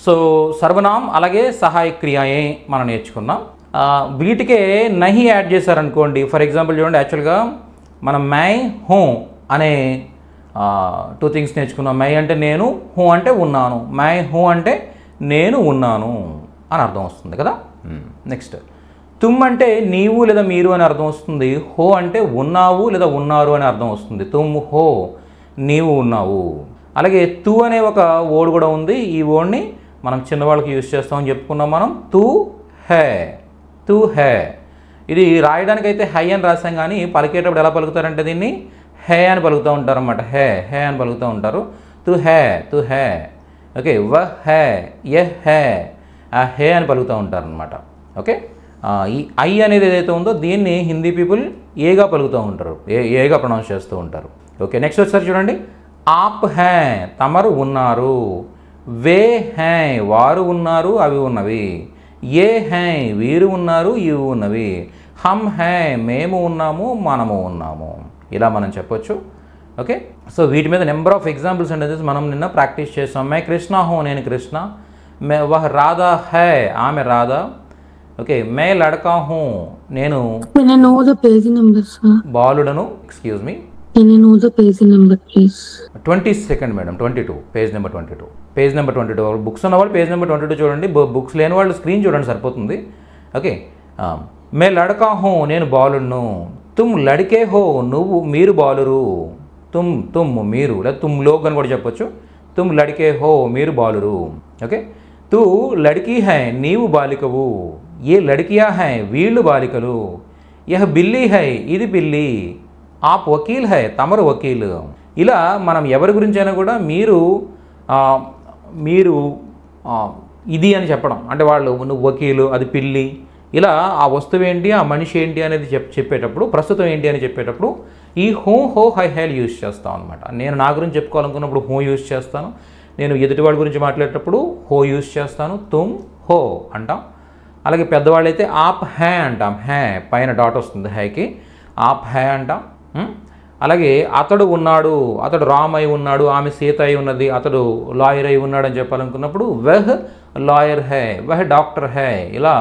So సర్వనామ్ అలాగే సహాయక క్రియయే మనం నేర్చుకున్నాం. వీటికే నహి యాడ్ చేశారనుకోండి. ఫర్ ఎగ్జాంపుల్ చూడండి, యాక్చువల్గా మనం మై హూ అనే 2 థింగ్స్ నేర్చుకున్నాం. మై అంటే నేను, హూ అంటే ఉన్నాను. మై హూ అంటే నేను ఉన్నాను అని అర్థం వస్తుంది కదా. నెక్స్ట్ తుమ్ అంటే నీవు లేదా మీరు అని అర్థం వస్తుంది. హో అంటే ఉన్నావు లేదా ఉన్నారు అని అర్థం వస్తుంది. తుమ్ హో, నీవు ఉన్నావు. అలాగే తు అనే ఒక వర్డ్ కూడా ఉంది. ఈ వర్డ్ని మనం చిన్నవాళ్ళకి యూజ్ చేస్తామని చెప్పుకున్నాం మనం. తు హే, తు హే. ఇది రాయడానికైతే హై అని రాసాం, కానీ పలికేటప్పుడు ఎలా పలుకుతారంటే దీన్ని హే అని పలుకుతూ ఉంటారు అన్నమాట. హే హే అని పలుకుతూ ఉంటారు. తు హే, తు హే. ఓకే, వ హే, యహ్ హే, ఆ హే అని పలుకుతూ ఉంటారు అనమాట. ఓకే, ఈ ఐ అనేది ఏదైతే ఉందో దీన్ని హిందీ పీపుల్ ఏగా పలుకుతూ ఉంటారు, ఏగా ప్రొనౌన్స్ చేస్తూ ఉంటారు. ఓకే, నెక్స్ట్ వచ్చేసరి చూడండి, ఆప్ హే, తమరు ఉన్నారు. వే హే, వారు ఉన్నారు, అవి ఉన్నవి. ఏ హే, వీరు ఉన్నారు, ఇవి ఉన్నవి. హమ్ హే, మేము ఉన్నాము, మనము ఉన్నాము. ఇలా మనం చెప్పొచ్చు. ఓకే, సో వీటి మీద నెంబర్ ఆఫ్ ఎగ్జాంపుల్స్ అనేది మనం నిన్న ప్రాక్టీస్ చేస్తాం. మే కృష్ణ హో, నేను కృష్ణ. మే వహ్ రాధా హే, ఆమె రాధా. ఓకే, మే లడకా హూ, నేను బాలుడను. Excuse me, 22nd madam, 22, page number 22. Page number 22. Books ఉన్నవాళ్ళు పేజ్ నెంబర్ 22 చూడండి. బుక్స్ లేని వాళ్ళు స్క్రీన్ చూడండి, సరిపోతుంది. ఓకే, మే లడకా హూ, నేను బాలుడును. తుమ్ లడికే హో, నువ్వు మీరు బాలురు. తుమ్ మీరు, లేదా తుమ్ లోగ్ అని కూడా చెప్పొచ్చు. తుమ్ లడికే హో, మీరు బాలురు. ఓకే, తూ లడికీ హై, నీవు బాలికవు. ఏ లడికియా హై, వీళ్ళు బాలికలు. యహ్ బిల్లీ హై, ఇది పిల్లి. ఆప్ వకీల్ హై, తమరు వకీలు. ఇలా మనం ఎవరి గురించైనా కూడా మీరు ఇది అని చెప్పడం, అంటే వాళ్ళు నువ్వు వకీలు, అది పిల్లి, ఇలా ఆ వస్తువు ఏంటి, ఆ మనిషి ఏంటి అనేది చెప్పేటప్పుడు, ప్రస్తుతం ఏంటి అని చెప్పేటప్పుడు ఈ హూ, హో, హై, హైలు యూజ్ చేస్తాం అనమాట. నేను నా గురించి చెప్పుకోవాలనుకున్నప్పుడు హూ యూజ్ చేస్తాను. నేను ఎదుటివాడి గురించి మాట్లాడేటప్పుడు హో యూజ్ చేస్తాను. తుమ్ హో అంటాం. అలాగే పెద్దవాళ్ళైతే ఆప్ హే అంటాం. హే పైన డాట్ వస్తుంది హైకి, ఆప్ హే అంటాం. అలాగే అతడు ఉన్నాడు, అతడు రామ్ అయి ఉన్నాడు, ఆమె సీత అయి ఉన్నది, అతడు లాయర్ అయి ఉన్నాడు అని చెప్పాలనుకున్నప్పుడు వెహ్ లాయర్ హే, వెహ్ డాక్టర్ హే, ఇలా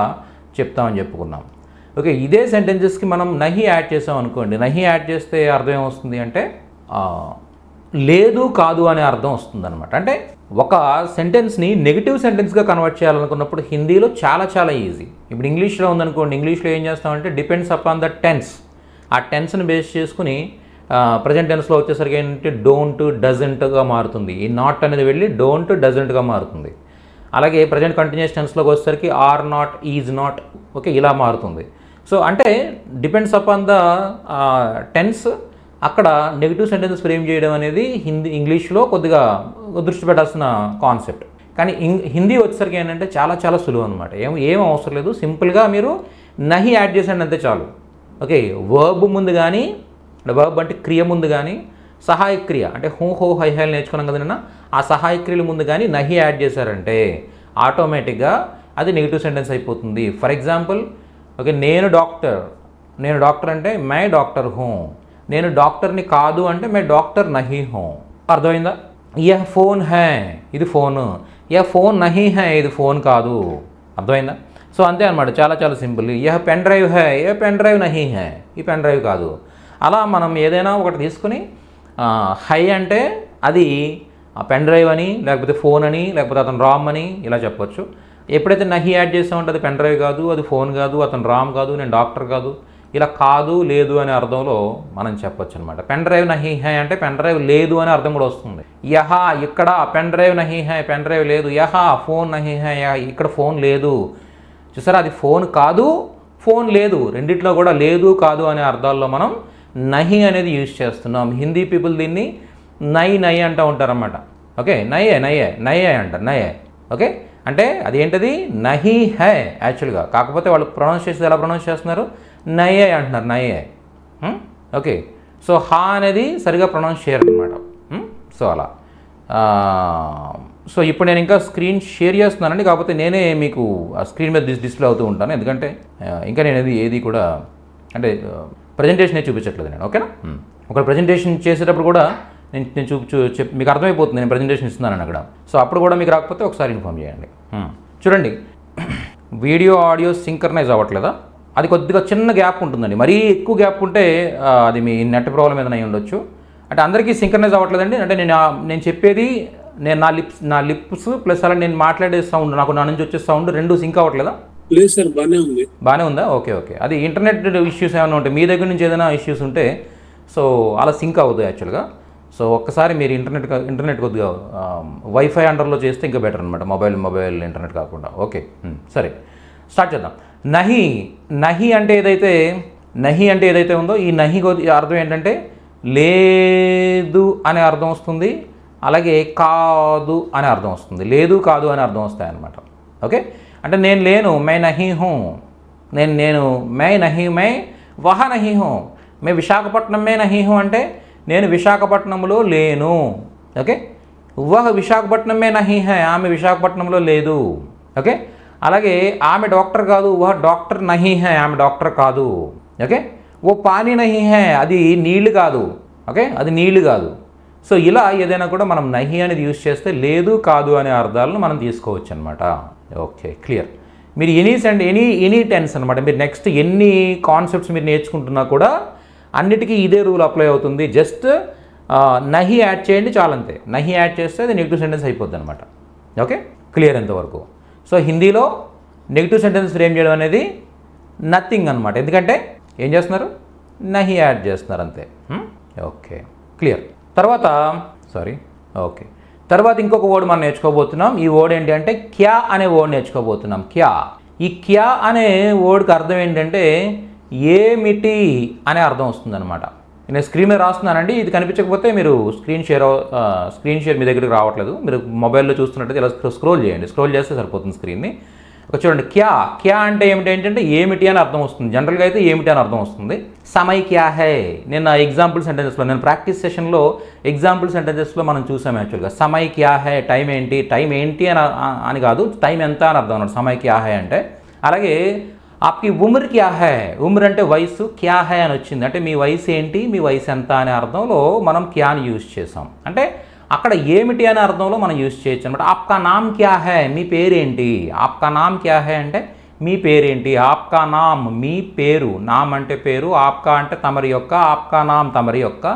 చెప్తామని చెప్పుకున్నాం. ఓకే, ఇదే సెంటెన్సెస్కి మనం నహి యాడ్ చేసాం అనుకోండి. నహి యాడ్ చేస్తే అర్థం ఏమొస్తుంది అంటే లేదు కాదు అనే అర్థం వస్తుంది అనమాట. అంటే ఒక సెంటెన్స్ని నెగిటివ్ సెంటెన్స్గా కన్వర్ట్ చేయాలనుకున్నప్పుడు హిందీలో చాలా చాలా ఈజీ. ఇప్పుడు ఇంగ్లీష్లో ఉందనుకోండి, ఇంగ్లీష్లో ఏం చేస్తామంటే డిపెండ్స్ అపాన్ ద టెన్స్. ఆ టెన్స్ని బేస్ చేసుకుని ప్రజెంట్ టెన్స్లో వచ్చేసరికి ఏంటంటే డోంట్, డజంట్గా మారుతుంది. ఈ నాట్ అనేది వెళ్ళి డోంట్, డజంట్గా మారుతుంది. అలాగే ప్రజెంట్ కంటిన్యూస్ టెన్స్లోకి వచ్చేసరికి are not, is not, okay, ఇలా మారుతుంది. సో అంటే డిపెండ్స్ అపాన్ ద టెన్స్. అక్కడ నెగిటివ్ సెంటెన్సెస్ ఫ్రేమ్ చేయడం అనేది ఇంగ్లీష్లో కొద్దిగా దృష్టి పెట్టాల్సిన కాన్సెప్ట్. కానీ హిందీ వచ్చేసరికి ఏంటంటే చాలా చాలా సులువు అనమాట. ఏం అవసరం లేదు, సింపుల్గా మీరు నహి యాడ్ చేసండి అంతే చాలు. ఓకే, వర్బ్ ముందు కానీ, వర్బ్ అంటే క్రియ ముందు కానీ, సహాయక క్రియ అంటే హూ, హో, హై, హైలు నేర్చుకున్నాం కదా నిన్న, ఆ సహాయక క్రియల ముందు కానీ నహి యాడ్ చేశారంటే ఆటోమేటిక్గా అది నెగిటివ్ సెంటెన్స్ అయిపోతుంది. ఫర్ ఎగ్జాంపుల్, ఓకే, నేను డాక్టర్ అంటే మై డాక్టర్ హూ. నేను డాక్టర్ని కాదు అంటే మే డాక్టర్ నహీ హూ. అర్థమైందా? యహ్ ఫోన్ హై, ఇది ఫోను. యహ్ ఫోన్ నహీ హై, ఇది ఫోన్ కాదు. అర్థమైందా? సో అంతే అనమాట, చాలా చాలా సింపుల్. యహ్ పెన్ డ్రైవ్ హై, ఏ పెన్ డ్రైవ్ నహీ హై, ఈ పెన్ డ్రైవ్ కాదు. అలా మనం ఏదైనా ఒకటి తీసుకుని హై అంటే అది పెన్ డ్రైవ్ అని, లేకపోతే ఫోన్ అని, లేకపోతే అతను రామ్ అని ఇలా చెప్పొచ్చు. ఎప్పుడైతే నహి యాడ్ చేసామంటే అది పెన్ డ్రైవ్ కాదు, అది ఫోన్ కాదు, అతను రామ్ కాదు, నేను డాక్టర్ కాదు, ఇలా కాదు లేదు అనే అర్థంలో మనం చెప్పొచ్చు అనమాట. పెన్ డ్రైవ్ నహీ హై అంటే పెన్ డ్రైవ్ లేదు అనే అర్థం కూడా వస్తుంది. యహా ఇక్కడ పెన్ డ్రైవ్ నహీ హై, పెన్ డ్రైవ్ లేదు. యహా ఫోన్ నహీ హై, ఇక్కడ ఫోన్ లేదు. చూసారా, అది ఫోన్ కాదు, ఫోన్ లేదు, రెండిట్లో కూడా లేదు కాదు అనే అర్థాల్లో మనం నహి అనేది యూజ్ చేస్తున్నాం. హిందీ పీపుల్ దీన్ని నై అంటూ ఉంటారన్నమాట. ఓకే, నయ్యే అంటారు, నయ్యే. ఓకే, అంటే అదేంటది నహీ హై యాక్చువల్గా, కాకపోతే వాళ్ళు ప్రొనౌన్స్ చేసేది ఎలా ప్రొనౌన్స్ చేస్తున్నారు, నయ్యే అంటున్నారు, నయ్యే. ఓకే, సో హా అనేది సరిగా ప్రొనౌన్స్ చేయరనమాట. సో అలా. సో ఇప్పుడు నేను ఇంకా స్క్రీన్ షేర్ చేస్తున్నానండి, కాకపోతే నేనే మీకు ఆ స్క్రీన్ మీద డిస్ప్లే అవుతూ ఉంటాను, ఎందుకంటే ఇంకా నేను ఏది కూడా అంటే ప్రజెంటేషన్ చూపించట్లేదు నేను. ఓకేనా? ఒక ప్రజెంటేషన్ చేసేటప్పుడు కూడా నేను మీకు అర్థమైపోతుంది నేను ప్రజెంటేషన్ ఇస్తున్నాను అక్కడ. సో అప్పుడు కూడా మీకు రాకపోతే ఒకసారి ఇన్ఫామ్ చేయండి. చూడండి, వీడియో ఆడియో సింక్రనైజ్ అవ్వట్లేదా? అది కొద్దిగా చిన్న గ్యాప్ ఉంటుందండి. మరీ ఎక్కువ గ్యాప్ ఉంటే అది మీ నెట్ ప్రాబ్లం ఏదైనా అయి ఉండొచ్చు. అంటే అందరికీ సింక్రనైజ్ అవ్వట్లేదండి. అంటే నేను చెప్పేది నా లిప్స్ ప్లస్ అలా నేను మాట్లాడే సౌండ్, నా నుంచి వచ్చే సౌండ్ రెండు సింక్ అవ్వట్లేదా? లేదు సార్, బాగానే ఉందా? ఓకే. అది ఇంటర్నెట్ ఇష్యూస్ ఏమైనా ఉంటాయి, మీ దగ్గర నుంచి ఏదైనా ఇష్యూస్ ఉంటే సో అలా సింక్ అవ్వదు యాక్చువల్గా. సో ఒక్కసారి మీరు ఇంటర్నెట్ కొద్దిగా వైఫై అండర్లో చేస్తే ఇంకా బెటర్ అనమాట, మొబైల్ ఇంటర్నెట్ కాకుండా. ఓకే, సరే స్టార్ట్ చేద్దాం. నహి అంటే ఏదైతే ఉందో ఈ నహి అర్థం ఏంటంటే లేదు అనే అర్థం వస్తుంది, అలాగే కాదు అనే అర్థం వస్తుంది. లేదు కాదు అనే అర్థం వస్తాయి అన్నమాట. ఓకే, అంటే నేను లేను, మై నహీ హూ. నేను my Nahi, my వహ Nahi who. మే విశాఖపట్నం మే నహీ హూ అంటే నేను విశాఖపట్నంలో లేను. ఓకే, వహ విశాఖపట్నం మే నహీ హై, ఆమె విశాఖపట్నంలో లేదు. ఓకే, అలాగే ఆమె డాక్టర్ కాదు, వహ డాక్టర్ నహీ హై, ఆమె డాక్టర్ కాదు. ఓకే, ఓ పానీ నహీ హై, అది నీళ్ళు కాదు. ఓకే, అది నీళ్ళు కాదు. సో ఇలా ఏదైనా కూడా మనం నహి అనేది యూజ్ చేస్తే లేదు కాదు అనే అర్థాలను మనం తీసుకోవచ్చు అనమాట. Okay, clear. మీరు ఎనీ టెన్స్ అనమాట. మీరు నెక్స్ట్ ఎన్ని కాన్సెప్ట్స్ మీరు నేర్చుకుంటున్నా కూడా అన్నిటికీ ఇదే రూల్ అప్లై అవుతుంది. జస్ట్ నహి యాడ్ చేయండి చాలంతే. నహి యాడ్ చేస్తే అది నెగిటివ్ సెంటెన్స్ అయిపోద్ది అనమాట. ఓకే, క్లియర్ ఎంతవరకు? సో హిందీలో నెగిటివ్ సెంటెన్స్ ఫ్రేమ్ చేయడం అనేది నథింగ్ అనమాట. ఎందుకంటే ఏం చేస్తున్నారు? నహి యాడ్ చేస్తున్నారు అంతే. Okay, clear. తర్వాత ఇంకొక వర్డ్ మనం నేర్చుకోబోతున్నాం. ఈ వర్డ్ ఏంటి అంటే క్యా అనే వర్డ్ నేర్చుకోబోతున్నాం. క్యా. ఈ క్యా అనే వర్డ్కి అర్థం ఏంటంటే ఏమిటి అనే అర్థం వస్తుందన్నమాట. నేను స్క్రీన్ మీద రాస్తున్నానండి, ఇది కనిపించకపోతే మీరు స్క్రీన్ షేర్ మీ దగ్గరికి రావట్లేదు, మీరు మొబైల్లో చూస్తున్నట్టయితే ఇలా స్క్రోల్ చేయండి. స్క్రోల్ చేస్తే సరిపోతుంది స్క్రీన్ని. ఒక చూడండి, క్యా అంటే ఏమిటి ఏమిటి అని అర్థం వస్తుంది. జనరల్గా అయితే ఏమిటి అని అర్థం వస్తుంది. సమయ్ క్యా హై, నేను ఎగ్జాంపుల్ సెంటెన్సెస్లో, నేను ప్రాక్టీస్ సెషన్లో ఎగ్జాంపుల్ సెంటెన్సెస్లో మనం చూసాం యాక్చువల్గా. సమయ్ క్యా హై, టైం ఏంటి అని కాదు, టైం ఎంత అని అర్థం అన్నమాట సమయ్ క్యా హై అంటే. అలాగే ఆప్కి ఉమ్ర్ క్యా హై, ఉమ్ర్ అంటే వయసు, క్యా హై అని వచ్చింది అంటే మీ వయసు ఏంటి, మీ వయసు ఎంత అనే అర్థంలో మనం క్యాని యూజ్ చేసాం. అంటే అక్కడ ఏమిటి అనే అర్థంలో మనం యూజ్ చేయొచ్చు అనమాట. ఆప్కా నామ్ క్యా హై, మీ పేరేంటి. ఆప్కా నామ్ క్యా హై అంటే మీ పేరేంటి. ఆప్కా నామ్ మీ పేరు, నామ్ అంటే పేరు, ఆప్కా అంటే తమరి యొక్క, ఆప్కా నామ్ తమరి యొక్క,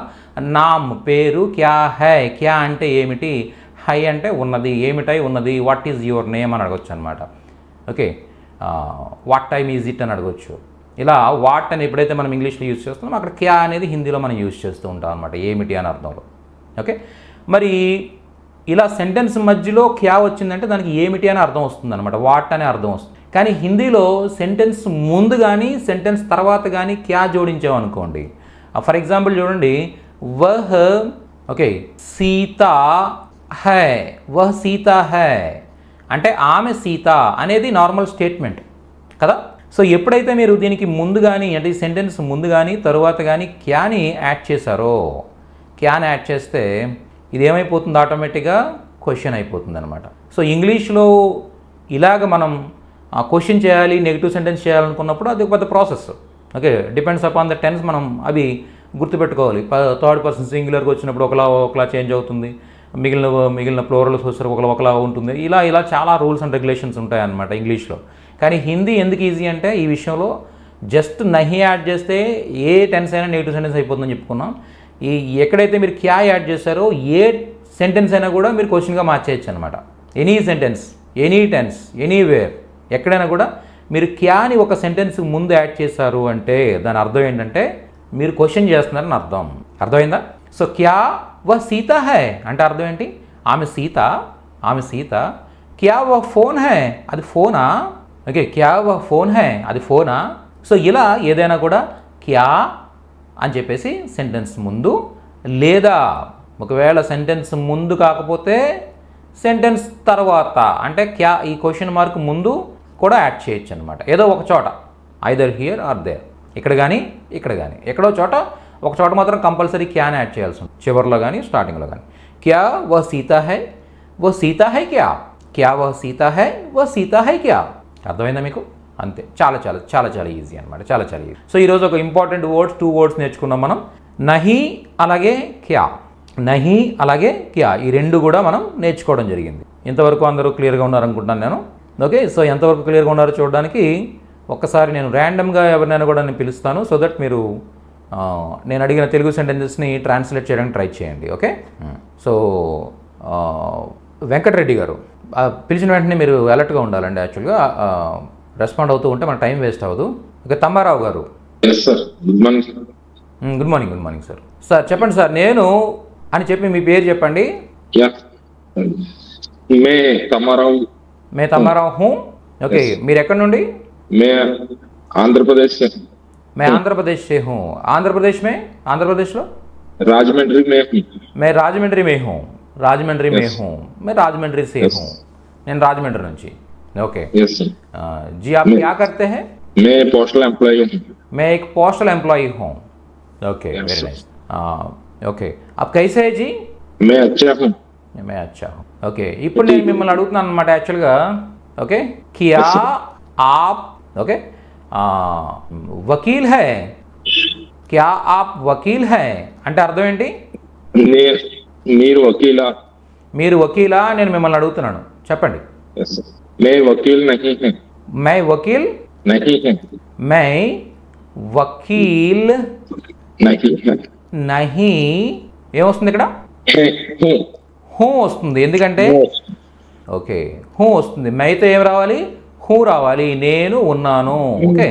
నామ్ పేరు, క్యా హై క్యా అంటే ఏమిటి, హై అంటే ఉన్నది, ఏమిటై ఉన్నది, వాట్ ఈజ్ యువర్ నేమ్ అని అడగొచ్చు అనమాట. Okay, what time is it అని అడగొచ్చు. ఇలా వాట్ అని ఎప్పుడైతే మనం ఇంగ్లీష్లో యూజ్ చేస్తున్నాం అక్కడ క్యా అనేది హిందీలో మనం యూజ్ చేస్తూ ఉంటాం అనమాట, ఏమిటి అని అర్థంలో. ఓకే, మరి ఇలా సెంటెన్స్ మధ్యలో క్యా వచ్చిందంటే దానికి ఏమిటి అని అర్థం వస్తుంది అనమాట, వాట్ అనే అర్థం వస్తుంది. కానీ హిందీలో సెంటెన్స్ ముందు కానీ సెంటెన్స్ తర్వాత కానీ క్యా జోడించామనుకోండి. ఫర్ ఎగ్జాంపుల్ చూడండి, వహ్ ఓకే సీతా హై, వహ్ సీతా హై అంటే ఆమె సీత అనేది నార్మల్ స్టేట్మెంట్ కదా. సో ఎప్పుడైతే మీరు దీనికి ముందు కానీ అంటే ఈ సెంటెన్స్ ముందు కానీ తరువాత కానీ క్యాని యాడ్ చేశారో, క్యాని యాడ్ చేస్తే ఇది ఏమైపోతుంది, ఆటోమేటిక్గా క్వశ్చన్ అయిపోతుంది అనమాట. సో ఇంగ్లీష్లో ఇలాగ మనం క్వశ్చన్ చేయాలి, నెగిటివ్ సెంటెన్స్ చేయాలనుకున్నప్పుడు అది పెద్ద process. Okay, depends upon the tense, మనం అవి గుర్తుపెట్టుకోవాలి. థర్డ్ పర్సన్ సింగులర్కి వచ్చినప్పుడు ఒకలా చేంజ్ అవుతుంది, మిగిలిన ప్లూరల్స్ వచ్చేసరికి ఒకలా ఉంటుంది. ఇలా చాలా రూల్స్ అండ్ రెగ్యులేషన్స్ ఉంటాయన్నమాట ఇంగ్లీష్లో. కానీ హిందీ ఎందుకు ఈజీ అంటే ఈ విషయంలో జస్ట్ నహి యాడ్ చేస్తే ఏ టెన్స్ అయినా నెగిటివ్ సెంటెన్స్ అయిపోతుందని చెప్పుకున్నాం. ఎక్కడైతే మీరు క్యా యాడ్ చేశారో ఏ సెంటెన్స్ అయినా కూడా మీరు క్వశ్చన్గా మార్చేయచ్చు అనమాట. Any sentence, any tense, anywhere, ఎక్కడైనా కూడా మీరు క్యాని ఒక సెంటెన్స్ ముందు యాడ్ చేశారు అంటే దాని అర్థం ఏంటంటే మీరు క్వశ్చన్ చేస్తున్నారని అర్థం. అర్థమైందా? సో క్యా వహ్ సీతా హై అంటే అర్థం ఏంటి, ఆమె సీత. క్యా వహ్ ఫోన్ హై, అది ఫోనా. ఓకే, క్యా వహ్ ఫోన్ హై, అది ఫోనా. సో ఇలా ఏదైనా కూడా క్యా అని చెప్పేసి సెంటెన్స్ ముందు, లేదా ఒకవేళ సెంటెన్స్ ముందు కాకపోతే సెంటెన్స్ తర్వాత అంటే క్యా ఈ క్వశ్చన్ మార్క్ ముందు కూడా యాడ్ చేయొచ్చు అనమాట. ఏదో ఒక చోట, ఐదర్ హియర్ ఆర్ దేర్, ఇక్కడ కానీ ఎక్కడో చోట ఒక చోట మాత్రం కంపల్సరీ క్యాన్ యాడ్ చేయాల్సి ఉంటుంది, చివరిలో కానీ స్టార్టింగ్లో కానీ. క్యా వహ్ సీతా హై, వహ్ సీతా హై క్యా, క్యా వహ్ సీతా హై, వహ్ సీతా హై క్యా. అర్థమైందా మీకు? అంతే, చాలా ఈజీ అనమాట, చాలా ఈజీ. సో ఈరోజు ఒక ఇంపార్టెంట్ వర్డ్స్, 2 వర్డ్స్ నేర్చుకున్నాం మనం, నహి అలాగే క్యా. నహి అలాగే క్యా ఈ రెండు కూడా మనం నేర్చుకోవడం జరిగింది. ఇంతవరకు అందరూ క్లియర్గా ఉన్నారనుకుంటాను నేను. ఓకే, సో ఎంతవరకు క్లియర్గా ఉన్నారో చూడడానికి ఒక్కసారి నేను ర్యాండమ్గా ఎవరినైనా కూడా నేను పిలుస్తాను. సో దట్ మీరు నేను అడిగిన తెలుగు సెంటెన్సెస్ని ట్రాన్స్లేట్ చేయడానికి ట్రై చేయండి. ఓకే, సో వెంకటరెడ్డి గారు పిలిచిన వెంటనే మీరు అలర్ట్గా ఉండాలండి. యాక్చువల్గా రెస్పాండ్ అవుతూ ఉంటే మన టైం వేస్ట్ అవ్వదు. ఓకే, తమ్మారావు గారు. Good morning. Good morning sir. Sir చెప్పండి సార్. నేను అని చెప్పి మీ పేరు చెప్పండి. మే తమ్మారావు హూ. ఓకే, మీరు ఎక్కడి నుండి? ఆంధ్రప్రదేశ్. मैं आंध्र प्रदेश से हूँ. आंध्र प्रदेश में आंध्र प्रदेश लो राजमंड्री में हूँ. मैं राजमंड्री में हूँ. राजमंड्री में हूँ. मैं राजमंड्री से हूँ. నేను రాజమండ్రి నుంచి. ఓకే जी, आप क्या करते हैं? मैं पोस्टल एम्प्लॉय हूँ. मैं एक पोस्टल एम्प्लॉय हूँ. Okay, very nice. ఓకే, आप कैसे है जी? मैं अच्छा हूँ. मैं अच्छा हूँ. ఓకే, ఇప్పుడు నేను మిమ్మల్ని అడుగుతున్నాను అనమాట యాక్చువల్గా. ఓకే, क्या आप ఓకే వకీల్ है? क्या आप वकील है అంటే అర్థం ఏంటి? మీరు వకీలా? మీరు వకీలా నేను మిమ్మల్ని అడుగుతున్నాను, చెప్పండి. मैं वकील नहीं है. मैं वकील नहीं है. मैं वकील नहीं ఏమొస్తుంది ఇక్కడ? హూ వస్తుంది. ఎందుకంటే ఓకే హూ వస్తుంది. మైతే ఏం రావాలి? హూ రావాలి. నేను ఉన్నాను. ఓకే,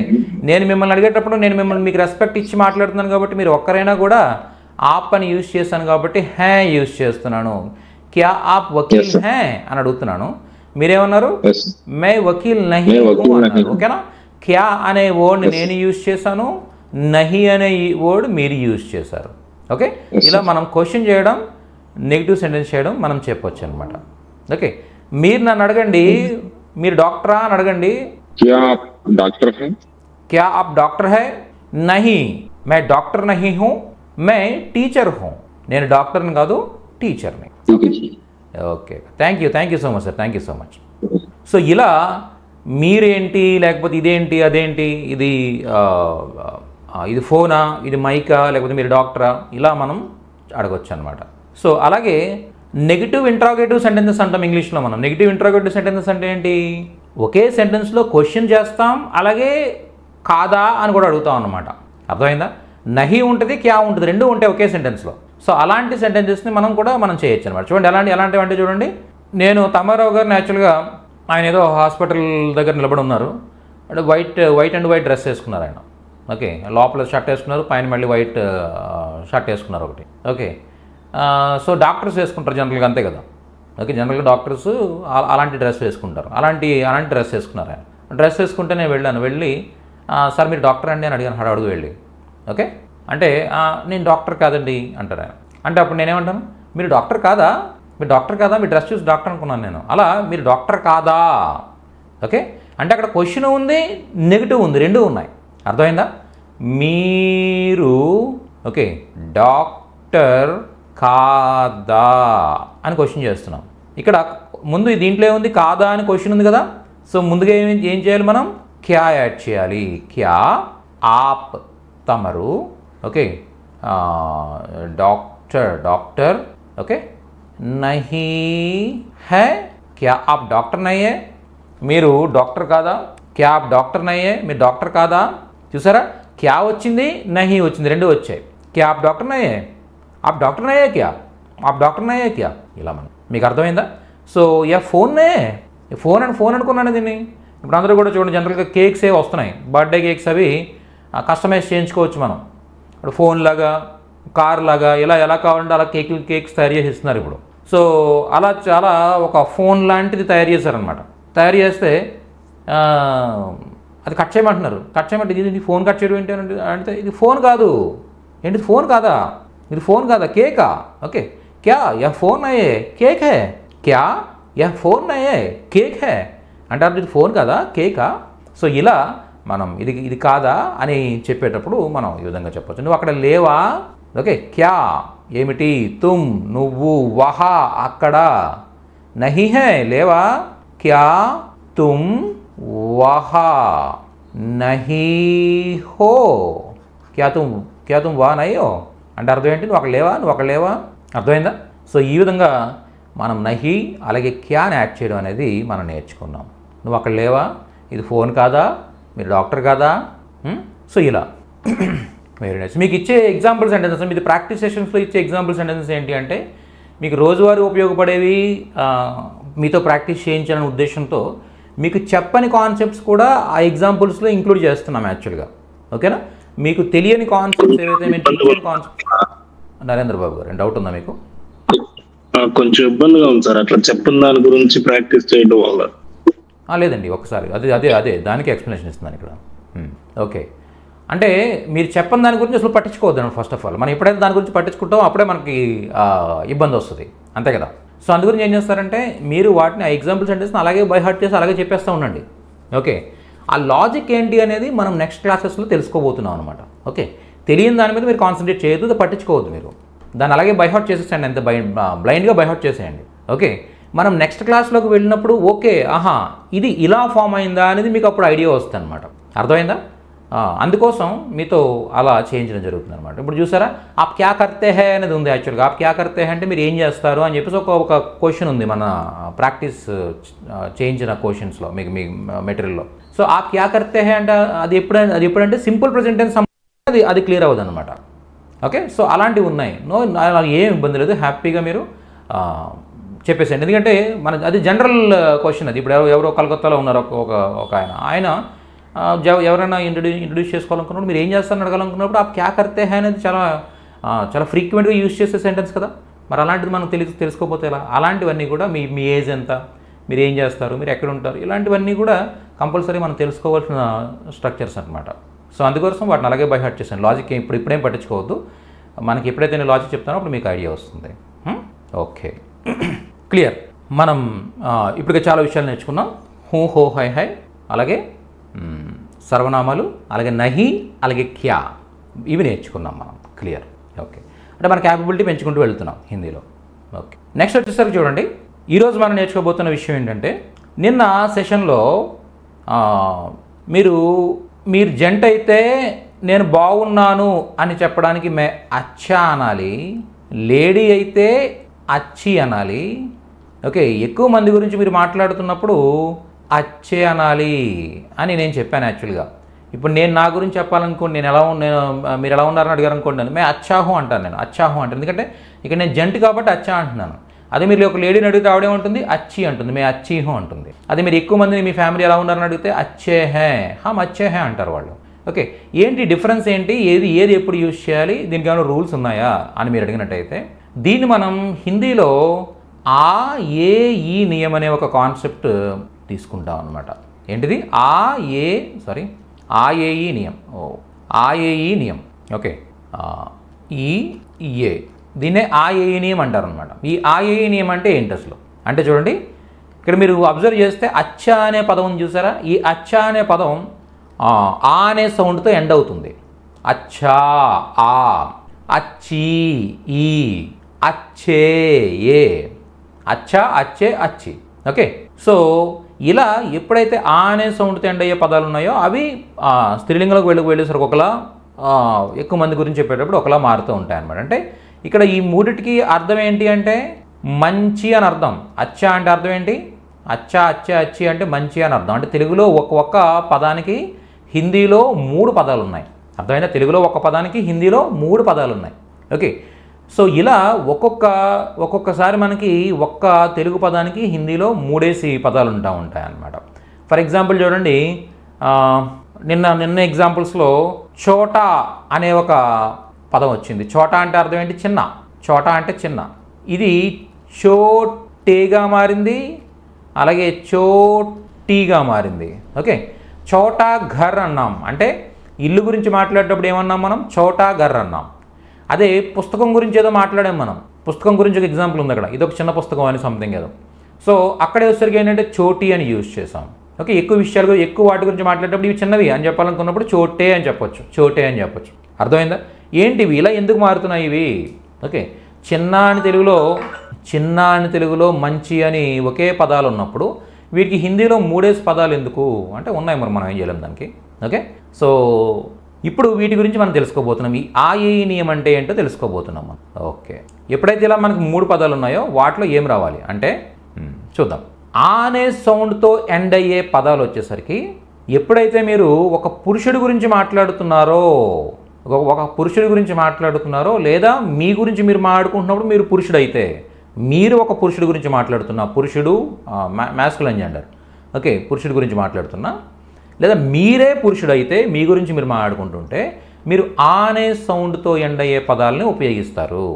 నేను మిమ్మల్ని అడిగేటప్పుడు నేను మిమ్మల్ని మీకు రెస్పెక్ట్ ఇచ్చి మాట్లాడుతున్నాను కాబట్టి మీరు ఒక్కరైనా కూడా ఆప్ అని యూజ్ చేశాను కాబట్టి హే యూజ్ చేస్తున్నాను. క్యా ఆప్ వకీల్ హే అని అడుగుతున్నాను. మీరేమన్నారు? మే వకీల్ నహీ హూ అన్నారు. ఓకేనా? క్యా అనే వర్డ్ని నేను యూజ్ చేశాను, నహి అనే వర్డ్ మీరు యూజ్ చేశారు. ఓకే, ఇలా మనం క్వశ్చన్ చేయడం, నెగిటివ్ సెంటెన్స్ చేయడం మనం చెప్పొచ్చు అనమాట. ఓకే, మీరు నన్ను అడగండి, మీరు డాక్టరా అని అడగండి. क्या आप डॉक्टर हैं? क्या आप डॉक्टर है? नहीं, मैं डॉक्टर नहीं हूँ, मैं टीचर हूँ. నేను డాక్టర్ని కాదు, టీచర్ని. Okay, thank you so much sir. Thank you so much. So ఇలా మీరేంటి, లేకపోతే ఇదేంటి, అదేంటి, ఇది ఇది ఫోనా, ఇది మైకా, లేకపోతే మీరు డాక్టరా, ఇలా మనం అడగొచ్చు అనమాట. సో అలాగే నెగిటివ్ ఇంట్రాగేటివ్ సెంటెన్సెస్ అంటాం ఇంగ్లీష్లో మనం. నెగిటివ్ ఇంట్రాగేటివ్ సెంటెన్సెస్ అంటే ఏంటి? ఒకే సెంటెన్స్లో క్వశ్చన్ చేస్తాం, అలాగే కాదా అని కూడా అడుగుతాం అన్నమాట. అర్థమైందా? నహి ఉంటుంది, క్యా ఉంటుంది, రెండు ఉంటాయి ఒకే సెంటెన్స్లో. సో అలాంటి సెంటెన్సెస్ని మనం చేయొచ్చు అనమాట. చూడండి ఎలాంటివి అంటే చూడండి, నేను తమ్మారావు గారు యాక్చువల్గా ఆయన ఏదో హాస్పిటల్ దగ్గర నిలబడి ఉన్నారు. అంటే వైట్ అండ్ వైట్ డ్రెస్ వేసుకున్నారు ఆయన. ఓకే, లోపల షర్ట్ వేసుకున్నారు, పైన మళ్ళీ వైట్ షర్ట్ వేసుకున్నారు ఒకటి. ఓకే, సో డాక్టర్స్ వేసుకుంటారు జనరల్గా, అంతే కదా. ఓకే, జనరల్గా డాక్టర్స్ అలాంటి డ్రెస్ వేసుకుంటారు. అలాంటి డ్రెస్ వేసుకున్నారు ఆయన. డ్రెస్ వేసుకుంటే నేను వెళ్ళి సార్ మీరు డాక్టర్ అండి అని అడిగాను అడుగు వెళ్ళి. ఓకే, అంటే నేను డాక్టర్ కాదండి అంటారు ఆయన. అంటే అప్పుడు నేనేమంటాను, మీరు డాక్టర్ కాదా, మీ డ్రెస్ చూసి డాక్టర్ అనుకున్నాను నేను. అలా మీరు డాక్టర్ కాదా. ఓకే, అంటే అక్కడ క్వశ్చన్ ఉంది, నెగిటివ్ ఉంది, రెండు ఉన్నాయి. అర్థమైందా? మీరు ఓకే డాక్టర్ కాదా అని క్వశ్చన్ చేస్తున్నాం. ఇక్కడ ముందు దీంట్లో ఏముంది? కాదా అని క్వశ్చన్ ఉంది కదా. సో ముందుగా ఏం చేయాలి మనం? క్యా యాడ్ చేయాలి. క్యా ఆప్ తమరు ఓకే డాక్టర్ ఓకే నహీ హై. క్యా ఆప్ డాక్టర్ నహీ హై, మీరు డాక్టర్ కాదా. క్యా ఆప్ డాక్టర్ నహీ హై, మీరు డాక్టర్ కాదా. చూసారా, క్యా వచ్చింది, నహీ వచ్చింది, రెండు వచ్చాయి. క్యా ఆప్ డాక్టర్ నహీ హై, आप डॉक्टर नहीं है क्या, आप डॉक्टर नहीं है क्या, ఇలా మనం. మీకు అర్థమైందా? సో ఫోన్ అనుకున్నాను దీన్ని. ఇప్పుడు అందరూ కూడా చూడండి, జనరల్గా కేక్స్ ఏవి వస్తున్నాయి, బర్త్డే కేక్స్, అవి కస్టమైజ్ చేయించుకోవచ్చు మనం. ఇప్పుడు ఫోన్ లాగా, కార్ లాగా, ఇలా ఎలా కావాలంటే అలా కేక్స్ తయారు చేసి ఇస్తున్నారు ఇప్పుడు. సో అలా చాలా ఒక ఫోన్ లాంటిది తయారు చేశారనమాట. తయారు చేస్తే అది కట్ చేయమంటున్నారు. కట్ చేయమంటే ఇది ఫోన్ కట్ చేయడం ఏంటి అంటే, ఇది ఫోన్ కాదు. ఏంటి ఫోన్ కాదా, ఇది ఫోన్ కాదా, కేకా. ఓకే, క్యా యా ఫోన్ అయ్యే కేక్ హే, క్యా యా ఫోన్ అయ్యే కేక్ హే అంటారు. ఇది ఫోన్ కాదా, కేకా. సో ఇలా మనం ఇది కాదా అని చెప్పేటప్పుడు మనం ఈ విధంగా చెప్పచ్చు. నువ్వు అక్కడ లేవా. ఓకే, క్యా ఏమిటి, తుమ్ నువ్వు, వహా అక్కడ, నహీ హే లేవా, క్యా తుమ్ వహా నహీ హో, క్యా తుమ్ వహా నహీ హో అంటే అర్థం ఏంటి? నువ్వు అక్కడ లేవా. అర్థమైందా? సో ఈ విధంగా మనం నహి అలాగే క్యాన్ యాడ్ చేయడం అనేది మనం నేర్చుకున్నాం. నువ్వు అక్కడ లేవా, ఇది ఫోన్ కాదా, మీరు డాక్టర్ కాదా, సో ఇలా వెరీ నైస్. మీకు ఇచ్చే ఎగ్జాంపుల్ సెంటెన్సెస్, మీది ప్రాక్టీస్ సెషన్స్లో ఇచ్చే ఎగ్జాంపుల్ సెంటెన్సెస్ ఏంటి అంటే మీకు రోజువారీ ఉపయోగపడేవి మీతో ప్రాక్టీస్ చేయించాలనే ఉద్దేశంతో మీకు చెప్పని కాన్సెప్ట్స్ కూడా ఆ ఎగ్జాంపుల్స్లో ఇంక్లూడ్ చేస్తున్నాం యాక్చువల్గా. ఓకేనా? మీకు తెలియని కాన్సెప్ట్స్ ఏవైతే మీరు తెలియని కాన్సెప్ట్. నరేంద్ర బాబు గారు డౌట్ ఉందా మీకు? కొంచెం ఇబ్బందిగా ఉంది సార్ అట్లా చెప్పిన దాని గురించి ప్రాక్టీస్ చేయడం వల్ల. లేదండి, ఒకసారి అదే దానికి ఎక్స్ప్లెనేషన్ ఇస్తున్నాను ఇక్కడ. ఓకే, అంటే మీరు చెప్పని దాని గురించి అసలు పట్టించుకోవద్దండి. ఫస్ట్ ఆఫ్ ఆల్ మనం ఎప్పుడైతే దాని గురించి పట్టించుకుంటామో అప్పుడే మనకి ఇబ్బంది వస్తుంది, అంతే కదా? సో అందుగురించి ఏం చేస్తారంటే మీరు వాటిని ఆ ఎగ్జాంపుల్ సెంటెన్స్ని అలాగే బై హార్ట్ చేసి అలాగే చెప్పేస్తూ ఉండండి. ఓకే, ఆ లాజిక్ ఏంటి అనేది మనం నెక్స్ట్ క్లాసెస్లో తెలుసుకోబోతున్నాం అనమాట. ఓకే, తెలియని దాని మీద మీరు కాన్సన్ట్రేట్ చేయొద్దు, పట్టించుకోవద్దు. మీరు దాన్ని అలాగే బై హార్ట్ చేసేసేయండి, అంతే బ్లైండ్గా బై హార్ట్ చేసేయండి. ఓకే, మనం నెక్స్ట్ క్లాస్లోకి వెళ్ళినప్పుడు ఓకే ఆహా ఇది ఇలా ఫామ్ అయిందా అనేది మీకు అప్పుడు ఐడియా వస్తుంది అనమాట. అర్థమైందా? అందుకోసం మీతో అలా చేయించడం జరుగుతుంది అనమాట. ఇప్పుడు చూసారా, ఆప్ క్యా కర్తే హై అనేది ఉంది యాక్చువల్గా. ఆప్ క్యా కర్తే హై అంటే మీరు ఏం చేస్తారు అని చెప్పేసి ఒక క్వశ్చన్ ఉంది మన ప్రాక్టీస్ చేయించిన క్వశ్చన్స్లో మీకు మీ మెటీరియల్లో. సో ఆప్ క్యా కర్తే హై అంటే అది ఎప్పుడంటే సింపుల్ ప్రెజెంట్ టెన్స్ అది క్లియర్ అవ్వదు అనమాట. ఓకే, సో అలాంటివి ఉన్నాయి. ఏం ఇబ్బంది లేదు, హ్యాపీగా మీరు చెప్పేసేయండి. ఎందుకంటే అది జనరల్ క్వశ్చన్. అది ఇప్పుడు ఎవరో కలకత్తాలో ఉన్నారు ఒక ఆయన ఎవరైనా ఇంట్రడ్యూస్ చేసుకోవాలనుకున్నప్పుడు మీరు ఏం చేస్తారని అడగాలనుకున్నప్పుడు ఆ క్యా కర్తే హై అనేది చాలా ఫ్రీక్వెంట్గా యూజ్ చేసే సెంటెన్స్ కదా. మరి అలాంటిది మనం తెలుసుకోకపోతే ఎలా? అలాంటివన్నీ కూడా మీ ఏజ్ ఎంత, మీరు ఏం చేస్తారు, మీరు ఎక్కడ ఉంటారు, ఇలాంటివన్నీ కూడా కంపల్సరీ మనం తెలుసుకోవాల్సిన స్ట్రక్చర్స్ అనమాట. సో అందుకోసం వాటిని అలాగే బై హార్ట్ చేశాను. లాజిక్ ఇప్పుడేం పట్టించుకోవద్దు. మనకి ఎప్పుడైతే నేను లాజిక్ చెప్తానో అప్పుడు మీకు ఐడియా వస్తుంది. Okay, clear. మనం ఇప్పటికే చాలా విషయాలు నేర్చుకున్నాం. హూ, హో, హై, హై, అలాగే సర్వనామాలు, అలాగే నహి, అలాగే క్యా, ఇవి నేర్చుకున్నాం మనం. క్లియర్. ఓకే, అంటే మన క్యాపబిలిటీ పెంచుకుంటూ వెళ్తున్నాం హిందీలో. ఓకే, నెక్స్ట్ వచ్చేసరికి చూడండి, ఈరోజు మనం నేర్చుకోబోతున్న విషయం ఏంటంటే నిన్న సెషన్లో మీరు జంట అయితే నేను బాగున్నాను అని చెప్పడానికి మే అచ్చా అనాలి, లేడీ అయితే అచ్చి అనాలి. ఓకే, ఎక్కువ మంది గురించి మీరు మాట్లాడుతున్నప్పుడు అచ్చే అనాలి అని నేను చెప్పాను యాక్చువల్గా. ఇప్పుడు నేను నా గురించి చెప్పాలనుకోండి, మీరు ఎలా ఉన్నారని అడిగారు అనుకోండి, మే అచ్చాహు అంటాను. నేను అచ్చాహు అంటాను ఎందుకంటే ఇక్కడ నేను జంట కాబట్టి అచ్చా అంటున్నాను. అదే మీరు ఒక లేడీని అడిగితే ఆవిడేమంటుంది, అచ్చి అంటుంది, మే అచ్చి హో అంటుంది. అదే మీరు ఎక్కువ మందిని మీ ఫ్యామిలీ ఎలా ఉన్నారని అడిగితే అచ్చే హే, హమ్ అచ్చే హే అంటారు వాళ్ళు. ఓకే, ఏంటి డిఫరెన్స్ ఏంటి, ఏది ఎప్పుడు యూజ్ చేయాలి, దీనికి ఏమైనా రూల్స్ ఉన్నాయా అని మీరు అడిగినట్టయితే దీన్ని మనం హిందీలో ఆ ఏ ఈ నియం అనే ఒక కాన్సెప్ట్ తీసుకుంటాం అనమాట. ఏంటిది? ఆ ఏ ఈ నియం. ఆ ఏ ఈ నియం. ఓకే, ఈ ఏ, దీన్నే ఆ ఏ ఈ నియం అంటారు అనమాట. ఈ ఆ ఏ ఈ నియం అంటే ఏంటి అసలు అంటే చూడండి, ఇక్కడ మీరు అబ్జర్వ్ చేస్తే అచ్చా అనే పదం ఉంది చూసారా. ఈ అచ్చా అనే పదం ఆ అనే సౌండ్తో ఎండ్ అవుతుంది. అచ్చా, ఆ, అచ్చి, ఈ, అచ్చే, ఏ, అచ్చా, అచ్చే, అచ్చి. ఓకే, సో ఇలా ఎప్పుడైతే ఆ అనే సౌండ్తో ఎండ్ అయ్యే పదాలు ఉన్నాయో అవి స్త్రీలింగంలోకి వెళ్ళేసరికి ఒకలా, ఎక్కువ మంది గురించి చెప్పేటప్పుడు ఒకలా మారుతూ ఉంటాయి అన్నమాట. అంటే ఇక్కడ ఈ మూడిటికి అర్థం ఏంటి అంటే మంచి అని అర్థం. అచ్చా అంటే అర్థం ఏంటి? అచ్చా, అచ్చే, అచ్చి అంటే మంచి అని అర్థం. అంటే తెలుగులో ఒక్క పదానికి హిందీలో 3 పదాలు ఉన్నాయి. అర్థమైనా? తెలుగులో ఒక పదానికి హిందీలో 3 పదాలు ఉన్నాయి. ఓకే, సో ఇలా ఒక్కొక్కసారి మనకి ఒక్క తెలుగు పదానికి హిందీలో 3 పదాలు ఉంటాయి అన్నమాట. ఫర్ ఎగ్జాంపుల్ చూడండి, నిన్న ఎగ్జాంపుల్స్లో చోటా అనే ఒక పదం వచ్చింది. చోటా అంటే అర్థం ఏంటి? చిన్న. చోటా అంటే చిన్న. ఇది చోటేగా మారింది, అలాగే చోటీగా మారింది. ఓకే, చోటా ఘర్ అన్నాం. అంటే ఇల్లు గురించి మాట్లాడేటప్పుడు ఏమన్నాం మనం? చోటా ఘర్ అన్నాం. అదే పుస్తకం గురించి ఏదో మాట్లాడాం మనం. పుస్తకం గురించి ఒక ఎగ్జాంపుల్ ఉంది అక్కడ, ఇదొక చిన్న పుస్తకం అని సంథింగ్ ఏదో. సో అక్కడే వచ్చేసరికి ఏంటంటే చోటీ అని యూజ్ చేసాం. ఓకే, ఎక్కువ వాటి గురించి మాట్లాడేటప్పుడు ఇవి చిన్నవి అని చెప్పాలనుకున్నప్పుడు చోటే అని చెప్పొచ్చు, చోటే అని చెప్పొచ్చు. అర్థమైందా? ఏంటివి ఇలా ఎందుకు మారుతున్నాయి ఇవి? ఓకే, చిన్న అని తెలుగులో మంచి అని ఒకే పదాలు ఉన్నప్పుడు వీటికి హిందీలో 3 పదాలు ఎందుకు అంటే ఉన్నాయి, మనం ఏం చేయలేం దానికి. ఓకే, సో ఇప్పుడు వీటి గురించి మనం తెలుసుకోబోతున్నాం. ఈ ఆ ఏ నియం అంటే ఏంటో తెలుసుకోబోతున్నాం మనం. ఓకే, ఎప్పుడైతే ఇలా మనకు 3 పదాలు ఉన్నాయో వాటిలో ఏం రావాలి అంటే చూద్దాం. ఆ అనే సౌండ్తో ఎండ్ అయ్యే పదాలు వచ్చేసరికి ఎప్పుడైతే మీరు ఒక పురుషుడి గురించి మాట్లాడుతున్నారో, ఒక పురుషుడి గురించి మాట్లాడుతున్నారో లేదా మీ గురించి మీరు మాట్లాడుకుంటున్నప్పుడు మీరు పురుషుడైతే, మీరు ఒక పురుషుడి గురించి మాట్లాడుతున్నా, పురుషుడు మ్యాస్కులైన్ జెండర్, ఓకే, పురుషుడి గురించి మాట్లాడుతున్నా, లేదా మీరే పురుషుడైతే మీ గురించి మీరు మాట్లాడుకుంటుంటే మీరు ఆ అనే సౌండ్తో ఎండ్ అయ్యే పదాలని ఉపయోగిస్తారు.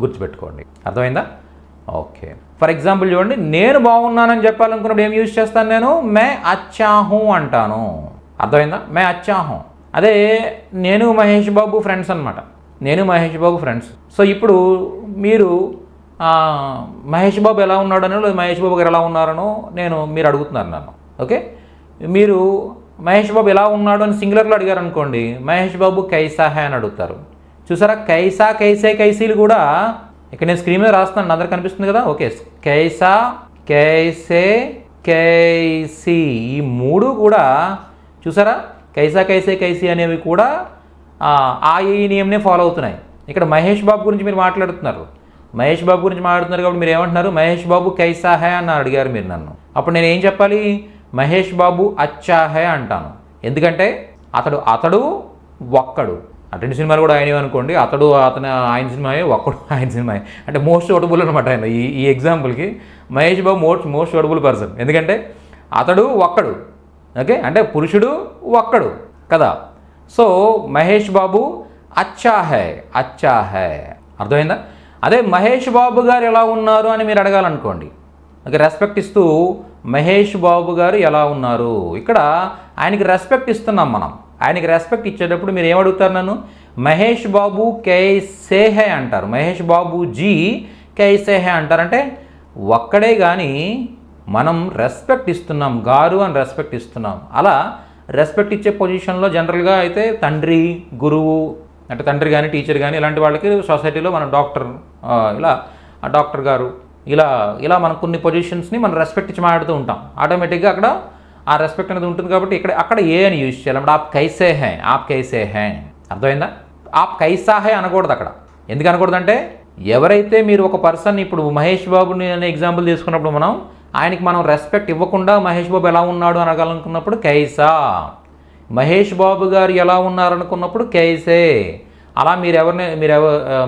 గుర్తుపెట్టుకోండి, అర్థమైందా? ఓకే, ఫర్ ఎగ్జాంపుల్ చూడండి, నేను బాగున్నానని చెప్పాలనుకున్నప్పుడు ఏం యూజ్ చేస్తాను? నేను మే అచ్చా హూ అంటాను. అర్థమైందా? మే అచ్చా హూ. అదే నేను మహేష్ బాబు ఫ్రెండ్స్ అనమాట, నేను మహేష్ బాబు ఫ్రెండ్స్. సో ఇప్పుడు మీరు మహేష్ బాబు ఎలా ఉన్నాడనో లేదా మహేష్ బాబు గారు ఎలా ఉన్నారనో మీరు అడుగుతున్నారు నన్ను. ఓకే, మీరు మహేష్ బాబు ఎలా ఉన్నాడు అని సింగులర్లో అడిగారు అనుకోండి, మహేష్ బాబు కైసా హై అని అడుగుతారు. చూసారా, కైసా, కైసే, కైసీలు కూడా ఇక్కడ నేను స్క్రీన్ మీద రాస్తాను, అందరికి కనిపిస్తుంది కదా. ఓకే, కైసా, కైసే, కైసీ, ఈ 3 కూడా చూసారా, కైసా, కైసే, కైసీ అనేవి కూడా ఆ ఈ నియమనే ఫాలో అవుతున్నాయి. ఇక్కడ మహేష్ బాబు గురించి మీరు మాట్లాడుతున్నారు, మహేష్ బాబు గురించి మాట్లాడుతున్నారు కాబట్టి మీరు ఏమంటున్నారు? మహేష్ బాబు కైసా హై అని అడిగారు మీరు నన్ను. అప్పుడు నేను ఏం చెప్పాలి? మహేష్ బాబు అచ్చా హై అంటాను. ఎందుకంటే అతడు ఒక్కడు. రెండు సినిమాలు కూడా ఆయనవి అనుకోండి, ఆయన సినిమాయే, ఒక్కడు ఆయన సినిమాయే. అంటే మోస్ట్ సూటబుల్ అనమాట ఆయన. ఈ ఎగ్జాంపుల్కి Mahesh Babu most suitable person. ఎందుకంటే అతడు ఒక్కడు, ఓకే, అంటే పురుషుడు ఒక్కడు కదా. సో మహేష్ బాబు అచ్చా హై, అచ్చా హై. అర్థమైందా? అదే మహేష్ బాబు గారు ఎలా ఉన్నారు అని మీరు అడగాలనుకోండి, ఓకే, రెస్పెక్ట్ ఇస్తూ మహేష్ బాబు గారు ఎలా ఉన్నారు, ఇక్కడ ఆయనకి రెస్పెక్ట్ ఇస్తున్నాం మనం. ఆయనకి రెస్పెక్ట్ ఇచ్చేటప్పుడు మీరు ఏమడుగుతారు నన్ను? మహేష్ బాబు కైసే హై అంటారు, మహేష్ బాబు జీ కైసే హై అంటారంటే ఒక్కడే కానీ మనం రెస్పెక్ట్ ఇస్తున్నాం, గారు అని రెస్పెక్ట్ ఇస్తున్నాం. అలా రెస్పెక్ట్ ఇచ్చే పొజిషన్లో జనరల్గా అయితే తండ్రి, గురువు, అంటే తండ్రి కానీ టీచర్ కానీ ఇలాంటి వాళ్ళకి సొసైటీలో మనం డాక్టర్, ఇలా డాక్టర్ గారు, ఇలా మనం కొన్ని పొజిషన్స్ని మనం రెస్పెక్ట్ ఇచ్చి మాట్లాడుతూ ఉంటాం. ఆటోమేటిక్గా అక్కడ ఆ రెస్పెక్ట్ అనేది ఉంటుంది కాబట్టి అక్కడ ఏ అని యూజ్ చేయాలి. అంటే ఆప్ కైసే హై, ఆప్ కైసే హై. అర్థమైందా? ఆప్ కైసా హై అనకూడదు అక్కడ. ఎందుకు అనకూడదంటే ఎవరైతే మీరు ఒక పర్సన్, ఇప్పుడు మహేష్ బాబుని అనే ఎగ్జాంపుల్ తీసుకున్నప్పుడు ఆయనకి మనం రెస్పెక్ట్ ఇవ్వకుండా మహేష్ బాబు ఎలా ఉన్నాడు అనగాలనుకున్నప్పుడు కైసా, మహేష్ బాబు గారు ఎలా ఉన్నారనుకున్నప్పుడు కైసే. అలా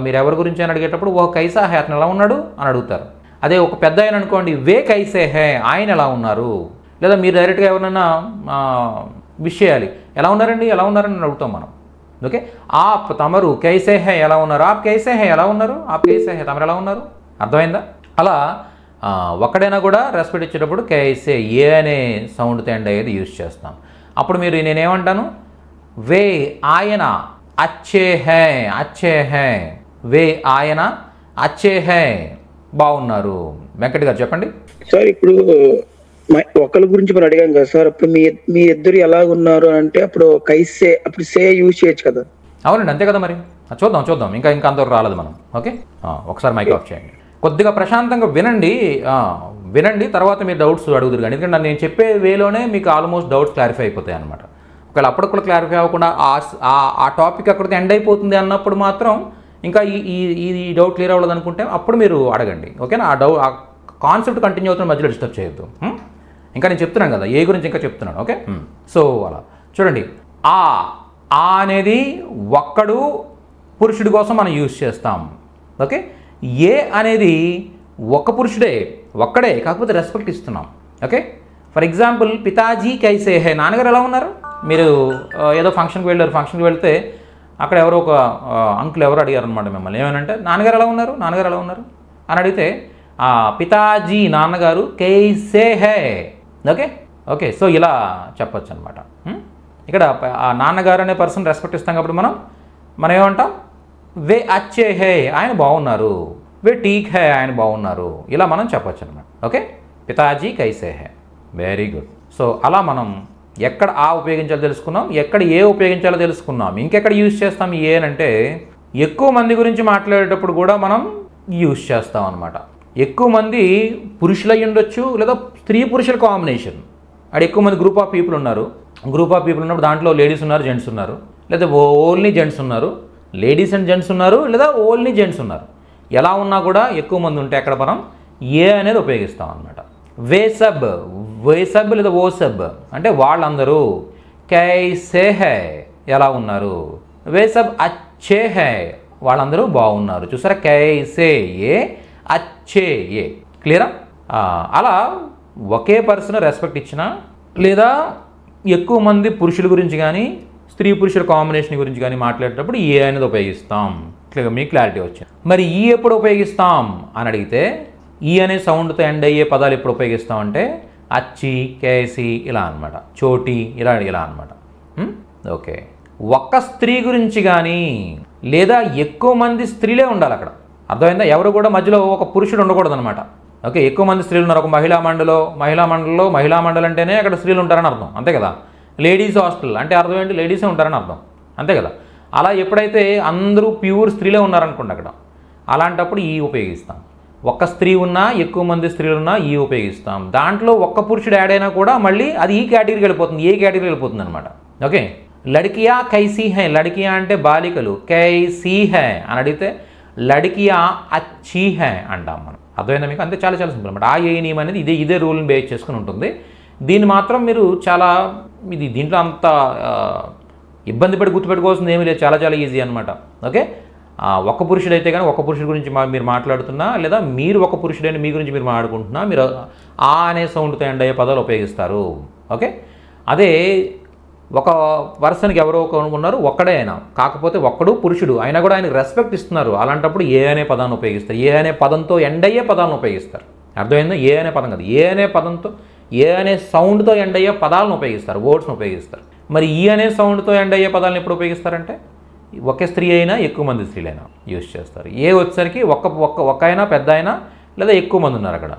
మీరెవరి గురించి అని అడిగేటప్పుడు ఓ కైసా హై, అతను ఎలా ఉన్నాడు అని అడుగుతారు. అదే ఒక పెద్ద ఆయన అనుకోండి, వే కైసే హై, ఆయన ఎలా ఉన్నారు. లేదా మీరు డైరెక్ట్గా ఎవరైనా విష్ చేయాలి, ఎలా ఉన్నారండి, ఎలా ఉన్నారని అడుగుతాం మనం. ఓకే, ఆప్ తమరు కైసే హై ఎలా ఉన్నారు, ఆప్ కైసే హై ఎలా ఉన్నారు, ఆప్ కైసే హై తమరు ఎలా ఉన్నారు. అర్థమైందా? అలా ఒక్కడైనా కూడా రెస్పెక్ట్ ఇచ్చేటప్పుడు కైసే, ఏ అనే సౌండ్తో ఎండ్ అయ్యేది యూజ్ చేస్తాం. అప్పుడు నేనేమంటాను? వే ఆయన అచ్చే హై, అచ్చే హై, వే ఆయన అచ్చే హై, బాగున్నారు. వెంకట్ గారు చెప్పండి సార్. ఇప్పుడు ఒకరి గురించి మనం అడిగాం కదా సార్, అప్పుడు మీ ఇద్దరు ఎలా ఉన్నారు అంటే అప్పుడు కైసే, అప్పుడు సే యూజ్ చేయొచ్చు కదా. అవునండి, అంతే కదా. మరి చూద్దాం, ఇంకా అంతవరకు రాలేదు మనం. ఓకే, ఒకసారి మైక్ ఆఫ్ చేయండి, కొద్దిగా ప్రశాంతంగా వినండి, తర్వాత మీరు డౌట్స్ అడుగుతారు. కానీ ఎందుకంటే నేను చెప్పే వేలోనే మీకు ఆల్మోస్ట్ డౌట్స్ క్లారిఫై అయిపోతాయి అనమాట. ఒకవేళ అప్పటికప్పుడు క్లారిఫై అవ్వకుండా ఆ టాపిక్ అక్కడితో ఎండ్ అయిపోతుంది అన్నప్పుడు మాత్రం ఇంకా ఈ డౌట్ క్లియర్ అవ్వలేదు అనుకుంటే అప్పుడు మీరు అడగండి. ఓకేనా? ఆ కాన్సెప్ట్ కంటిన్యూ అవుతున్న మధ్యలో డిస్టర్బ్ చేయొద్దు. ఇంకా నేను చెప్తున్నాను కదా ఏ గురించి, ఇంకా చెప్తున్నాను. ఓకే, సో అలా చూడండి, ఆ అనేది ఒక్కడు పురుషుడి కోసం మనం యూజ్ చేస్తాం. ఓకే, ఏ అనేది ఒక పురుషుడే, ఒక్కడే, కాకపోతే రెస్పెక్ట్ ఇస్తున్నాం. ఓకే, ఫర్ ఎగ్జాంపుల్ పితాజీ కైసే హై, నాన్నగారు ఎలా ఉన్నారు. మీరు ఏదో ఫంక్షన్కి వెళ్తే అక్కడ ఎవరో ఒక అంకుల్ ఎవరు అడిగారు అనమాట మిమ్మల్ని, ఏమనంటే నాన్నగారు ఎలా ఉన్నారు అని అడిగితే పితాజీ నాన్నగారు కైసే హై. ఓకే, సో ఇలా చెప్పొచ్చు అనమాట. ఇక్కడ ఆ నాన్నగారు అనే పర్సన్ రెస్పెక్ట్ ఇస్తాం కాబట్టి మనం ఏమంటాం? వే అచ్చే హై, ఆయన బాగున్నారు, వే ఠీక్ హై, ఆయన బాగున్నారు, ఇలా మనం చెప్పొచ్చు అనమాట. ఓకే, పితాజీ కైసే హై, వెరీ గుడ్. సో అలా మనం ఎక్కడ ఆ ఉపయోగించాలో తెలుసుకున్నాం, ఎక్కడ ఏ ఉపయోగించాలో తెలుసుకున్నాం. ఇంకెక్కడ యూజ్ చేస్తాం ఏ అంటే ఎక్కువ మంది గురించి మాట్లాడేటప్పుడు కూడా మనం యూజ్ చేస్తాం అనమాట. ఎక్కువ మంది పురుషులు అయి ఉండొచ్చు, లేదా స్త్రీ పురుషుల కాంబినేషన్. అక్కడ ఎక్కువ మంది గ్రూప్ ఆఫ్ పీపుల్ ఉన్నప్పుడు దాంట్లో లేడీస్ ఉన్నారు, జెంట్స్ ఉన్నారు. లేదా ఓన్లీ జెంట్స్ ఉన్నారు, లేడీస్ అండ్ జెంట్స్ ఉన్నారు, లేదా ఓన్లీ జెంట్స్ ఉన్నారు. ఎలా ఉన్నా కూడా ఎక్కువ మంది ఉంటే అక్కడ మనం ఏ అనేది ఉపయోగిస్తాం అన్నమాట. వేసబ్, వేసబ్ లేదా ఓసబ్ అంటే వాళ్ళందరూ. కైసే హై ఎలా ఉన్నారు. వేసబ్ అచ్చే హై వాళ్ళందరూ బాగున్నారు. చూసారా, కైసే ఏ అచ్చే ఏ. క్లియరా? అలా ఒకే పర్సన్ రెస్పెక్ట్ ఇచ్చినా లేదా ఎక్కువ మంది పురుషుల గురించి కానీ స్త్రీ పురుషుల కాంబినేషన్ గురించి కానీ మాట్లాడేటప్పుడు ఏ అనేది ఉపయోగిస్తాం. మీకు క్లారిటీ వచ్చింది. మరి ఈ ఎప్పుడు ఉపయోగిస్తాం అని అడిగితే ఈ అనే సౌండ్తో ఎండ్ అయ్యే పదాలు ఎప్పుడు ఉపయోగిస్తామంటే అచ్చి, కేసి ఇలా అనమాట, చోటి ఇలా అనమాట. ఓకే, ఒక్క స్త్రీ గురించి కానీ లేదా ఎక్కువ మంది స్త్రీలే ఉండాలి అక్కడ. అర్థమైందా? ఎవరు కూడా మధ్యలో ఒక పురుషుడు ఉండకూడదు అనమాట. ఓకే, ఎక్కువ మంది స్త్రీలు ఉన్నారు. ఒక మహిళా మండలి అంటేనే అక్కడ స్త్రీలు ఉంటారని అర్థం, అంతే కదా. లేడీస్ హాస్టల్ అంటే అర్థం ఏంటి? లేడీసే ఉంటారని అర్థం, అంతే కదా. అలా ఎప్పుడైతే అందరూ ప్యూర్ స్త్రీలే ఉన్నారనుకోండి అక్కడ, అలాంటప్పుడు ఈ ఉపయోగిస్తాం. ఒక్క స్త్రీ ఉన్నా ఎక్కువ మంది స్త్రీలు ఉన్నా ఈ ఉపయోగిస్తాం. దాంట్లో ఒక్క పురుషుడు యాడ్ అయినా కూడా మళ్ళీ అది ఈ కేటగిరీకి వెళ్ళిపోతుంది, ఏ కేటగిరీకి వెళ్ళిపోతుంది అనమాట. ఓకే, లడికియా కైసీ హై, లడికియా అంటే బాలికలు, కైసీ హై అని అడిగితే లడికియా అచ్చీ హై అంటాం మనం. అర్థమైందా మీకు? అంతే, చాలా చాలా సింపుల్ అనమాట. ఆ ఏ నియమం అనేది ఇదే రూల్ని బేస్ చేసుకుని ఉంటుంది. దీన్ని మాత్రం మీరు చాలా దీంట్లో అంత ఇబ్బంది పడి గుర్తుపెట్టుకోవాల్సింది ఏమీ లేదు, చాలా చాలా ఈజీ అనమాట. ఓకే, ఒక్క పురుషుడు అయితే కానీ ఒక్క పురుషుడి గురించి మీరు మాట్లాడుతున్నా లేదా మీరు ఒక పురుషుడైన మీ గురించి మీరు మాట్లాడుకుంటున్నా మీరు ఆ అనే సౌండ్తో ఎండ్ అయ్యే పదాలు ఉపయోగిస్తారు. ఓకే, అదే ఒక పర్సన్కి ఎవరో ఉన్నారు, ఒక్కడే అయినా, కాకపోతే ఒక్కడు పురుషుడు అయినా కూడా ఆయనకు రెస్పెక్ట్ ఇస్తున్నారు, అలాంటప్పుడు ఏ అనే పదాన్ని ఉపయోగిస్తారు. ఏ అనే పదంతో ఎండ్ అయ్యే పదాలను ఉపయోగిస్తారు. అర్థమైందో? ఏ అనే పదం కాదు, ఏ అనే పదంతో ఏ అనే సౌండ్తో ఎండ్ అయ్యే పదాలను ఉపయోగిస్తారు, వర్డ్స్ని ఉపయోగిస్తారు. మరి ఈ అనే సౌండ్తో ఎండ్ అయ్యే పదాలను ఎప్పుడు ఉపయోగిస్తారంటే ఒకే స్త్రీ అయినా ఎక్కువ మంది స్త్రీలైనా యూజ్ చేస్తారు. ఏ వచ్చేసరికి ఒక్క అయినా పెద్ద అయినా లేదా ఎక్కువ మంది ఉన్నారు అక్కడ,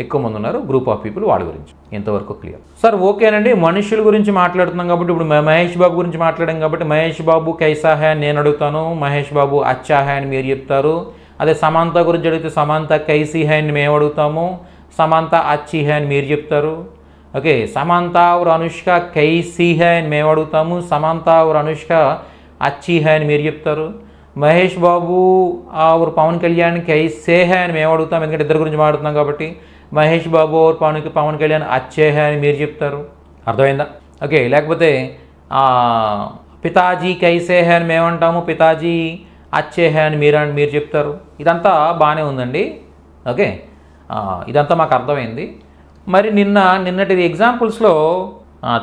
ఎక్కువ మంది ఉన్నారు, గ్రూప్ ఆఫ్ పీపుల్, వాళ్ళ గురించి. ఎంతవరకు క్లియర్ సార్? ఓకేనండి. మనుషుల గురించి మాట్లాడుతున్నాం కాబట్టి ఇప్పుడు మహేష్ బాబు గురించి మాట్లాడాం కాబట్టి మహేష్ బాబు కైసా హై అని నేను అడుగుతాను, మహేష్ బాబు అచ్చా హై అని మీరు చెప్తారు. అదే సమంత గురించి అడిగితే సమంత కైసీ హై అని మేము అడుగుతాము, సమంత అచ్చి హై అని మీరు చెప్తారు. ఓకే, సమంత और అనుష్క కైసీ హై అని మేము అడుగుతాము, సమంత और అనుష్క అచ్చి హై అని మీరు చెప్తారు. మహేష్ బాబు और పవన్ కళ్యాణ్ కైసే హై అని మేము అడుగుతాం, ఎందుకంటే ఇద్దరు గురించి మాట్లాడుతున్నాం కాబట్టి. మహేష్ బాబు और పవన్ కళ్యాణ్ అచ్చే హై అని మీరు చెప్తారు. అర్థమైందా? ఓకే, లేకపోతే పితాజీ కైసే హై అని మేమంటాము, పితాజీ అచ్చే హై అని మీరు చెప్తారు. ఇదంతా బాగానే ఉందండి. ఓకే, ఇదంతా మాకు అర్థమైంది. మరి నిన్నటి ఎగ్జాంపుల్స్లో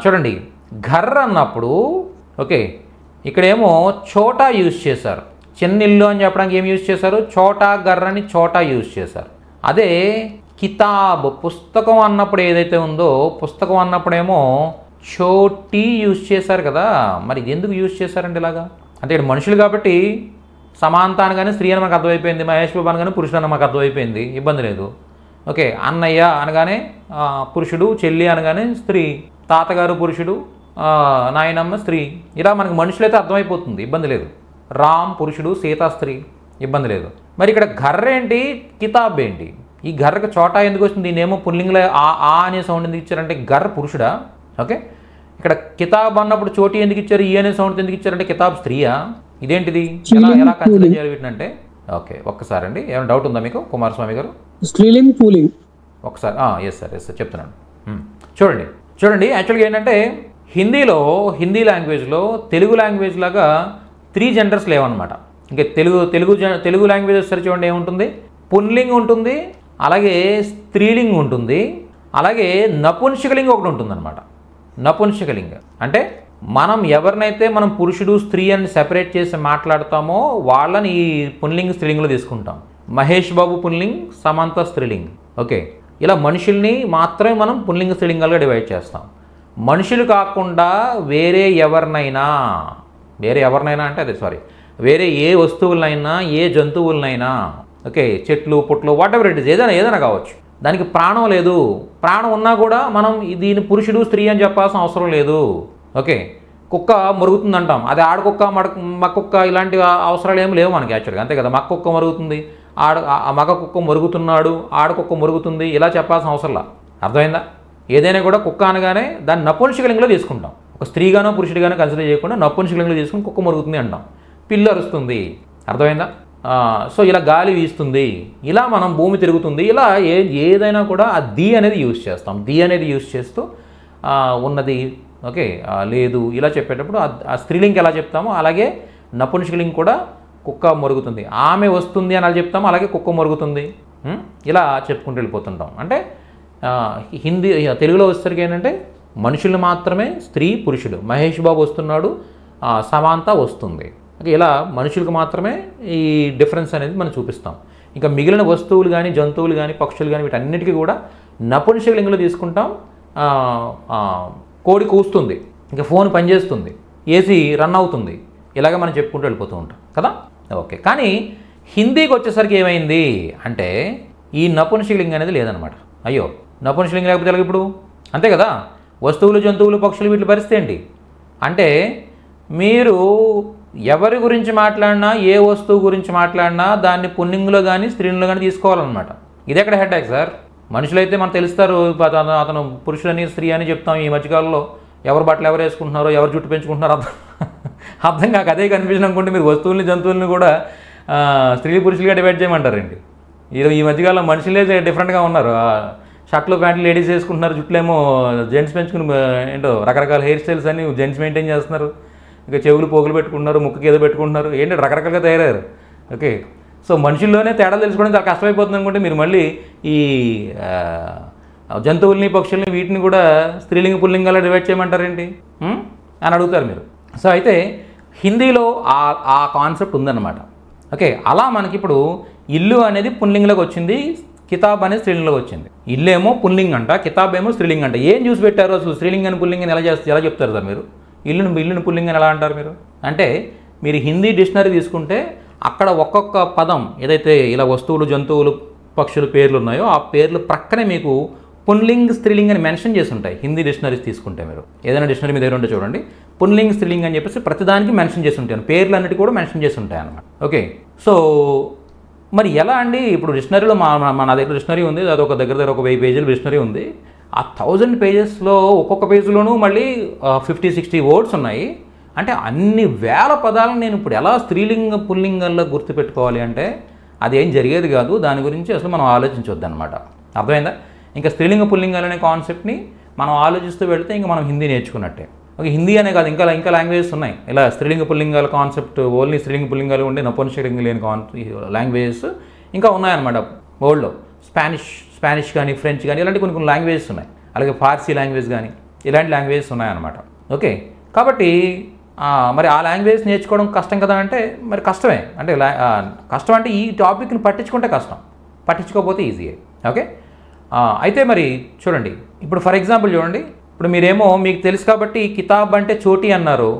చూడండి, ఘర్ అన్నప్పుడు ఓకే ఇక్కడేమో చోటా యూజ్ చేశారు. చిన్నిల్లు అని చెప్పడానికి ఏం యూజ్ చేశారు? చోటా గర్ర అని చోటా యూజ్ చేశారు. అదే కితాబ్ పుస్తకం అన్నప్పుడు ఏదైతే ఉందో, పుస్తకం అన్నప్పుడేమో చోటీ యూజ్ చేశారు కదా. మరి ఇది ఎందుకు యూజ్ చేశారండి ఇలాగా? అంటే ఇక్కడ మనుషులు కాబట్టి సమాంత అనగానే స్త్రీ అని మాకు అర్థమైపోయింది, మహేష్ బాబు అనగానే పురుషుడు అని మాకు అర్థమైపోయింది, ఇబ్బంది లేదు. ఓకే, అన్నయ్య అనగానే పురుషుడు, చెల్లి అనగానే స్త్రీ, తాతగారు పురుషుడు, నాయనమ్మ స్త్రీ, ఇలా మనకు మనుషులైతే అర్థమైపోతుంది, ఇబ్బంది లేదు. రామ్ పురుషుడు, సీత స్త్రీ, ఇబ్బంది లేదు. మరి ఇక్కడ ఘర్ర ఏంటి, కితాబ్ ఏంటి? ఈ ఘర్రకు చోటా ఎందుకు వస్తుంది? దీనేమో పుల్లింగ్లో ఆ అనే సౌండ్ ఎందుకు ఇచ్చారంటే ఘర్ పురుషుడా? ఓకే, ఇక్కడ కితాబ్ అన్నప్పుడు చోటీ ఎందుకు ఇచ్చారు? ఈ అనే సౌండ్ ఎందుకు ఇచ్చారంటే కితాబ్ స్త్రీయా? ఇదేంటిది? ఎలా కన్సిడర్ చేయాలి వీటినంటే? ఓకే, ఒక్కసారి అండి, ఏమైనా డౌట్ ఉందా మీకు కుమారస్వామి గారు? స్త్రీలింగ్ పూలింగ్ ఒకసారి ఎస్ సార్ చెప్తున్నాను. చూడండి యాక్చువల్గా ఏంటంటే హిందీ లాంగ్వేజ్లో తెలుగు లాంగ్వేజ్ లాగా 3 జెండర్స్ లేవన్నమాట. ఇంకా తెలుగు లాంగ్వేజ్ సరి చూడండి, ఏముంటుంది? పుల్లింగ్ ఉంటుంది, అలాగే స్త్రీలింగ్ ఉంటుంది, అలాగే నపుంసకలింగం ఒకటి ఉంటుందన్నమాట. నపుంసకలింగం అంటే మనం ఎవరినైతే మనం పురుషుడు స్త్రీ అని సెపరేట్ చేసి మాట్లాడతామో వాళ్ళని ఈ పుల్లింగ్ స్త్రీలింగ్లో తీసుకుంటాం. మహేష్ బాబు పుల్లింగ్, సమంత స్త్రీలింగ్. ఓకే, ఇలా మనుషుల్ని మాత్రమే మనం పుల్లింగ స్త్రీలింగాలుగా డివైడ్ చేస్తాం. మనుషులు కాకుండా వేరే ఎవరినైనా అంటే వేరే ఏ వస్తువులైనా ఏ జంతువులనైనా, ఓకే, చెట్లు పుట్లు వాటెవర్ ఇట్ ఇస్, ఏదైనా కావచ్చు, దానికి ప్రాణం లేదు, ప్రాణం ఉన్నా కూడా మనం దీని పురుషుడు స్త్రీ అని చెప్పాల్సిన అవసరం లేదు. ఓకే, కుక్క మరుగుతుంది అంటాం, అది ఆడకుక్క మక్కుక్క ఇలాంటి అవసరాలు ఏమి లేవు మనకి యాక్చువల్గా, అంతే కదా. మక్కుక్క మరుగుతుంది, మగ కుక్క మరుగుతున్నాడు, ఆడకుక్క మరుగుతుంది, ఇలా చెప్పాల్సిన అవసరంలా. అర్థమైందా? ఏదైనా కూడా కుక్క అనగానే దాన్ని నపుంసకలింగంలో తీసుకుంటాం. ఒక స్త్రీగానో పురుషుడిగానో కన్సిడర్ చేయకుండా నపుంసకలింగంలో తీసుకుని కుక్క మొరుగుతుంది అంటాం. పిల్లి అరుస్తుంది, అర్థమైందా? సో ఇలా గాలి వీస్తుంది, ఇలా మనం భూమి తిరుగుతుంది, ఇలా ఏదైనా కూడా ఆ ది అనేది యూజ్ చేస్తాం. ది అనేది యూజ్ చేస్తూ ఉన్నది, ఓకే, లేదు ఇలా చెప్పేటప్పుడు ఆ స్త్రీలింగ్ ఎలా చెప్తామో అలాగే నపుంసకలింగం కూడా కుక్క మొరుగుతుంది. ఆమె వస్తుంది అని అలా చెప్తాము, అలాగే కుక్క మొరుగుతుంది, ఇలా చెప్పుకుంటూ వెళ్ళిపోతుంటాం. అంటే హిందీ తెలుగులో వచ్చేసరికి ఏంటంటే మనుషులు మాత్రమే స్త్రీ పురుషుడు, మహేష్ బాబు వస్తున్నాడు, సమాంత వస్తుంది, ఇలా మనుషులకు మాత్రమే ఈ డిఫరెన్స్ అనేది మనం చూపిస్తాం. ఇంకా మిగిలిన వస్తువులు కానీ జంతువులు కానీ పక్షులు కానీ వీటన్నిటికీ కూడా నపుంసకలింగంలో తీసుకుంటాం. కోడి కూస్తుంది, ఇంకా ఫోన్ పనిచేస్తుంది, ఏసీ రన్ అవుతుంది, ఇలాగ మనం చెప్పుకుంటూ వెళ్ళిపోతూ ఉంటాం కదా. ఓకే, కానీ హిందీకి వచ్చేసరికి ఏమైంది అంటే ఈ నపుంసకలింగం అనేది లేదనమాట. అయ్యో, నపుంసకలింగం లేకపోతే ఎలాగ ఇప్పుడు? అంతే కదా, వస్తువులు జంతువులు పక్షులు వీటి పరిస్థితి ఏంటి అంటే మీరు ఎవరి గురించి మాట్లాడినా ఏ వస్తువు గురించి మాట్లాడినా దాన్ని పుల్లింగులో కానీ స్త్రీలింగంలో కానీ తీసుకోవాలన్నమాట. ఇది ఎక్కడ హెడ్ఏక్ సార్? మనుషులైతే మనకు తెలుస్తారు, అతను పురుషులని స్త్రీ అని చెప్తాం. ఈ మధ్యకాలంలో ఎవరు బట్టలు ఎవరు వేసుకుంటున్నారో ఎవరు జుట్టు పెంచుకుంటున్నారో అర్థం కాక అదే కన్ఫ్యూజన్ అనుకుంటే మీరు వస్తువుల్ని జంతువుల్ని కూడా స్త్రీ పురుషులుగా డివైడ్ చేయమంటారండి. ఈ మధ్యకాలంలో మనుషులే డిఫరెంట్గా ఉన్నారు. షర్ట్లు ప్యాంట్లు లేడీస్ వేసుకుంటున్నారు, జుట్లేమో జెంట్స్ పెంచుకుని ఏంటో రకరకాల హెయిర్ స్టైల్స్ అని జెంట్స్ మెయింటైన్ చేస్తున్నారు. ఇంకా చెవులు పోగులు పెట్టుకుంటున్నారు, ముక్కుకి ఏదో పెట్టుకుంటున్నారు, ఏంటి రకరకాలుగా తయారయ్యారు. ఓకే, సో మనుషుల్లోనే తేడా తెలుసుకోవడం చాలా కష్టమైపోతుంది అనుకుంటే మీరు మళ్ళీ ఈ జంతువుల్ని పక్షుల్ని వీటిని కూడా స్త్రీలింగ పుల్లింగాల్లో డివైడ్ చేయమంటారేంటి అని అడుగుతారు మీరు. సో అయితే హిందీలో ఆ కాన్సెప్ట్ ఉందన్నమాట. ఓకే, అలా మనకి ఇప్పుడు ఇల్లు అనేది పుల్లింగంలోకి వచ్చింది, కితాబ్ అనేది స్త్రీలింగంలోకి వచ్చింది. ఇల్లు ఏమో పుల్లింగం అంట, కితాబ్ ఏమో స్త్రీలింగం అంట. ఏం చూసి పెట్టారు అసలు? స్త్రీలింగాన్ని పుల్లింగాన్ని ఎలా చెప్తారు సార్ మీరు? ఇల్లుని పుల్లింగాన్ని ఎలా అంటారు మీరు? అంటే మీరు హిందీ డిక్షనరీ తీసుకుంటే అక్కడ ఒక్కొక్క పదం ఏదైతే ఇలా వస్తువులు జంతువులు పక్షుల పేర్లు ఉన్నాయో ఆ పేర్లు ప్రక్కనే మీకు పుల్లింగ్ స్త్రీలింగ్ అని మెన్షన్ చేసి ఉంటాయి. హిందీ డిక్షనరీస్ తీసుకుంటే మీరు ఏదైనా డిక్షనరీ మీ దగ్గర ఉంటే చూడండి, పుల్లింగ్ స్త్రీలింగ్ అని చెప్పేసి ప్రతిదానికి మెన్షన్ చేసి ఉంటాయి, పేర్లు అన్నిటి కూడా మెన్షన్ చేసి ఉంటాయి అన్నమాట. ఓకే, సో మరి ఎలా అండి? ఇప్పుడు డిక్షనరీలో నా దగ్గర డిక్షనరీ ఉంది, అది ఒక దగ్గర ఒక 1000 పేజీల డిక్షనరీ ఉంది. ఆ 1000 పేజెస్లో ఒక్కొక్క పేజీలోనూ మళ్ళీ 50-60 వర్డ్స్ ఉన్నాయి. అంటే అన్ని వేల పదాలను నేను ఇప్పుడు ఎలా స్త్రీలింగ పుల్లింగంలో గుర్తుపెట్టుకోవాలి అంటే అదేం జరిగేది కాదు. దాని గురించి అసలు మనం ఆలోచించవద్దు అనమాట. అర్థమైందా? ఇంకా స్త్రీలింగ పుల్లింగాలు అనే కాన్సెప్ట్ని మనం ఆలోచిస్తూ వెళితే ఇంకా మనం హిందీ నేర్చుకున్నట్టే. ఓకే, హిందీ అనే కాదు, ఇంకా లాంగ్వేజెస్ ఉన్నాయి ఇలా స్త్రీలింగ పుల్లింగాల కాన్సెప్ట్, ఓన్లీ స్త్రీలింగ పుల్లింగాలు ఉండే నపుంసకలింగం లేని లాంగ్వేజెస్ ఇంకా ఉన్నాయన్నమాట వరల్డ్లో. స్పానిష్ కానీ ఫ్రెంచ్ కానీ ఇలాంటి కొన్ని లాంగ్వేజెస్ ఉన్నాయి, అలాగే ఫార్సీ లాంగ్వేజ్ కానీ ఇలాంటి లాంగ్వేజెస్ ఉన్నాయన్నమాట. ఓకే, కాబట్టి మరి ఆ లాంగ్వేజ్ నేర్చుకోవడం కష్టం కదా అంటే మరి కష్టమే. అంటే కష్టం అంటే ఈ టాపిక్ని పట్టించుకుంటే కష్టం, పట్టించుకోకపోతే ఈజీయే. ఓకే, అయితే మరి చూడండి, ఇప్పుడు ఫర్ ఎగ్జాంపుల్ చూడండి, ఇప్పుడు మీరేమో మీకు తెలుసు కాబట్టి కితాబ్ అంటే చోటీ అన్నారు.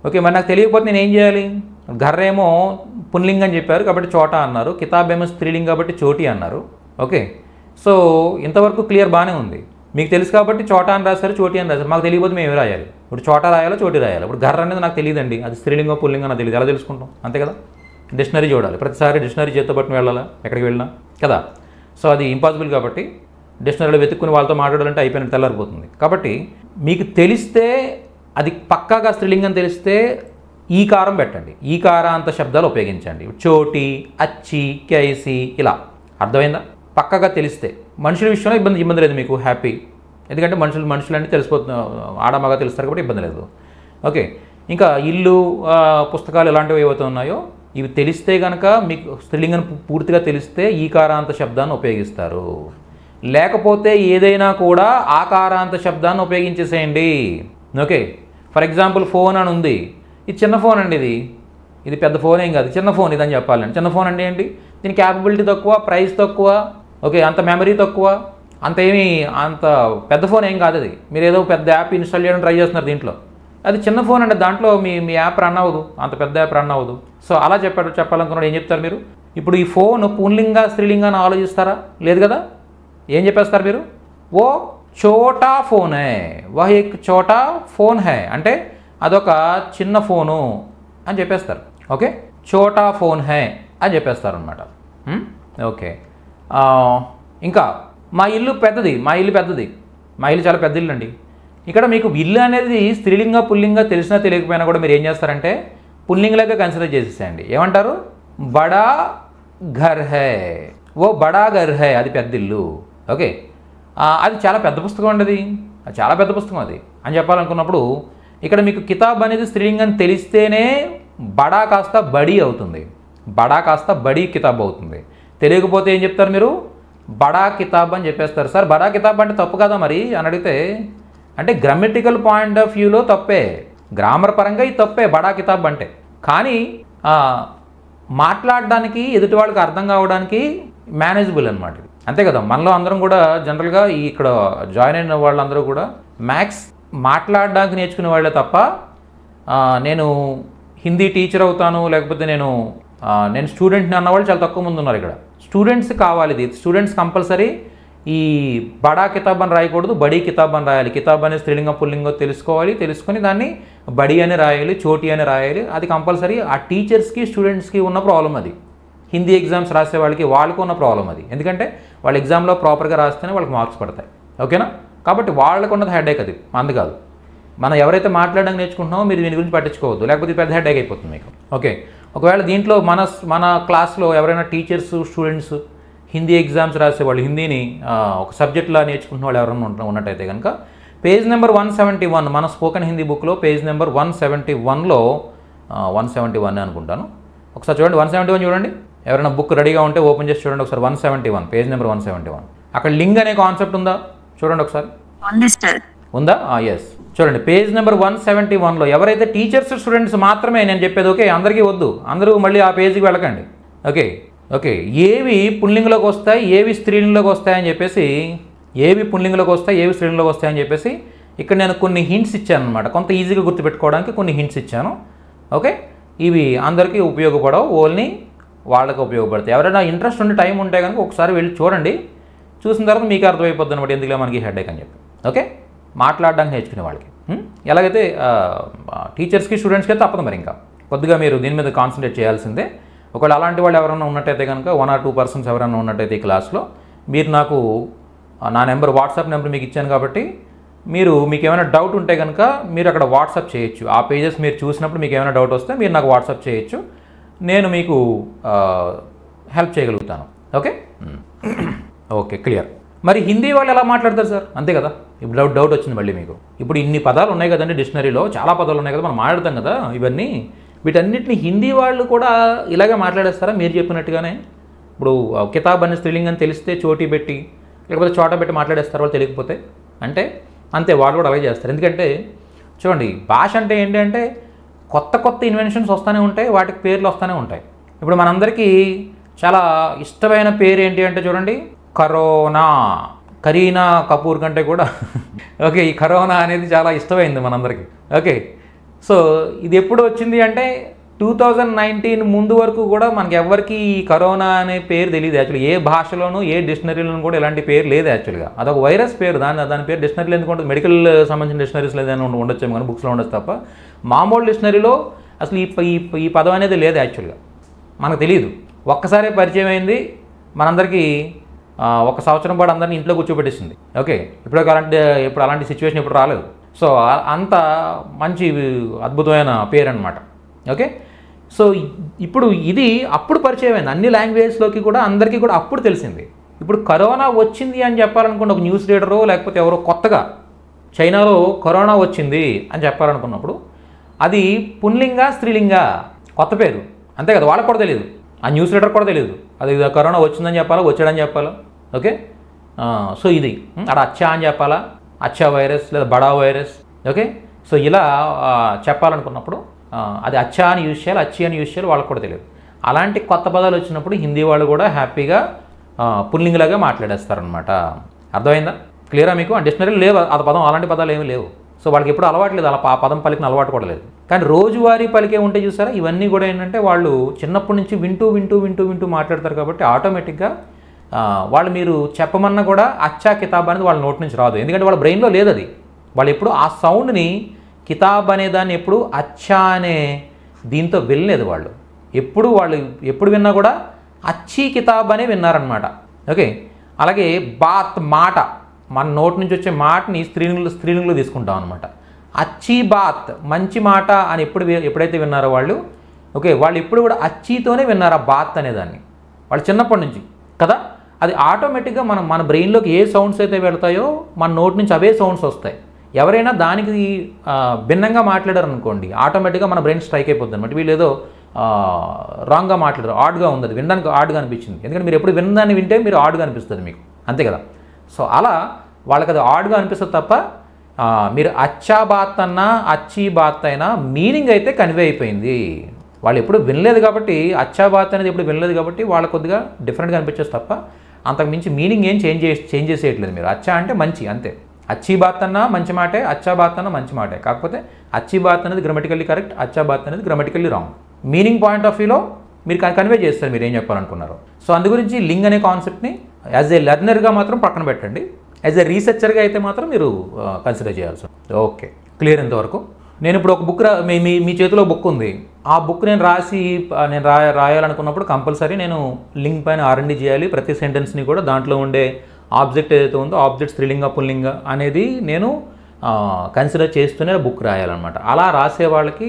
ఓకే, మరి నాకు తెలియకపోతే నేను ఏం చేయాలి? ఘర్ ఏమో పుల్లింగం అని చెప్పారు కాబట్టి చోటా అన్నారు, కితాబ్ ఏమో స్త్రీలింగం కాబట్టి చోటీ అన్నారు. ఓకే, సో ఇంతవరకు క్లియర్ బాగానే ఉంది. మీకు తెలుసు కాబట్టి చోటా అని రాశారు, చోటీ అని రాశారు. మాకు తెలియకపోతే మేము రాయాలి. ఇప్పుడు చోటా రాయాలా చోటీ రాయాలి? ఇప్పుడు ఘర్ అనేది నాకు తెలియదండి, అది స్త్రీలింగం పుల్లింగం నాకు తెలియదు, ఎలా తెలుసుకుంటాం? అంతే కదా, డిక్షనరీ చూడాలి. ప్రతిసారి డిక్షనరీ చేత్తో పట్టుకుని వెళ్ళాలా ఎక్కడికి వెళ్ళినా కదా. సో అది ఇంపాసిబుల్ కాబట్టి డిక్షనరీలో వెతుక్కుని వాళ్ళతో మాట్లాడాలంటే అయిపోయినట్టు తెల్లారిపోతుంది. కాబట్టి మీకు తెలిస్తే అది పక్కాగా స్త్రీలింగం తెలిస్తే ఈ కారం పెట్టండి, ఈ కారాంత శబ్దాలు ఉపయోగించండి. చోటి, అచ్చి, కైసి ఇలా. అర్థమైందా? పక్కగా తెలిస్తే మనుషుల విషయంలో ఇబ్బంది లేదు మీకు, హ్యాపీ. ఎందుకంటే మనుషులన్నీ తెలిసిపోతుంది, ఆడమగా తెలుస్తారు కాబట్టి ఇబ్బంది లేదు. ఓకే, ఇంకా ఇల్లు పుస్తకాలు ఎలాంటివి ఏవైతే ఉన్నాయో ఇవి తెలిస్తే కనుక మీకు స్త్రీలింగం పూర్తిగా తెలిస్తే ఈ కారాంత శబ్దాన్ని ఉపయోగిస్తారు. లేకపోతే ఏదైనా కూడా ఆకారాంత శబ్దాన్ని ఉపయోగించేసేయండి. ఓకే, ఫర్ ఎగ్జాంపుల్ ఫోన్ అని ఉంది, ఇది చిన్న ఫోన్ అండి, ఇది పెద్ద ఫోన్ ఏం కాదు, చిన్న ఫోన్ ఇదని చెప్పాలండి. చిన్న ఫోన్ అంటే ఏంటి? దీని క్యాపబిలిటీ తక్కువ, ప్రైస్ తక్కువ, ఓకే, అంత మెమరీ తక్కువ, అంత పెద్ద ఫోన్ ఏం కాదు అది. మీరు ఏదో పెద్ద యాప్ ఇన్స్టాల్ చేయడం ట్రై చేస్తున్నారు దీంట్లో, అది చిన్న ఫోన్ అంటే దాంట్లో మీ యాప్ రన్ అవ్వదు, అంత పెద్ద యాప్ రన్ అవ్వదు. సో అలా చెప్పాలనుకున్నాడు. ఏం చెప్తారు మీరు? ఇప్పుడు ఈ ఫోన్ పుల్లింగా స్త్రీలింగాన్ని ఆలోచిస్తారా? లేదు కదా. ఏం చెప్పేస్తారు మీరు? ఓ చోటా ఫోన్ హై, వహ్ ఏక్ చోటా ఫోన్ హై అంటే అదొక చిన్న ఫోను అని చెప్పేస్తారు. ఓకే, చోటా ఫోన్ హై అని చెప్పేస్తారు అనమాట. ఓకే, ఇంకా మా ఇల్లు పెద్దది, మా ఇల్లు చాలా పెద్ద ఇల్లు అండి. ఇక్కడ మీకు ఇల్లు అనేది స్త్రీలింగ పుల్లింగ తెలిసినా తెలియకపోయినా కూడా మీరు ఏం చేస్తారంటే పుల్లింగలాగా కన్సిడర్ చేసేసేయండి. ఏమంటారు? బడా ఘర్ హై, ఓ బడా ఘర్ హై, అది పెద్ద ఇల్లు. ఓకే, అది చాలా పెద్ద పుస్తకం అండి, అది చాలా పెద్ద పుస్తకం అది అని చెప్పాలనుకున్నప్పుడు ఇక్కడ మీకు కితాబ్ అనేది స్త్రీలింగం తెలిస్తేనే బడా కాస్త బడి అవుతుంది, బడా కాస్త బడి కితాబ్ అవుతుంది. తెలియకపోతే ఏం చెప్తారు మీరు? బడా కితాబ్ అని చెప్పేస్తారు. సార్ బడా కితాబ్ అంటే తప్పు కదా మరి అని అడిగితే, అంటే గ్రామటికల్ పాయింట్ ఆఫ్ వ్యూలో తప్పే, గ్రామర్ పరంగా ఇది తప్పే బడా కితాబ్ అంటే. కానీ మాట్లాడడానికి ఎదుటి వాళ్ళకి అర్థం కావడానికి మేనేజబుల్ అనమాట. అంతే కదా, మనలో అందరం కూడా జనరల్గా ఇక్కడ జాయిన్ అయిన వాళ్ళందరూ కూడా మ్యాథ్స్ మాట్లాడడానికి నేర్చుకునే వాళ్ళే తప్ప నేను హిందీ టీచర్ అవుతాను లేకపోతే నేను స్టూడెంట్ని అన్నవాళ్ళు చాలా తక్కువ మంది ఉన్నారు ఇక్కడ. స్టూడెంట్స్ కావాలి ఇది, స్టూడెంట్స్ కంపల్సరీ ఈ బడా కితాబ్ అని రాయకూడదు, బడీ కితాబ్ అని రాయాలి. కితాబ్ అనేది స్త్రీలింగం పుల్లింగం తెలుసుకోవాలి, తెలుసుకొని దాన్ని బడి అని రాయాలి, చోటి అని రాయాలి. అది కంపల్సరీ ఆ టీచర్స్కి స్టూడెంట్స్కి ఉన్న ప్రాబ్లం అది. హిందీ ఎగ్జామ్స్ రాసే వాళ్ళకు ఉన్న ప్రాబ్లం అది. ఎందుకంటే వాళ్ళు ఎగ్జామ్లో ప్రాపర్గా రాస్తేనే వాళ్ళకి మార్క్స్ పడతాయి. ఓకేనా? కాబట్టి వాళ్ళకు ఉన్నది హెడేక్ అది, మంది కాదు. మనం ఎవరైతే మాట్లాడడానికి నేర్చుకుంటున్నామో మీరు దీని గురించి పట్టించుకోవద్దు, లేకపోతే పెద్ద హెడేక్ అయిపోతుంది మీకు. ఓకే, ఒకవేళ దీంట్లో మన క్లాస్లో ఎవరైనా టీచర్స్ స్టూడెంట్స్ హిందీ ఎగ్జామ్స్ రాసేవాళ్ళు, హిందీని ఒక సబ్జెక్టులా నేర్చుకుంటున్న వాళ్ళు ఎవరైనా ఉన్నట్టయితే కనుక పేజ్ నెంబర్ 171 మన స్పోకెన్ హిందీ బుక్లో పేజ్ నెంబర్ 171లో 171 అనుకుంటాను. ఒకసారి చూడండి, 171 చూడండి. ఎవరైనా బుక్ రెడీగా ఉంటే ఓపెన్ చేసి చూడండి ఒకసారి. 171 పేజ్ నెంబర్ 171. అక్కడ లింగ్ అనే కాన్సెప్ట్ ఉందా చూడండి ఒకసారి. ఉందా? ఎస్. చూడండి పేజ్ నెంబర్ 171లో ఎవరైతే టీచర్స్ స్టూడెంట్స్ మాత్రమే నేను చెప్పేది. ఓకే, అందరికీ వద్దు, అందరూ మళ్ళీ ఆ పేజీకి వెళ్ళకండి. ఓకే, ఏవి పుల్లింగంలోకి వస్తాయి, ఏవి స్త్రీలింగంలోకి వస్తాయని చెప్పేసి, ఏవి పుల్లింగంలోకి వస్తాయి, ఏవి స్త్రీలింగంలోకి వస్తాయని చెప్పేసి ఇక్కడ నేను కొన్ని హింట్స్ ఇచ్చాను అనమాట. కొంత ఈజీగా గుర్తుపెట్టుకోవడానికి కొన్ని హింట్స్ ఇచ్చాను. ఓకే, ఇవి అందరికీ ఉపయోగపడవు, ఓన్లీ వాళ్ళకి ఉపయోగపడతాయి. ఎవరైనా ఇంట్రెస్ట్ ఉండి టైం ఉంటే కనుక ఒకసారి వెళ్ళి చూడండి, చూసిన తర్వాత మీకు అర్థమైపోద్ది అనమాట ఎందుకులే మనకి హెడేక్ అని చెప్పి. ఓకే, మాట్లాడడానికి నేర్చుకునే వాళ్ళకి ఎలాగైతే టీచర్స్కి స్టూడెంట్స్కి అయితే తప్పదు మరి, ఇంకా కొద్దిగా మీరు దీని మీద కాన్సన్ట్రేట్ చేయాల్సిందే. ఒకవేళ అలాంటి వాళ్ళు ఎవరైనా ఉన్నట్టయితే కనుక 1 or 2 persons ఎవరైనా ఉన్నట్టయితే ఈ క్లాస్లో మీరు నాకు నా నెంబర్, వాట్సాప్ నెంబర్ మీకు ఇచ్చాను కాబట్టి మీకు ఏమైనా డౌట్ ఉంటే కనుక మీరు అక్కడ వాట్సాప్ చేయొచ్చు. ఆ పేజెస్ మీరు చూసినప్పుడు మీకు ఏమైనా డౌట్ వస్తే మీరు నాకు వాట్సాప్ చేయొచ్చు, నేను మీకు హెల్ప్ చేయగలుగుతాను. Okay, clear. మరి హిందీ వాళ్ళు ఎలా మాట్లాడతారు సార్? అంతే కదా, ఇప్పుడు డౌట్ వచ్చింది మళ్ళీ మీకు. ఇప్పుడు ఇన్ని పదాలు ఉన్నాయి కదండి డిక్షనరీలో, చాలా పదాలు ఉన్నాయి కదా, మనం మాట్లాడతాం కదా ఇవన్నీ, వీటన్నిటిని హిందీ వాళ్ళు కూడా ఇలాగే మాట్లాడేస్తారా మీరు చెప్పినట్టుగానే? ఇప్పుడు కితాబ్ అనే స్త్రీలింగం తెలిస్తే చోటీ పెట్టి లేకపోతే చోట పెట్టి మాట్లాడేస్తారు వాళ్ళు తెలియకపోతే? అంటే అంతే, వాళ్ళు కూడా అలాగే చేస్తారు. ఎందుకంటే చూడండి, భాష అంటే ఏంటి అంటే కొత్త కొత్త ఇన్వెన్షన్స్ వస్తూనే ఉంటాయి, వాటికి పేర్లు వస్తూనే ఉంటాయి. ఇప్పుడు మనందరికీ చాలా ఇష్టమైన పేరు ఏంటి అంటే చూడండి, కరోనా. కరీనా కపూర్ కంటే కూడా ఓకే, ఈ కరోనా అనేది చాలా ఇష్టమైంది మనందరికీ. ఓకే, సో ఇది ఎప్పుడు వచ్చింది అంటే 2019 ముందు వరకు కూడా మనకి ఎవరికి ఈ కరోనా అనే పేరు తెలియదు. యాక్చువల్లీ ఏ భాషలోనూ ఏ డిక్షనరీలోనూ కూడా ఇలాంటి పేరు లేదు. యాక్చువల్గా అదొక వైరస్ పేరు, దాని పేరు డిక్షనరీలో ఎందుకు ఉంటుంది? మెడికల్ సంబంధించిన డిక్షనరీస్లో ఏదైనా ఉండొచ్చేమో కానీ బుక్స్లో ఉండొచ్చు తప్ప మామూలు డిక్షనరీలో అసలు ఈ పదం అనేది లేదు. యాక్చువల్గా మనకు తెలియదు, ఒక్కసారి పరిచయం అయింది మనందరికీ, 1 సంవత్సరం పాటు అందరినీ ఇంట్లో కూర్చోబెట్టేసింది. ఓకే, ఇప్పుడు అలాంటి సిచ్యువేషన్ ఇప్పుడు రాలేదు. సో అంత మంచి అద్భుతమైన పేరు అనమాట. ఓకే, సో ఇప్పుడు ఇది అప్పుడు పరిచయం అయింది అన్ని లాంగ్వేజ్లోకి కూడా, అందరికీ కూడా అప్పుడు తెలిసింది. ఇప్పుడు కరోనా వచ్చింది అని చెప్పాలనుకున్న ఒక న్యూస్ రీడరో లేకపోతే ఎవరో కొత్తగా చైనాలో కరోనా వచ్చింది అని చెప్పాలనుకున్నప్పుడు అది పుల్లింగ స్త్రీలింగ కొత్త పేరు, అంతే కదా, వాళ్ళకి కూడా తెలియదు, ఆ న్యూస్ రీడర్ కూడా తెలియదు అది కరోనా వచ్చిందని చెప్పాలా వచ్చాడని చెప్పాలా. ఓకే, సో ఇది అక్కడ అచ్చా అని చెప్పాలా, అచ్చా వైరస్ లేదా బడా వైరస్. ఓకే, సో ఇలా చెప్పాలనుకున్నప్పుడు అది అచ్చా అని యూజ్ చేయాలి, అచ్చి అని యూజ్ చేయాలి, వాళ్ళకి కూడా తెలియదు. అలాంటి కొత్త పదాలు వచ్చినప్పుడు హిందీ వాళ్ళు కూడా హ్యాపీగా పుల్లింగ్లాగా మాట్లాడేస్తారనమాట. అర్థమైందా? క్లియరా మీకు? ఆ డిక్షనరీలో లేవు ఆ పదం, అలాంటి పదాలు ఏమీ లేవు. సో వాళ్ళకి ఎప్పుడు అలవాటు లేదు, అలా ఆ పదం పలికిన అలవాటు కూడా లేదు. కానీ రోజువారీ పలికే ఉంటే చూసారా, ఇవన్నీ కూడా ఏంటంటే వాళ్ళు చిన్నప్పటి నుంచి వింటూ మాట్లాడతారు కాబట్టి ఆటోమేటిక్గా వాళ్ళు మీరు చెప్పమన్నా కూడా అచ్చా కితాబ్ అనేది వాళ్ళ నోటి నుంచి రాదు. ఎందుకంటే వాళ్ళ బ్రెయిన్లో లేదు అది. వాళ్ళు ఎప్పుడు ఆ సౌండ్ని కితాబ్ అనే దాన్ని ఎప్పుడు అచ్చా అనే దీంతో వెళ్ళలేదు వాళ్ళు. ఎప్పుడు విన్నా కూడా అచ్చీ కితాబ్ అనే విన్నారనమాట. ఓకే, అలాగే బాత్ మాట, మన నోటి నుంచి వచ్చే మాటని స్త్రీలింగులో తీసుకుంటాం అనమాట. అచ్చీ బాత్, మంచి మాట అని ఎప్పుడైతే విన్నారో వాళ్ళు, ఓకే, వాళ్ళు ఎప్పుడు కూడా అచ్చీతోనే విన్నారు ఆ బాత్ అనేదాన్ని వాళ్ళు చిన్నప్పటి నుంచి కదా. అది ఆటోమేటిక్గా మన బ్రెయిన్లోకి ఏ సౌండ్స్ అయితే వెళ్తాయో మన నోటి నుంచి అవే సౌండ్స్ వస్తాయి. ఎవరైనా దానికి భిన్నంగా మాట్లాడారు అనుకోండి, ఆటోమేటిక్గా మన బ్రెయిన్ స్ట్రైక్ అయిపోద్ది అనమాట. వీళ్ళు ఏదో రాంగ్గా మాట్లాడారు, ఆడ్గా ఉంది, అది వినడానికి ఆడ్గా అనిపించింది. ఎందుకంటే మీరు ఎప్పుడు విన్నదాన్ని వింటే మీరు ఆడ్గా అనిపిస్తుంది మీకు, అంతే కదా. సో అలా వాళ్ళకి అది ఆడ్గా అనిపిస్తుంది తప్ప మీరు అచ్చా బాత్ అన్నా అచ్చీ బాత్ అయినా మీనింగ్ అయితే కన్వే అయిపోయింది. వాళ్ళు ఎప్పుడు వినలేదు కాబట్టి, అచ్చా బాత్ అనేది ఎప్పుడు వినలేదు కాబట్టి వాళ్ళకి కొద్దిగా డిఫరెంట్గా అనిపించేది తప్ప అంతకు మించి మీనింగ్ ఏం చేంజ్ చేసేయట్లేదు మీరు. అచ్చా అంటే మంచి, అంతే. అచ్చీ బాత్ అన్నా మంచి మాటే, అచ్చా బాత్ అన్నా మంచి మాటే. కాకపోతే అచ్చీ బాత్ అనేది గ్రామటికల్లీ కరెక్ట్, అచ్చా బాత్ అనేది grammatically wrong. Meaning point of వ్యూలో మీరు కన్వే చేస్తారు మీరు ఏం చెప్పాలనుకున్నారు. సో అందు గురించి లింగ్ అనే కాన్సెప్ట్ని యాజ్ ఏ లెర్నర్గా మాత్రం పక్కన పెట్టండి. యాజ్ ఏ రీసెర్చర్గా అయితే మాత్రం మీరు కన్సిడర్ చేయాల్సి ఉంటుంది. ఓకే, క్లియర్ ఇంతవరకు. నేను ఇప్పుడు ఒక బుక్ మీ చేతిలో బుక్ ఉంది. ఆ బుక్ నేను రాయాలనుకున్నప్పుడు కంపల్సరీ నేను లింక్ పైన R&D చేయాలి. ప్రతి సెంటెన్స్ని కూడా దాంట్లో ఉండే ఆబ్జెక్ట్ ఏదైతే ఉందో ఆబ్జెక్ట్ స్త్రీలింగ పుల్లింగ అనేది నేను కన్సిడర్ చేస్తూనే బుక్ రాయాలన్నమాట. అలా రాసే వాళ్ళకి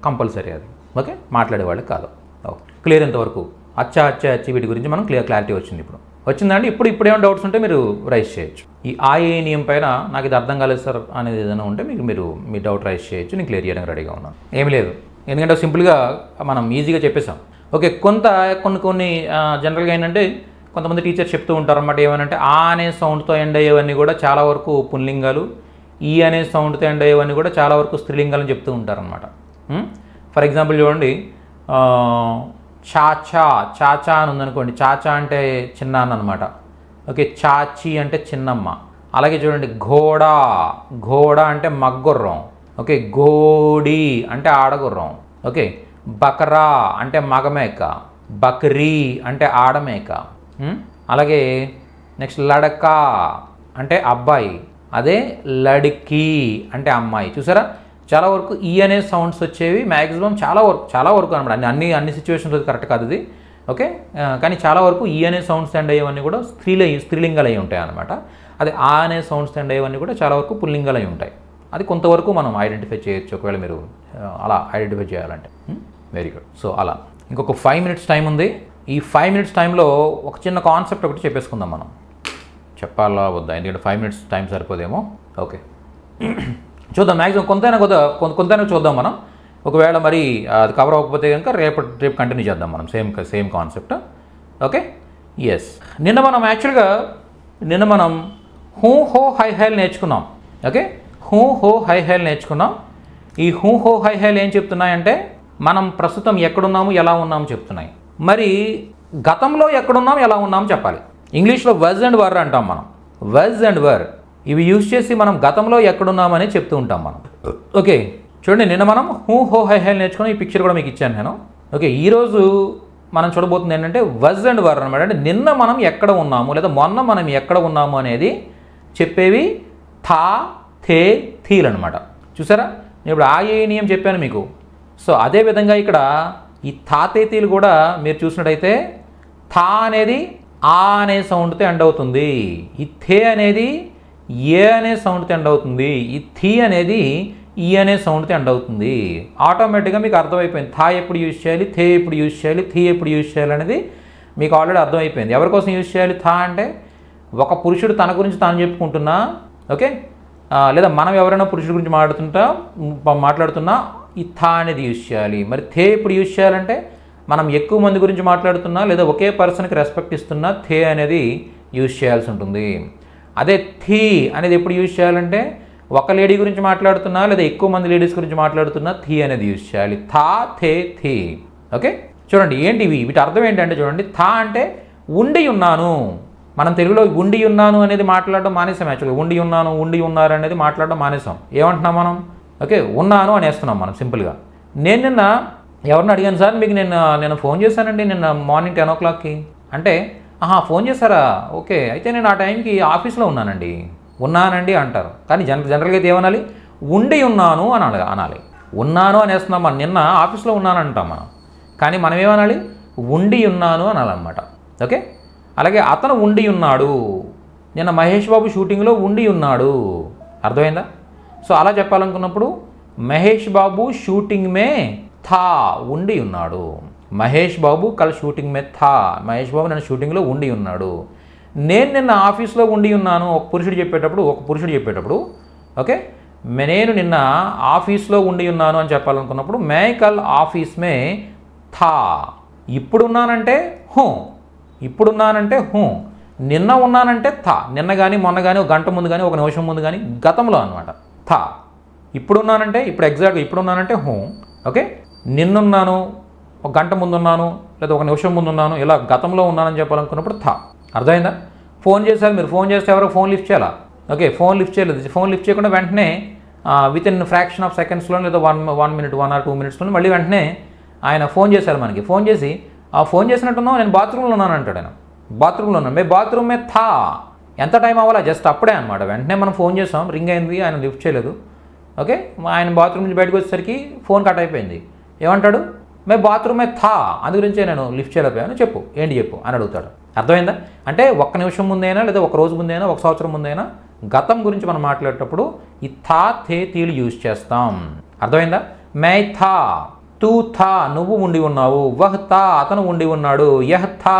కంపల్సరీ అది, ఓకే, మాట్లాడే వాళ్ళకి కాదు. ఓకే, క్లియర్ ఇంతవరకు. అచ్చి వీటి గురించి మనం క్లారిటీ వచ్చింది. ఇప్పుడు వచ్చిందండి. ఇప్పుడు ఏమైనా డౌట్స్ ఉంటే మీరు రైజ్ చేయొచ్చు. ఈ నియమం పైన నాకు ఇది అర్థం కాలేదు సార్ అనేది ఏదైనా ఉంటే మీరు మీ డౌట్ రైజ్ చేయొచ్చు. నేను క్లియర్ చేయడానికి రెడీగా ఉన్నాను. ఏమి లేదు, ఎందుకంటే సింపుల్గా మనం ఈజీగా చెప్పేసాం. ఓకే, కొన్ని జనరల్గా ఏంటంటే కొంతమంది టీచర్స్ చెప్తూ ఉంటారు అన్నమాట. ఏమనంటే ఆ అనే సౌండ్తో ఎండ్ అయ్యేవన్నీ కూడా చాలా వరకు పుల్లింగాలు, ఈ అనే సౌండ్తో ఎండ్ అయ్యేవన్నీ కూడా చాలా వరకు స్త్రీలింగాలని చెప్తూ ఉంటారనమాట. ఫర్ ఎగ్జాంపుల్ చూడండి, చాచా అని ఉందనుకోండి. చాచా అంటే చిన్నాన్న అనమాట. ఓకే, చాచి అంటే చిన్నమ్మ. అలాగే చూడండి, ఘోడా అంటే మగ్గుర్రం. ఓకే, గోడి అంటే ఆడగుర్రం. ఓకే, బకరా అంటే మగమేక, బక్రీ అంటే ఆడమేక. అలాగే నెక్స్ట్ లడకా అంటే అబ్బాయి, అదే లడికి అంటే అమ్మాయి. చూసారా, చాలా వరకు ఈ అనే సౌండ్స్ వచ్చేవి మ్యాక్సిమం చాలా వరకు అనమాట. అన్ని సిచ్యువేషన్స్ కరెక్ట్ కాదు ఇది, ఓకే, కానీ చాలా వరకు ఈ అనే సౌండ్స్ ఎండ్ అయ్యేవన్నీ కూడా స్త్రీలింగాలు అయి ఉంటాయి అనమాట. అదే ఆ అనే సౌండ్స్ ఎండ్ అయ్యేవన్నీ కూడా చాలా వరకు పుల్లింగాలు అయి ఉంటాయి. అది కొంతవరకు మనం ఐడెంటిఫై చేయొచ్చు ఒకవేళ మీరు అలా ఐడెంటిఫై చేయాలంటే. Very good. సో అలా ఇంకొక 5 minutes టైం ఉంది. ఈ 5 minutes టైంలో ఒక చిన్న కాన్సెప్ట్ ఒకటి చెప్పేసుకుందాం మనం. చెప్పాలా వద్దా, ఎందుకంటే 5 minutes టైం సరిపోదేమో. ఓకే, చూద్దాం. మ్యాక్సిమం కొంతైనా చూద్దాం మనం. ఒకవేళ మరి అది కవర్ అవ్వకపోతే కనుక రేపు కంటిన్యూ చేద్దాం మనం సేమ్ కాన్సెప్ట్. Okay, yes. నిన్న మనం హూ హో హై హైల్ నేర్చుకున్నాం. ఓకే, హూ హో హై హైల్ నేర్చుకున్నాం. ఈ హూ హో హై హైల్ ఏం చెప్తున్నాయంటే మనం ప్రస్తుతం ఎక్కడున్నాము, ఎలా ఉన్నాము చెప్తున్నాయి. మరి గతంలో ఎక్కడున్నాం, ఎలా ఉన్నాము చెప్పాలి. ఇంగ్లీష్లో వజ్ అండ్ వర్ అంటాం మనం. వజ్ అండ్ వర్ ఇవి యూజ్ చేసి మనం గతంలో ఎక్కడున్నామని చెప్తూ ఉంటాం మనం. ఓకే, చూడండి, నిన్న మనం హూ హో హై హైల్ నేర్చుకుని ఈ పిక్చర్ కూడా మీకు ఇచ్చాను నేను. ఓకే, ఈరోజు మనం చూడబోతుంది ఏంటంటే వజ్ అండ్ వర్ అనమాట. అంటే నిన్న మనం ఎక్కడ ఉన్నాము లేదా మొన్న మనం ఎక్కడ ఉన్నాము అనేది చెప్పేవి థా, థే, థీలు అనమాట. చూసారా, నేను ఇప్పుడు నియమం చెప్పాను మీకు. సో అదేవిధంగా ఇక్కడ ఈ థాతేతీలు కూడా మీరు చూసినట్టయితే థా అనేది ఆ అనే సౌండ్తో ఎండ్ అవుతుంది. ఈ థే అనేది ఏ అనే సౌండ్తో ఎండ్ అవుతుంది. ఈ థీ అనేది ఈ అనే సౌండ్తో ఎండ్ అవుతుంది. ఆటోమేటిక్గా మీకు అర్థమైపోయింది థా ఎప్పుడు యూజ్ చేయాలి, థే ఎప్పుడు యూజ్ చేయాలి, థీ ఎప్పుడు యూజ్ చేయాలి అనేది మీకు ఆల్రెడీ అర్థమైపోయింది. ఎవరి కోసం యూజ్ చేయాలి థా అంటే? ఒక పురుషుడు తన గురించి తాను చెప్పుకుంటున్నా, ఓకే, లేదా మనం ఎవరైనా పురుషుడి గురించి మాట్లాడుతున్నా ఈ థా అనేది యూజ్ చేయాలి. మరి థే ఎప్పుడు యూజ్ చేయాలంటే మనం ఎక్కువ మంది గురించి మాట్లాడుతున్నా లేదా ఒకే పర్సన్కి రెస్పెక్ట్ ఇస్తున్నా థే అనేది యూజ్ చేయాల్సి ఉంటుంది. అదే థీ అనేది ఎప్పుడు యూజ్ చేయాలంటే ఒక లేడీ గురించి మాట్లాడుతున్నా లేదా ఎక్కువ మంది లేడీస్ గురించి మాట్లాడుతున్నా థీ అనేది యూజ్ చేయాలి. థా, థే, థీ. ఓకే, చూడండి ఏంటి వీటి అర్థం ఏంటంటే చూడండి, థా అంటే ఉండి ఉన్నాను. మనం తెలుగులో ఉండి ఉన్నాను అనేది మాట్లాడడం మానేసాం. యాక్చువల్గా ఉండి ఉన్నాను, ఉండి ఉన్నారు అనేది మాట్లాడడం మానేసాం. ఏమంటున్నాం మనం? ఓకే, ఉన్నాను అనేస్తున్నాం మనం సింపుల్గా. నేను నిన్న ఎవరిని అడిగాను సార్ మీకు నేను ఫోన్ చేశానండి నిన్న మార్నింగ్ 10 o'clockకి అంటే, ఫోన్ చేశారా, ఓకే, అయితే నేను ఆ టైంకి ఆఫీస్లో ఉన్నానండి అంటారు. కానీ జనరల్గా అయితే ఏమనాలి? ఉండి ఉన్నాను అని అనాలి. ఉన్నాను అనేస్తున్నాం మనం. నిన్న ఆఫీస్లో ఉన్నాను అంటాం మనం, కానీ మనం ఏమనాలి? ఉండి ఉన్నాను అనాలన్నమాట. ఓకే, అలాగే అతను ఉండి ఉన్నాడు, నిన్న మహేష్ బాబు షూటింగ్లో ఉండి ఉన్నాడు. అర్థమైందా? సో అలా చెప్పాలనుకున్నప్పుడు మహేష్ బాబు షూటింగ్ మే థా, ఉండి ఉన్నాడు. మహేష్ బాబు కల్ షూటింగ్ మే థా, మహేష్ బాబు నన్ను షూటింగ్లో ఉండి ఉన్నాడు. నేను నిన్న ఆఫీస్లో ఉండి ఉన్నాను ఒక పురుషుడు చెప్పేటప్పుడు ఓకే, నేను నిన్న ఆఫీస్లో ఉండి ఉన్నాను అని చెప్పాలనుకున్నప్పుడు మే కల్ ఆఫీస్ మే థా. ఇప్పుడున్నానంటే హూ, నిన్న ఉన్నానంటే థా. నిన్న కానీ మొన్న కానీ ఒక గంట ముందు కానీ ఒక నిమిషం ముందు కానీ గతంలో అనమాట థా. ఇప్పుడున్నానంటే ఇప్పుడు ఎగ్జాక్ట్గా ఇప్పుడున్నానంటే హూ. ఓకే, నిన్నున్నాను, ఒక గంట ముందు ఉన్నాను, లేదా ఒక నిమిషం ముందు ఉన్నాను, ఇలా గతంలో ఉన్నానని చెప్పాలనుకున్నప్పుడు థా. అర్థమైందా? ఫోన్ చేశారు, మీరు ఫోన్ చేస్తే ఎవరో ఫోన్ లిఫ్ట్ చేయాలా? ఓకే, ఫోన్ లిఫ్ట్ చేయలేదు. ఫోన్ లిఫ్ట్ చేయకుండా వెంటనే విత్ ఇన్ ఫ్రాక్షన్ ఆఫ్ సెకండ్స్లో లేదా 1 minute 1 or 2 minutesలో మళ్ళీ వెంటనే ఆయన ఫోన్ చేశారు మనకి. ఫోన్ చేసి ఫోన్ చేసినట్టున్నావు, నేను బాత్రూంలో ఉన్నాను అంటాడు ఆయన. బాత్రూంలో ఉన్నాను, మే బాత్రూమ్ మే థా. ఎంత టైం అవ్వాలా? జస్ట్ అప్పుడే అనమాట. వెంటనే మనం ఫోన్ చేసాం, రింగ్ అయింది, ఆయన లిఫ్ట్ చేయలేదు. ఓకే, ఆయన బాత్రూమ్ నుంచి బయటకు వచ్చేసరికి ఫోన్ కట్ అయిపోయింది. ఏమంటాడు? మే బాత్రూమ్ మే థా, అందు గురించే నేను లిఫ్ట్ చేయలేకపోయాను, చెప్పు అని అడుగుతాడు. అర్థమైందా? అంటే ఒక్క నిమిషం ముందైనా లేదా ఒక రోజు ముందైనా ఒక సంవత్సరం ముందైనా గతం గురించి మనం మాట్లాడేటప్పుడు ఈ థా థే తీలు యూజ్ చేస్తాం. అర్థమైందా? మే థా, తూ థా, నువ్వు ఉండి ఉన్నావు. వహ్ థా, అతను ఉండి ఉన్నాడు. యహ్ థా,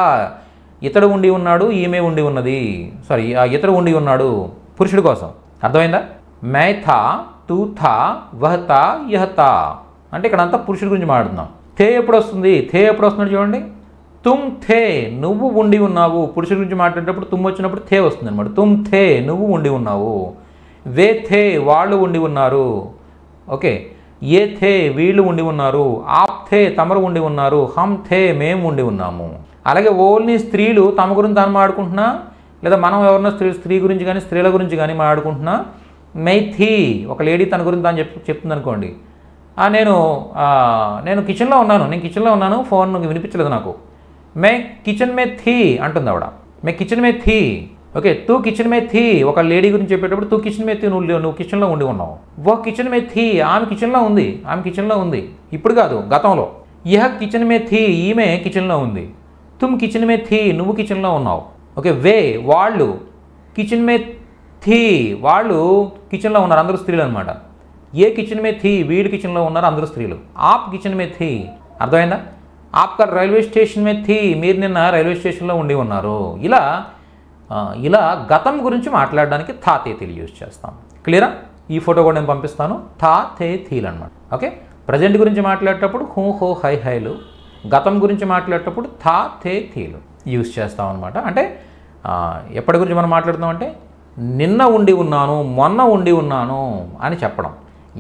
ఇతడు ఉండి ఉన్నాడు, ఈమె ఉండి ఉన్నది. సారీ, ఇతడు ఉండి ఉన్నాడు పురుషుడి కోసం. అర్థమైందా? మే థా, తూ థా, వహ్ థా, యహ్ థా. అంటే ఇక్కడ అంతా పురుషుడి గురించి మాట్లాడుతున్నాం. థే ఎప్పుడు వస్తుంది? చూడండి. తుమ్ థే, నువ్వు ఉండి ఉన్నావు. పురుషుడి గురించి మాట్లాడేటప్పుడు తుమ్ వచ్చినప్పుడు థే వస్తుంది అనమాట. తుమ్ థే, నువ్వు ఉండి ఉన్నావు. వే థే, వాళ్ళు ఉండి ఉన్నారు. ఓకే, ఏ థే, వీళ్ళు ఉండి ఉన్నారు. ఆప్ థే, తమరు ఉండి ఉన్నారు. హమ్ థే, మేము ఉండి ఉన్నాము. అలాగే ఓన్లీ స్త్రీలు తమ గురించి తాను మాట్లాడుకుంటున్నా, లేదా మనం ఎవరన్నా స్త్రీ గురించి కానీ స్త్రీల గురించి కానీ మాట్లాడుకుంటున్నా మై థీ, ఒక లేడీ తన గురించి తాను చెప్తుంది అనుకోండి. నేను కిచెన్లో ఉన్నాను, ఫోన్ వినిపించలేదు నాకు. మే కిచెన్ మే థీ అంటుంది ఆవిడ. మే కిచెన్ మే థీ. ఓకే, తూ కిచెన్ మే థీ, ఒక లేడీ గురించి చెప్పేటప్పుడు తూ కిచెన్ మే థీ, నువ్వు కిచెన్లో ఉండి ఉన్నావు. ఓ కిచెన్ మే థీ, ఆమె కిచెన్లో ఉంది. ఇప్పుడు కాదు, గతంలో. యహ కిచెన్ మే థీ, ఈమె కిచెన్లో ఉంది. తుమ్ కిచెన్ మే థీ, నువ్వు కిచెన్లో ఉన్నావు. ఓకే, వే, వాళ్ళు. కిచెన్ మే థీ, వాళ్ళు కిచెన్లో ఉన్నారు, అందరూ స్త్రీలు అనమాట. ఏ కిచెన్ మే థీ, వీళ్ళు కిచెన్లో ఉన్నారు, అందరూ స్త్రీలు. ఆప్ కిచెన్ మే థీ. అర్థమైందా? ఆప్కా రైల్వే స్టేషన్ మే థీ, మీరు నిన్న రైల్వే స్టేషన్లో ఉండి ఉన్నారు. ఇలా గతం గురించి మాట్లాడడానికి థా తే తీలు యూజ్ చేస్తాం. క్లియరా? ఈ ఫోటో కూడా నేను పంపిస్తాను. థా తే తీలు అనమాట. ఓకే, ప్రజెంట్ గురించి మాట్లాడేటప్పుడు హూ హో హై హైలు, గతం గురించి మాట్లాడేటప్పుడు థా తే తీలు యూజ్ చేస్తాం అనమాట. అంటే ఎప్పటి గురించి మనం మాట్లాడుతున్నాం అంటే నిన్న ఉండి ఉన్నాను, మొన్న ఉండి ఉన్నాను అని చెప్పడం.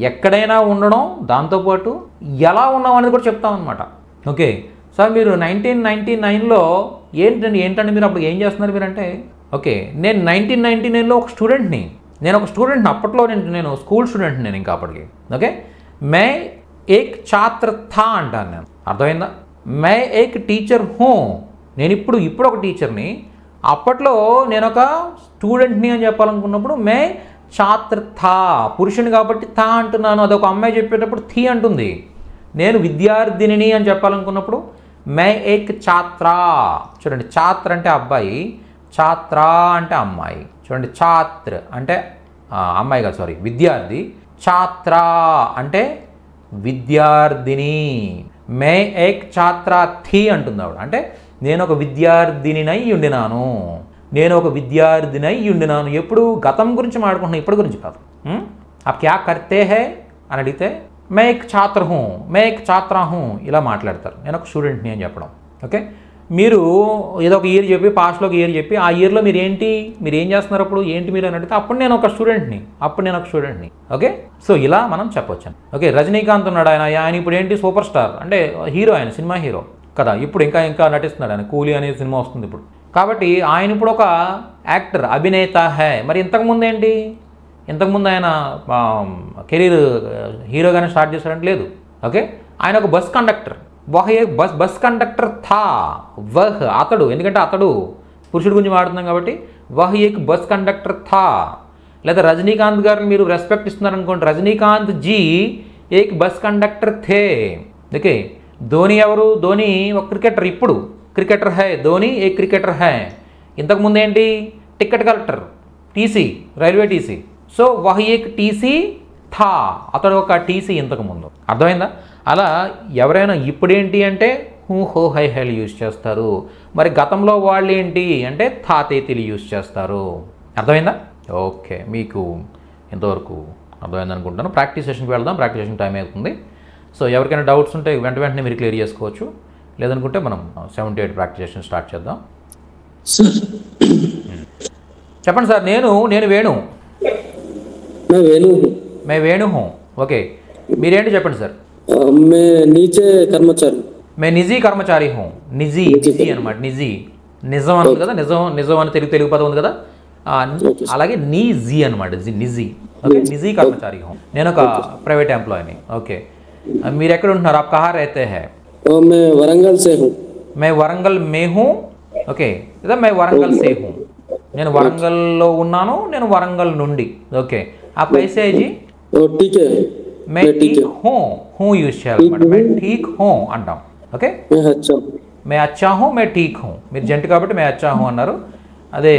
ఎక్కడైనా ఉండడం, దాంతోపాటు ఎలా ఉన్నాం అనేది కూడా చెప్తాం అనమాట. ఓకే, సార్ మీరు 1999లో ఏంటండి మీరు అప్పుడు ఏం చేస్తున్నారు మీరంటే, ఓకే, నేను 1999లో ఒక స్టూడెంట్ని. అప్పట్లో నేను స్కూల్ స్టూడెంట్ని నేను ఇంకా అప్పటికి. ఓకే, మే ఏక్ ఛాత్ర థా అంటాను నేను. అర్థమైందా? మే ఏక్ టీచర్ హూ, నేను ఇప్పుడు ఒక టీచర్ని. అప్పట్లో నేను ఒక స్టూడెంట్ని అని చెప్పాలనుకున్నప్పుడు మే ఛాత్ర థా, పురుషుని కాబట్టి థా అంటున్నాను. అదొక అమ్మాయి చెప్పేటప్పుడు థీ అంటుంది. నేను విద్యార్థిని అని చెప్పాలనుకున్నప్పుడు మే ఏక్ ఛాత్రా. చూడండి, ఛాత్ర అంటే అబ్బాయి, ఛాత్రా అంటే అమ్మాయి. చూడండి, ఛాత్ర అంటే అమ్మాయి కాదు, సారీ, విద్యార్థి. ఛాత్రా అంటే విద్యార్థిని. మే ఏక్ ఛాత్రా థీ అంటుంది ఆవిడ. అంటే నేను ఒక విద్యార్థినినై ఉండినాను. ఎప్పుడు గతం గురించి మాట్లాడుకుంటున్నాను, ఇప్పటి గురించి కాదు. అప్ క్యా కర్తే హై అని అడిగితే మే ఏక్ ఛాత్రా హూ ఇలా మాట్లాడతారు. నేను ఒక స్టూడెంట్ని అని చెప్పడం. ఓకే, మీరు ఏదో ఒక ఇయర్ చెప్పి, పాస్ట్లో ఒక ఇయర్ చెప్పి, ఆ ఇయర్లో మీరు ఏం చేస్తున్నారు, అప్పుడు ఏంటి మీరు అని అడిగితే అప్పుడు నేను ఒక స్టూడెంట్ని. ఓకే, సో ఇలా మనం చెప్పొచ్చు. ఓకే, రజనీకాంత్ ఉన్నాడు, ఆయన ఇప్పుడు ఏంటి సూపర్ స్టార్, అంటే హీరో, ఆయన సినిమా హీరో కదా. ఇప్పుడు ఇంకా నటిస్తున్నాడు ఆయన. కూలీ అనే సినిమా వస్తుంది ఇప్పుడు. కాబట్టి ఆయన ఇప్పుడు ఒక యాక్టర్, అభినేత హై. మరి ఇంతకుముందు ఆయన కెరీర్ హీరోగానే స్టార్ట్ చేశాడంటే లేదు. ఓకే, ఆయన ఒక బస్ కండక్టర్. బస్ కండక్టర్ థా. వహ్, అతడు, ఎందుకంటే అతడు పురుషుడి గురించి మాట్లాడుతున్నాం కాబట్టి వహ్ ఏక్ బస్ కండక్టర్ థా. లేదా రజనీకాంత్ గారిని మీరు రెస్పెక్ట్ ఇస్తున్నారనుకోండి, రజనీకాంత్ జీ ఏక్ బస్ కండక్టర్ థే. ఓకే, ధోని ఎవరు? ధోని ఒక క్రికెటర్, ఇప్పుడు క్రికెటర్ హై. ధోని ఏ క్రికెటర్ హై. ఇంతకుముందు ఏంటి? Ticket collector TC railway TC so వహ్ ఏక్ టీసీ థా అతడు ఒక టీసీ ఇంతకు ముందు అర్థమైందా అలా ఎవరైనా ఇప్పుడేంటి అంటే హూ హో హై హెల్ యూజ్ చేస్తారు మరి గతంలో వాళ్ళు ఏంటి అంటే థా తేతిలు యూజ్ చేస్తారు అర్థమైందా ఓకే మీకు ఇంతవరకు అర్థమైంది అనుకుంటాను ప్రాక్టీస్ సెషన్కి వెళ్దాం ప్రాక్టీస్ సెషన్ టైం అవుతుంది సో ఎవరికైనా డౌట్స్ ఉంటే వెంటనే మీరు క్లియర్ చేసుకోవచ్చు లేదనుకుంటే మనం 78 ప్రాక్టీస్ సెషన్ స్టార్ట్ చేద్దాం చెప్పండి సార్ నేను వేణు మే వేణు హూ ఓకే మీరేంటి చెప్పండి sir May niche కర్మచారి May నిజీ కర్మచారి who నిజీ అనమాట నిజీ నిజం అని ఉంది కదా నిజం అని తెలుగు పదం ఉంది కదా అలాగే నీజీ అనమాట నిజీ ఓకే నిజీ కర్మచారి హూ నేను ఒక ప్రైవేట్ ఎంప్లాయీని ఓకే మీరు ఎక్కడ ఉంటున్నారు आप कहाँ रहते हैं मैं वरंगल से हूँ मैं वरंगल में हूँ ఓకే లేదా मैं वरंगल से हूँ నేను వరంగల్లో ఉన్నాను నేను వరంగల్ నుండి ఓకే आप कैसे है जी ठीक है मैं ठीक हूँ యూజ్ చేయాలన్నమాట मैं ठीक हूँ అంటాం ఓకే मैं अच्छा हूँ मैं ठीक हूँ మీరు జంట కాబట్టి मैं अच्छा हूँ అన్నారు అదే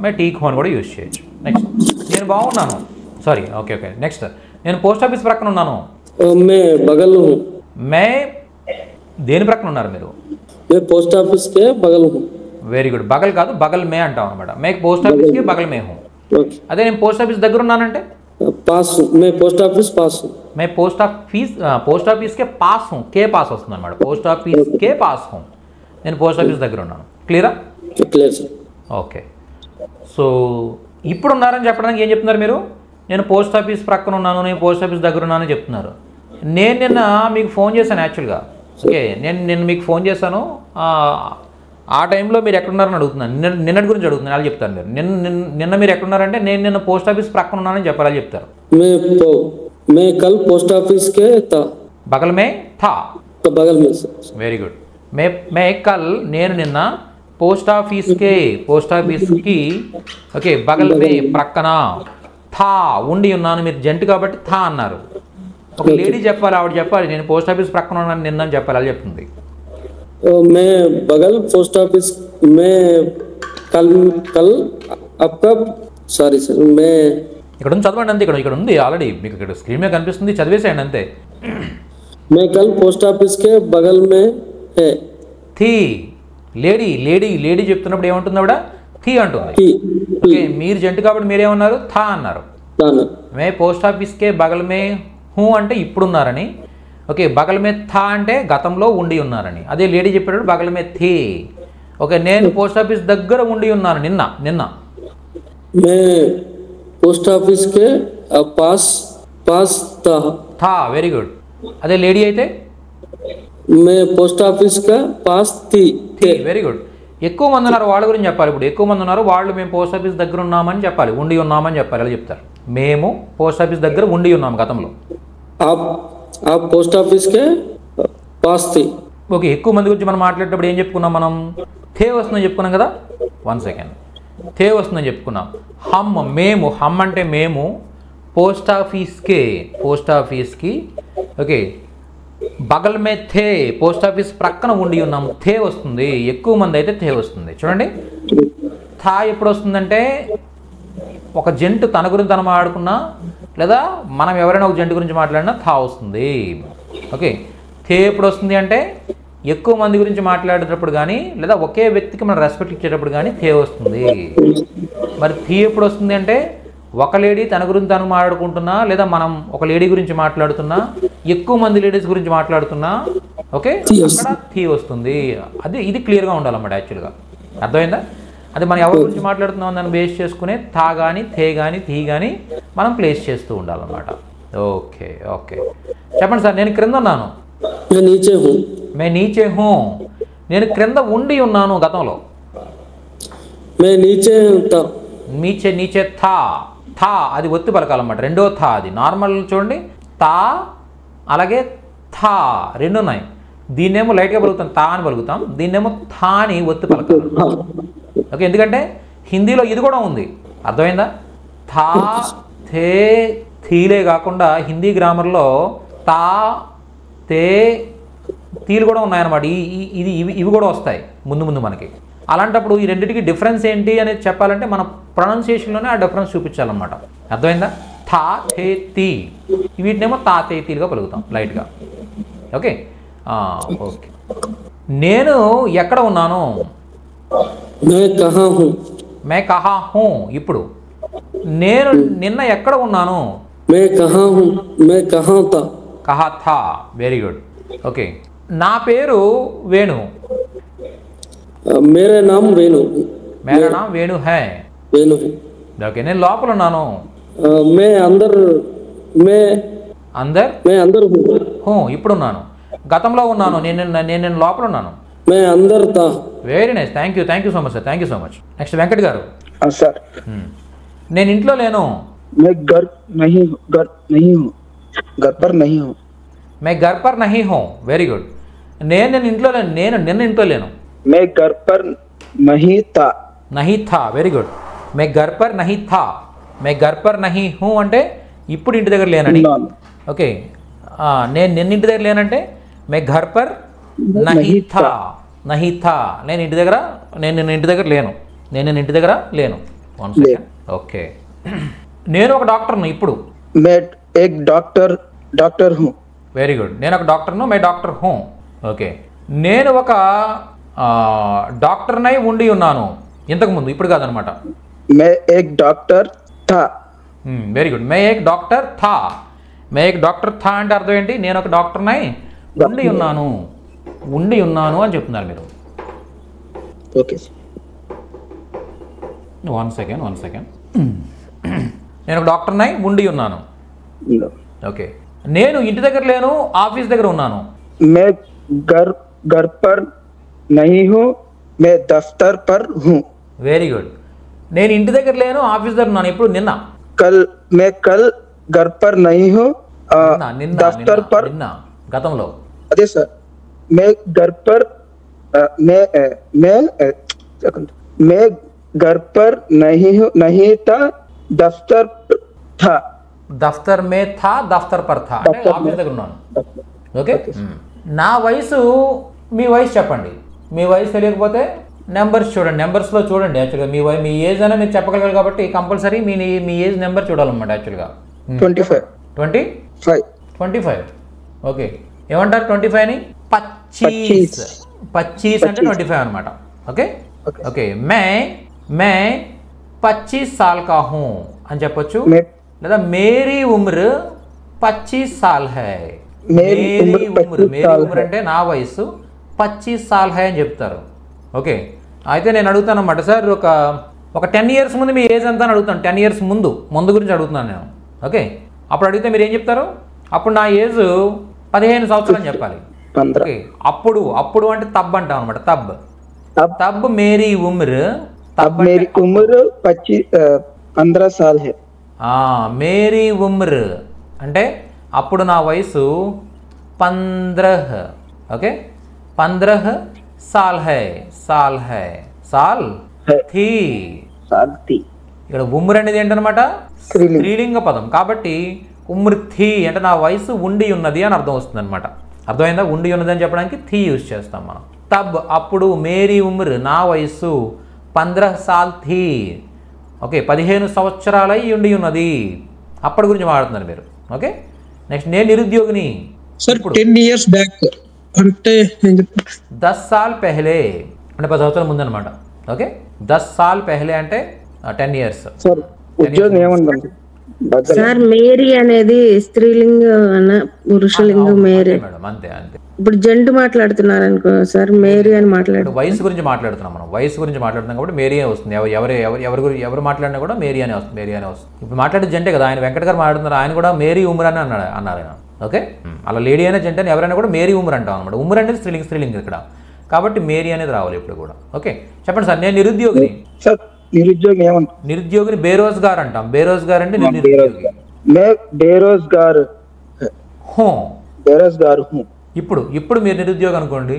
मैं ठीक हूँ అని కూడా యూజ్ చేయొచ్చు నెక్స్ట్ నేను బాగున్నాను సారీ ఓకే నెక్స్ట్ నేను పోస్ట్ ఆఫీస్ ప్రక్కన ఉన్నాను मैं बगल हूँ मैं దేని ప్రక్కన ఉన్నారు మీరు मैं पोस्ट ऑफिस के बगल हूँ వెరీ గుడ్ బగల్ కాదు బగల్ మే అంటాం అనమాట మే పోస్ట్ ఆఫీస్కి బగల్ మే హూ అదే నేను పోస్ట్ ఆఫీస్ దగ్గర ఉన్నానంటే पास हूँ मैं पोस्ट ऑफिस पास हूँ मैं पोस्ट ऑफिस के पास हूँ के पास వస్తుంది అనమాట post office K pass who నేను పోస్ట్ ఆఫీస్ దగ్గర ఉన్నాను క్లియరా క్లియర్ సార్ ఓకే సో ఇప్పుడు ఉన్నారని చెప్పడానికి ఏం చెప్తున్నారు మీరు నేను పోస్ట్ ఆఫీస్ ప్రక్కన ఉన్నాను నేను పోస్ట్ ఆఫీస్ దగ్గర ఉన్నానని చెప్తున్నారు నేను నిన్న మీకు ఫోన్ చేశాను యాక్చువల్గా ఓకే నేను మీకు ఫోన్ చేశాను ఆ టైంలో మీరు ఎక్కడున్నారని అడుగుతున్నాను నిన్నటి గురించి అడుగుతున్నాను అలా చెప్తాను మీరు నిన్న మీరు ఎక్కడున్నారంటే నేను నిన్న పోస్ట్ ఆఫీస్ ప్రక్కన ఉన్నానని చెప్పాలి అలా చెప్తారు मैं कल पोस्ट ऑफिस के था बगल में था तो बगल में వెరీ గుడ్ मैं कल నేను నిన్న పోస్ట్ ఆఫీస్కి ఓకే బగల్ మే ప్రక్కన థా ఉండి ఉన్నాను మీరు జంటు కాబట్టి థా అన్నారు ఒక లేడీ చెప్పాలి ఆవిడ చెప్పాలి నేను పోస్ట్ ఆఫీస్ ప్రక్కన ఉన్నాను నిన్న అని చెప్పాలి అలా చెప్తుంది मैं बगल पोस्ट ऑफिस में कल आपका सॉरी सर मैं ఇక్కడ ఉంది చదవండి అంతే ఇక్కడ ఉంది ఆల్రెడీ మీకు ఇక్కడ స్క్రీన్ మీద కనిపిస్తుంది చదివేసేయండి అంతే मैं कल पोस्ट ऑफिस के बगल में है థీ లేడీ చెప్తున్నప్పుడు ఏమంటుంది ఆవిడ థీ అంటుంది ఓకే మీరు జంటు కాబట్టి మీరేమన్నారు థా అన్నారు మే పోస్ట్ ఆఫీస్కే బగల్ మే హూ అంటే ఇప్పుడున్నారని ఓకే బగల్ మే థా అంటే గతంలో ఉండి ఉన్నారని అదే లేడీ చెప్పేటప్పుడు బగల్ మే థీ ఓకే నేను పోస్ట్ ఆఫీస్ దగ్గర ఉండి ఉన్నాను నిన్న मैं पोस्ट ऑफिस के पास థా వెరీ గుడ్ అదే లేడీ అయితే मैं पोस्ट ऑफिस का पास थी వెరీ గుడ్ ఎక్కువ మంది ఉన్నారు వాళ్ళ గురించి చెప్పాలి ఇప్పుడు ఎక్కువ మంది ఉన్నారు వాళ్ళు మేము పోస్ట్ ఆఫీస్ దగ్గర ఉన్నామని చెప్పాలి ఉండి ఉన్నామని చెప్పాలి అలా చెప్తారు మేము పోస్ట్ ఆఫీస్ దగ్గర ఉండి ఉన్నాము గతంలో आप पोस्ट ऑफिस के पास थी ఓకే ఎక్కువ మంది గురించి మనం మాట్లాడేటప్పుడు ఏం చెప్పుకున్నాం మనం థే వస్తుందని చెప్పుకున్నాం కదా 1 సెకండ్ థే వస్తుందని చెప్పుకున్నాం మేము హమ్ అంటే మేము పోస్ట్ ఆఫీస్కి ఓకే బగల్ మే థే పోస్ట్ ఆఫీస్ ప్రక్కన ఉండి ఉన్నాం థే వస్తుంది ఎక్కువ మంది అయితే థే వస్తుంది చూడండి థా ఎప్పుడు వస్తుందంటే ఒక జంటు తన గురించి తను మాట్లాడుకున్నా లేదా మనం ఎవరైనా ఒక జంటు గురించి మాట్లాడినా థా వస్తుంది ఓకే థే ఎప్పుడు వస్తుంది అంటే ఎక్కువ మంది గురించి మాట్లాడేటప్పుడు కానీ లేదా ఒకే వ్యక్తికి మనం రెస్పెక్ట్ ఇచ్చేటప్పుడు కానీ థే వస్తుంది మరి థీ ఎప్పుడు వస్తుంది అంటే ఒక లేడీ తన గురించి తను మాట్లాడుకుంటున్నా లేదా మనం ఒక లేడీ గురించి మాట్లాడుతున్నా ఎక్కువ మంది లేడీస్ గురించి మాట్లాడుతున్నా ఓకే అక్కడ థీ వస్తుంది ఇది క్లియర్గా ఉండాలన్నమాట యాక్చువల్గా అర్థమైందా అది మనం ఎవరి గురించి మాట్లాడుతున్నాం దాన్ని బేస్ చేసుకునే థా కానీ థే కానీ థీ కానీ మనం ప్లేస్ చేస్తూ ఉండాలన్నమాట ఓకే చెప్పండి సార్ నేను క్రింద ఉన్నాను మే నీచే హూ నేను క్రింద ఉండి ఉన్నాను గతంలో నీచే థా అది ఒత్తి పలకాలన్నమాట రెండో థా అది నార్మల్ చూడండి తా అలాగే థా రెండు ఉన్నాయి దీన్నేమో లైట్గా పలుకుతాం తా అని పలుకుతాం దీన్నేమో థా అని ఒత్తి పలకాలి ఓకే ఎందుకంటే హిందీలో ఇది కూడా ఉంది అర్థమైందా థా థే థీలే కాకుండా హిందీ గ్రామర్లో తా తే తీలు కూడా ఉన్నాయన్నమాట ఇవి కూడా వస్తాయి ముందు మనకి అలాంటప్పుడు ఈ రెండింటికి డిఫరెన్స్ ఏంటి అనేది చెప్పాలంటే మన ప్రొనౌన్సియేషన్లోనే ఆ డిఫరెన్స్ చూపించాలన్నమాట. అర్థమైందా? థా థే తీ, వీటినేమో తా తే తీలుగా పలుకుతాం లైట్గా. Okay okay. నేను ఎక్కడ ఉన్నాను? मैं कहाँ हूँ, మే కహా హూ. ఇప్పుడు నేను నిన్న ఎక్కడ ఉన్నాను? मैं कहाँ हूँ, मैं कहाँ था, కహా థా. Very good. ఓకే. నా పేరు వేణు. मेरा नाम वेणु, మేరా నామ్ వేణు హై. वेणु है। ఓకే. నేను లోపల ఉన్నాను. मैं अंदर, मैं అందర్ मैं अंदर हूँ, హూ. ఇప్పుడు ఉన్నాను. గతంలో ఉన్నాను. నేను లోపల ఉన్నాను. मैं अंदर था, very nice. Thank you so much sir. Thank you so much. Next Venkat గారు. సార్ నేను ఇంట్లో లేను. मैं घर नहीं हूँ, घर पर नहीं हूँ। మే ఘర్ పర్ నహీ హూ. Very good. నేను ఇంట్లో లేను. నిన్న ఇంట్లో లేను. मैं घर पर नहीं था। నహీ థా. Very good. మే ఘర్ పర్ నహీ థా. మే ఘర్ పర్ నహీ హూ అంటే ఇప్పుడు ఇంటి దగ్గర లేనని. ఉన్నాను. ఓకే. నేను నిన్న ఇంటి దగ్గర లేనంటే మే ఘర్ పర్ నహీ థా. నహీ థా. నేను ఇంటి దగ్గర లేను. నేను నిన్న ఇంటి దగ్గర లేను. One second. ఓకే. నేను ఒక డాక్టర్ను ఇప్పుడు. मैं एक डॉक्टर हूँ। Very good. నేను ఒక డాక్టర్ను. మే డాక్టర్ హూ. ఓకే. నేను ఒక డాక్టర్నై ఉండి ఉన్నాను ఇంతకుముందు, ఇప్పుడు కాదనమాట. मैं एक डॉक्टर था। Very good. మే ఏక్ డాక్టర్ థా. మే ఏక్ డాక్టర్ థా అంటే అర్థం ఏంటి? నేను ఒక డాక్టర్నై ఉండి ఉన్నాను అని చెప్తున్నారు మీరు. Okay sir. One second. నేను ఒక డాక్టర్నై ఉండి ఉన్నాను. ఓకే. నేను ఇంటి దగ్గర లేను, ఆఫీస్ దగ్గర ఉన్నాను. मैं घर पर नहीं हूँ, मैं दफ्तर पर हूँ। Very good. నేను ఇంటి దగ్గర లేను, ఆఫీస్ దగ్గర ఉన్నాను. ఇప్పుడు నిన్న. मैं कल घर पर नहीं हूँ, నిన్న दफ्तर पर। గతంలో. अरे सर, मैं घर पर मैं घर पर नहीं था, दफ्तर था। దఫ్తర్ మే థా, దఫ్తర్ పర్ థా అంటే ఆఫీస్ దగ్గర ఉన్నాను. ఓకే. నా వయసు, మీ వయసు చెప్పండి. మీ వయసు తెలియకపోతే నెంబర్స్ చూడండి. నెంబర్స్లో చూడండి. యాక్చువల్గా మీ ఏజ్ అయినా మీరు చెప్పగలగాలి కాబట్టి కంపల్సరీ మీ ఏజ్ నెంబర్ చూడాలన్నమాట. యాక్చువల్గా 25 ఓకే. ఏమంటారు 25ని? 25 అంటే 25 అనమాట. Okay okay. మే 25 साल का हूँ అని చెప్పొచ్చు. లేదా మేరీ ఉమ్ర్ 25 साल है. మేరీ ఉమ్ర్ అంటే నా వయసు 25 साल है అని చెప్తారు. ఓకే. అయితే నేను అడుగుతాను అన్నమాట, సార్ ఒక 10 years ముందు మీ ఏజ్ ఎంత అని అడుగుతాను. 10 years ముందు గురించి అడుగుతున్నాను నేను. ఓకే. అప్పుడు అడిగితే మీరు ఏం చెప్తారు? అప్పుడు నా ఏజ్ 15 సంవత్సరాలు అని చెప్పాలి. ఓకే. అప్పుడు అంటే తబ్ అంటాం అనమాట. తబ్ మేరీ ఉమ్ర్. मेरी उम्र 15 साल है। మేరీ ఉమ్ర్ అంటే అప్పుడు నా వయసు 15. ఓకే. 15 साल है. సాల్ థీ. ఇక్కడ ఉమ్ర్ అనేది ఏంటనమాట? స్త్రీలింగ పదం. కాబట్టి ఉమ్ర్ థీ అంటే నా వయసు ఉండి ఉన్నది అని అర్థం వస్తుంది అనమాట. అర్థమైందా? ఉండి ఉన్నది అని చెప్పడానికి థీ యూజ్ చేస్తాం మనం. తబ్ అప్పుడు, మేరీ ఉమ్ర్ నా వయసు 15 साल థీ. ఓకే. 15 సంవత్సరాలై ఉండి ఉన్నది. అప్పటి గురించి మాట్లాడుతున్నారు మీరు. ఓకే. నెక్స్ట్ నేను నిరుద్యోగిని. సార్ 10 years బ్యాక్ అంటే 10 साल पहले అంటే 10 సంవత్సరాల ముందు అనమాట. ఓకే. 10 साल पहले అంటే 10 years. సార్ ఉద్యోగం ఏమంటుంది? సార్ మేరీ అనేది స్త్రీలింగం, పురుషలింగం మేరీ. మేడం అంతే. ఇప్పుడు జెంట్ మాట్లాడుతున్నారు అనుకో సార్, మేరీ అని మాట్లాడు. వయసు గురించి మాట్లాడుతున్నాం మనం. వయసు గురించి మాట్లాడుతున్నాం కాబట్టి మేరీ అని వస్తుంది. ఎవరు మాట్లాడినా కూడా మేరీ అనే వస్తుంది. ఇప్పుడు మాట్లాడే జంటే కదా. ఆయన వెంకట గారు మాట్లాడుతున్నారు. ఆయన కూడా మేరీ ఉమ్ర్ అని అన్నారు ఆయన. ఓకే. అలా లేడీ అయినా జంట అని ఎవరైనా కూడా మేరీ ఉమ్ర్ అంటాం అనమాట. ఉమ్ర్ అనేది స్త్రీలింగం ఇక్కడ. కాబట్టి మేరీ అనేది రావాలి ఇప్పుడు కూడా. ఓకే. చెప్పండి సార్. నేను నిరుద్యోగిని. సార్ నిరుద్యోగం ఏమంటారు? నిరుద్యోగిని బేరోజ్గార్ అంటాం. బేరోజ్గార్ అంటే నిరుద్యోగి. బేరోజ్గార్ హూ. ఇప్పుడు మీరు నిరుద్యోగం అనుకోండి.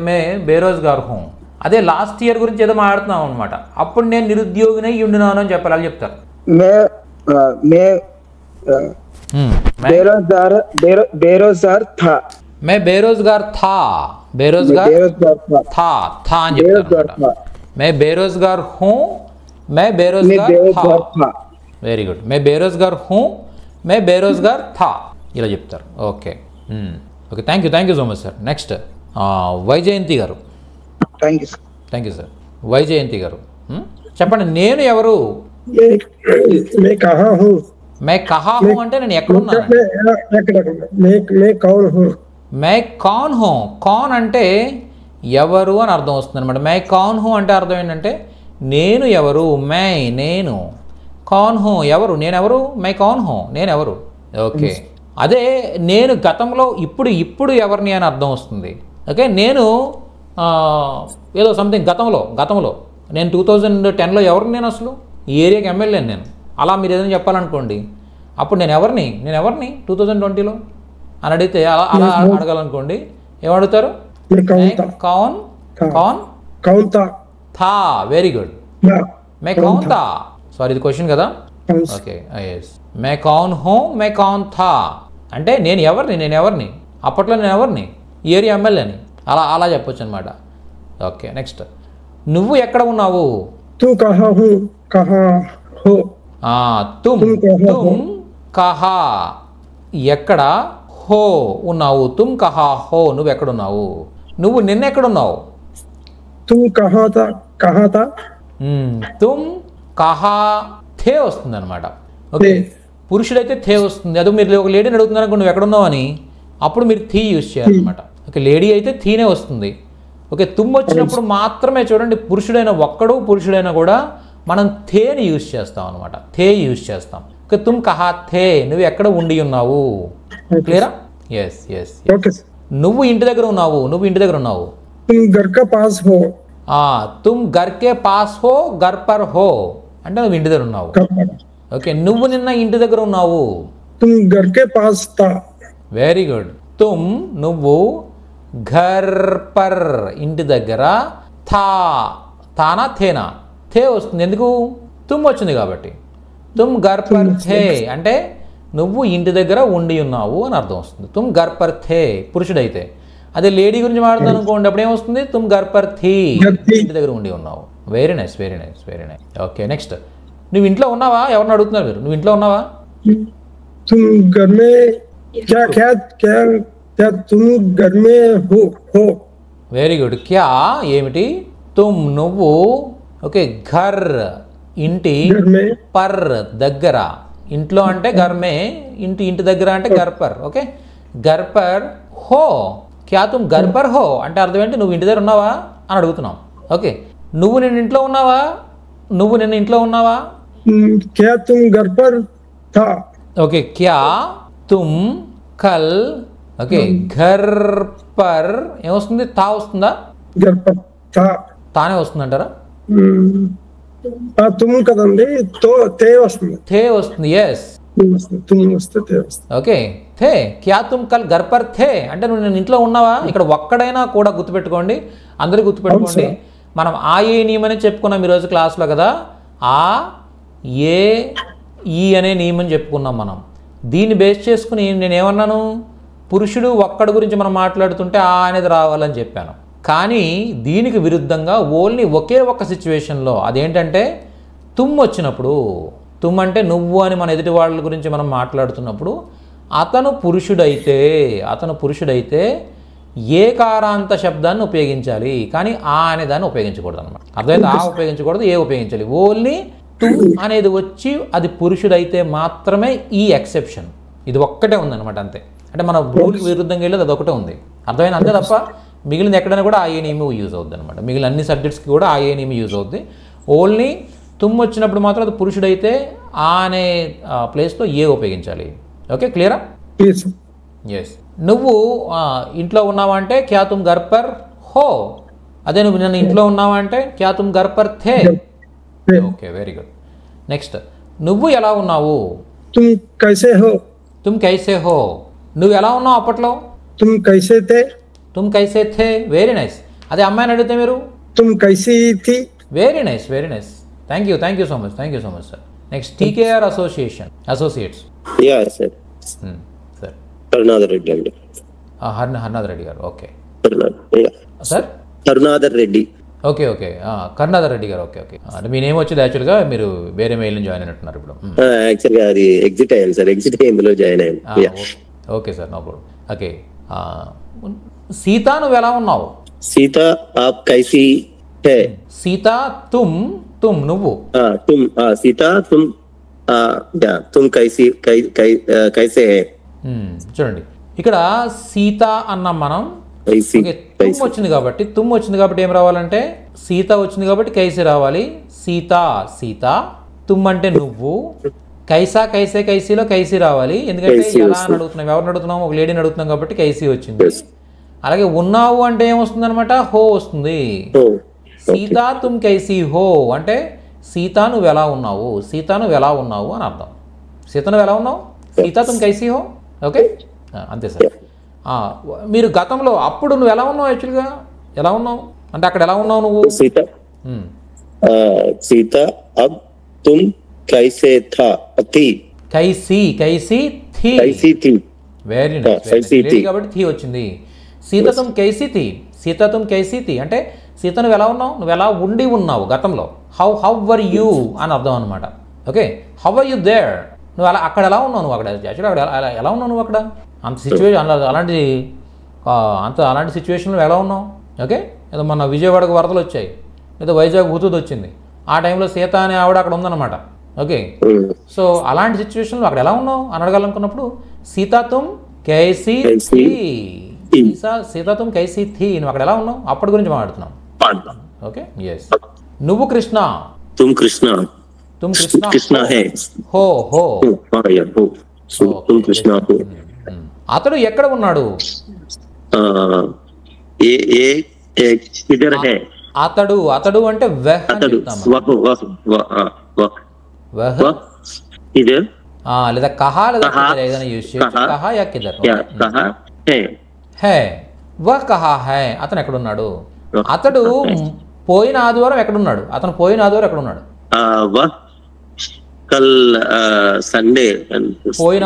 మే బేరోజ్గార్ హూ. అదే లాస్ట్ ఇయర్ గురించి ఏదో మాట్లాడుతున్నాం అనమాట. అప్పుడు నేను నిరుద్యోగిని ఉండినాను అని చెప్పాలి. అది చెప్తారు. बेरोजगार था। మే బేరోజ్గార్ థా, బేరోజ్గార్ థా, థా అని చెప్తారు. మే బేరోజ్గార్ హూ, మే బేరోజ్గార్ థా. Very good. మే బేరోజ్గార్ హూ, మే బేరోజ్గార్ థా, ఇలా చెప్తారు. Okay okay, thank you so much sir. Next Vyjayanthi గారు. Thank you sir. వైజయంతి గారు చెప్పండి, నేను ఎవరు? మే కహా హూ అంటే నేను ఎక్కడున్నాను. మే కౌన్ హూ, కౌన్ అంటే ఎవరు అని అర్థం వస్తుంది అనమాట. మే కౌన్ హూ అంటే అర్థం ఏంటంటే నేను ఎవరు. మే నేను, కౌన్ హూ ఎవరు, నేను ఎవరు. మే కౌన్ హూ నేను ఎవరు. ఓకే, అదే నేను గతంలో ఇప్పుడు ఎవరిని అని అర్థం వస్తుంది. ఓకే, నేను ఏదో సంథింగ్ గతంలో నేను 2010లో ఎవరిని, నేను అసలు ఈ ఏరియాకి ఎమ్మెల్యే నేను. అలా మీరు ఏదైనా చెప్పాలనుకోండి, అప్పుడు నేను ఎవరిని 2020లో అని అడిగితే అలా అడగాలనుకోండి, ఏమడుగుతారు? కౌన్ కౌన్ థా. Very good. మే కౌన్ థా. సారీ, ఇది క్వశ్చన్ కదా. Okay, yes. మే కౌన్ హూ, మే కౌన్ థా అంటే నేను ఎవరిని అప్పట్లో నేను ఎవరిని, ఏరియా ఎమ్మెల్యేని, అలా చెప్పొచ్చు అనమాట. Okay, next. నువ్వు ఎక్కడ ఉన్నావు? తుమ్ కహా ఎక్కడ, హో ఉన్నావు. తుమ్ కహా హో నువ్వు ఎక్కడున్నావు. నువ్వు నిన్న ఎక్కడున్నావు? తుమ్ కహా థే వస్తుంది అనమాట. ఓకే, పురుషుడైతే థే వస్తుంది. అదో మీరు ఒక లేడీని అడుగుతున్నారు అనుకో, నువ్వు ఎక్కడున్నావు అని, అప్పుడు మీరు థీ యూజ్ చేయాలన్నమాట. ఓకే, లేడీ అయితే థీనే వస్తుంది. ఓకే, తుమ్ వచ్చినప్పుడు మాత్రమే చూడండి, పురుషుడైనా కూడా మనం థేని యూజ్ చేస్తాం అనమాట. థే యూజ్ చేస్తాం. ఓకే, తుమ్ కహా థే నువ్వు ఎక్కడ ఉండి ఉన్నావు. క్లియరా? ఎస్. నువ్వు ఇంటి దగ్గర ఉన్నావు. తుమ్ ఘర్ కే పాస్ హో, ఘర్ పర్ హో అంటే నువ్వు ఇంటి దగ్గర ఉన్నావు. ఓకే, నువ్వు నిన్న ఇంటి దగ్గర ఉన్నావు. తుమ్ ఘర్ కే పాస్ థా. Very good. తుమ్ నువ్వు, ఘర్ పర్ ఇంటి దగ్గర, థానా థేనా, థే వస్తుంది. ఎందుకు? తుమ్ వచ్చింది కాబట్టి. తుమ్ ఘర్ పర్ థే అంటే నువ్వు ఇంటి దగ్గర ఉండి ఉన్నావు అని అర్థం వస్తుంది. తుమ్ ఘర్ పర్ థే పురుషుడైతే. అదే లేడీ గురించి మాట్లాడుతాను అనుకోండి, అప్పుడు ఏమొస్తుంది? తుమ్ ఘర్ పర్ థీ ఇంటి దగ్గర ఉండి ఉన్నావు. Very nice. Okay, next. నువ్వు ఇంట్లో ఉన్నావా? ఎవరిని అడుగుతున్నారు మీరు? నువ్వు ఇంట్లో ఉన్నావా? Very good. క్యా ఏమిటి, తుమ్ నువ్వు, ఓకే, ఘర్ ఇంటి, పర్ దగ్గర, ఇంట్లో అంటే ఘర్మే, ఇంటి దగ్గర అంటే Ghar per. Okay, Ghar per హో, క్యా తుమ్ ఘర్ పర్ హో అంటే అర్థం ఏంటి? నువ్వు ఇంటి దగ్గర ఉన్నావా అని అడుగుతున్నాం. ఓకే, నువ్వు నిన్న ఇంట్లో ఉన్నావా? క్యా తుమ్ ఘర్ పర్ థా. ఓకే, క్యా తుమ్ కల్, ఓకే, ఘర్ పర్ ఏమొస్తుంది? తా వస్తుందా? ఘర్ పర్ తానే వస్తుందంటారా? తుమ్ కదండి, తే వస్తుంది. ఎస్. ఓకే, థే. క్యా తుమ్ కల్ ఘర్ పర్ థే అంటే నువ్వు నేను ఇంట్లో ఉన్నావా. ఇక్కడ ఒక్కడైనా కూడా గుర్తుపెట్టుకోండి, అందరూ గుర్తుపెట్టుకోండి. మనం ఆ ఏ నియమం అని చెప్పుకున్నాం ఈరోజు క్లాస్లో కదా. ఆ ఏ ఈ అనే నియమం చెప్పుకున్నాం మనం. దీన్ని బేస్ చేసుకుని నేను ఏమన్నాను? పురుషుడు ఒక్కడి గురించి మనం మాట్లాడుతుంటే ఆ అనేది రావాలని చెప్పాను. కానీ దీనికి విరుద్ధంగా ఓన్లీ ఒకే ఒక్క సిచ్యువేషన్లో, అదేంటంటే తుమ్ వచ్చినప్పుడు, తుమ్ అంటే నువ్వు అని మన ఎదుటి వాళ్ళ గురించి మనం మాట్లాడుతున్నప్పుడు, అతను పురుషుడైతే ఏకారాంత శబ్దాన్ని ఉపయోగించాలి, కానీ ఆ అనే దాన్ని ఉపయోగించకూడదు అనమాట. అర్థమైతే? ఆ ఉపయోగించకూడదు, ఏ ఉపయోగించాలి. ఓన్లీ తుమ్ అనేది వచ్చి అది పురుషుడైతే మాత్రమే ఈ ఎక్సెప్షన్. ఇది ఒక్కటే ఉందన్నమాట, అంతే. అంటే మన రూల్కి విరుద్ధంగా వెళ్ళేది అదొకటే ఉంది. అర్థమైంది? అంతే తప్ప మిగిలిన ఎక్కడైనా కూడా ఆ ఏ నియమం యూజ్ అవుద్ది అనమాట. మిగిలిన అన్ని సబ్జెక్ట్స్కి కూడా ఆ ఏ నియమం యూజ్ అవుద్ది. ఓన్లీ తుమ్ వచ్చినప్పుడు మాత్రం అది పురుషుడైతే ఆ అనే ప్లేస్లో ఏ ఉపయోగించాలి. ఓకే, క్లియరా? ఎస్. నువ్వు ఇంట్లో ఉన్నావా అంటే క్యా తుమ్ ఘర్ పర్ హో. అదే నువ్వు నన్ను ఇంట్లో ఉన్నావా అంటే క్యా తుమ్ ఘర్ పర్ థే. Okay, very good. నెక్స్ట్. నువ్వు ఎలా ఉన్నావు? తుమ్ కైసే హో. నువ్వు ఎలా ఉన్నావు అప్పట్లో? తుమ్ కైసే థే. Very nice. అదే అమ్మాయిని అడిగితే మీరు? తుమ్ కైసీ థీ. Very nice. Thank you so much sir. Next, TKR associates. Sir. Karunadhar Reddy అండి. హర్నాథ్ రెడ్డి గారు. Okay Yeah. Sir. Karunadhar Reddy. Okay okay Karunadhar Reddy గారు. ఓకే ఓకే అంటే మీ నేమ్ వచ్చింది యాక్చువల్గా మీరు వేరే మెయిల్ నుంచి జాయిన్ అయినట్టున్నారు ఇప్పుడు. యాక్చువల్గా అది ఎగ్జిట్ అయ్యాను సార్, ఎగ్జిట్ అయ్యి ఇందులో జాయిన్ అయ్యాను. Okay sir, no problem. Okay Sita నువ్వు ఎలా ఉన్నావు? సీత ఆప్ కైసీ హే? సీత తుమ్ నువ్వు. తుమ్ సీత తుమ్ తుమ్ కైసీ కైసే హే? చూడండి ఇక్కడ సీత అన్నాం మనం. తుమ్ వచ్చింది కాబట్టి ఏం రావాలంటే సీత వచ్చింది కాబట్టి కైసే రావాలి. సీత తుమ్ అంటే నువ్వు, కైసీలో కైసీ రావాలి. ఎందుకంటే ఎలా అని అడుగుతున్నాం, ఎవరిని అడుగుతున్నాం? ఒక లేడీని అడుగుతున్నాం కాబట్టి కైసీ వచ్చింది. అలాగే ఉన్నావు అంటే ఏమొస్తుంది అనమాట? హో వస్తుంది. సీత తుమ్ కైసీ హో అంటే సీత నువ్వు ఎలా ఉన్నావు అని అర్థం. సీత నువ్వు ఎలా ఉన్నావు? సీత తుమ్ కైసీ హో. ఓకే అంతే సార్. మీరు గతంలో అప్పుడు నువ్వు ఎలా ఉన్నావు? యాక్చువల్గా ఎలా ఉన్నావు అంటే అక్కడ ఎలా ఉన్నావు నువ్వు? సీత అబ్ తుమ్ కైసే థా థీ? కైసీ థీ. వెరీ నైస్ కాబట్టి థీ వచ్చింది. సీత తుమ్ కైసీ థీ అంటే సీత నువ్వు ఎలా ఉన్నావు, నువ్వు ఎలా ఉండి ఉన్నావు గతంలో. హౌ వర్ యూ అని అర్థం అనమాట. Okay how are you there, నువ్వు అలా అక్కడ ఎలా ఉన్నావు, నువ్వు అక్కడ యాక్చువల్గా అక్కడ ఎలా ఉన్నావు నువ్వు అక్కడ అంత సిచ్యువేషన్ అలాంటి సిచ్యువేషన్లో ఎలా ఉన్నావు? ఓకే ఏదో మన విజయవాడకు వరదలు వచ్చాయి, లేదా వైజాగ్ హుతూద్ వచ్చింది, ఆ టైంలో సీత అనే ఆవిడ అక్కడ ఉందన్నమాట. ఓకే సో అలాంటి సిచ్యువేషన్లో అక్కడ ఎలా ఉన్నావు అని అడగాలనుకున్నప్పుడు సీతా తుమ్ కైసీ థీ, సీతా తుమ్ కైసీ థీ, నువ్వు అక్కడ ఎలా ఉన్నావు అప్పటి గురించి మాట్లాడుతున్నాం. Okay yes. నువ్వు కృష్ణ, తుమ్ కృష్ణ హే? హో తుమ్ కృష్ణ హో. అతడు ఎక్కడ ఉన్నాడు? అతడు అంటే వెహ్ లేదా కహా లేదా ఏదైనా యూజ్ చేయొచ్చు. కహా యా కిదర్. హే వహ్ కహా హై, అతను ఎక్కడున్నాడు? అతడు పోయిన ఆదివారం ఎక్కడున్నాడు? పోయిన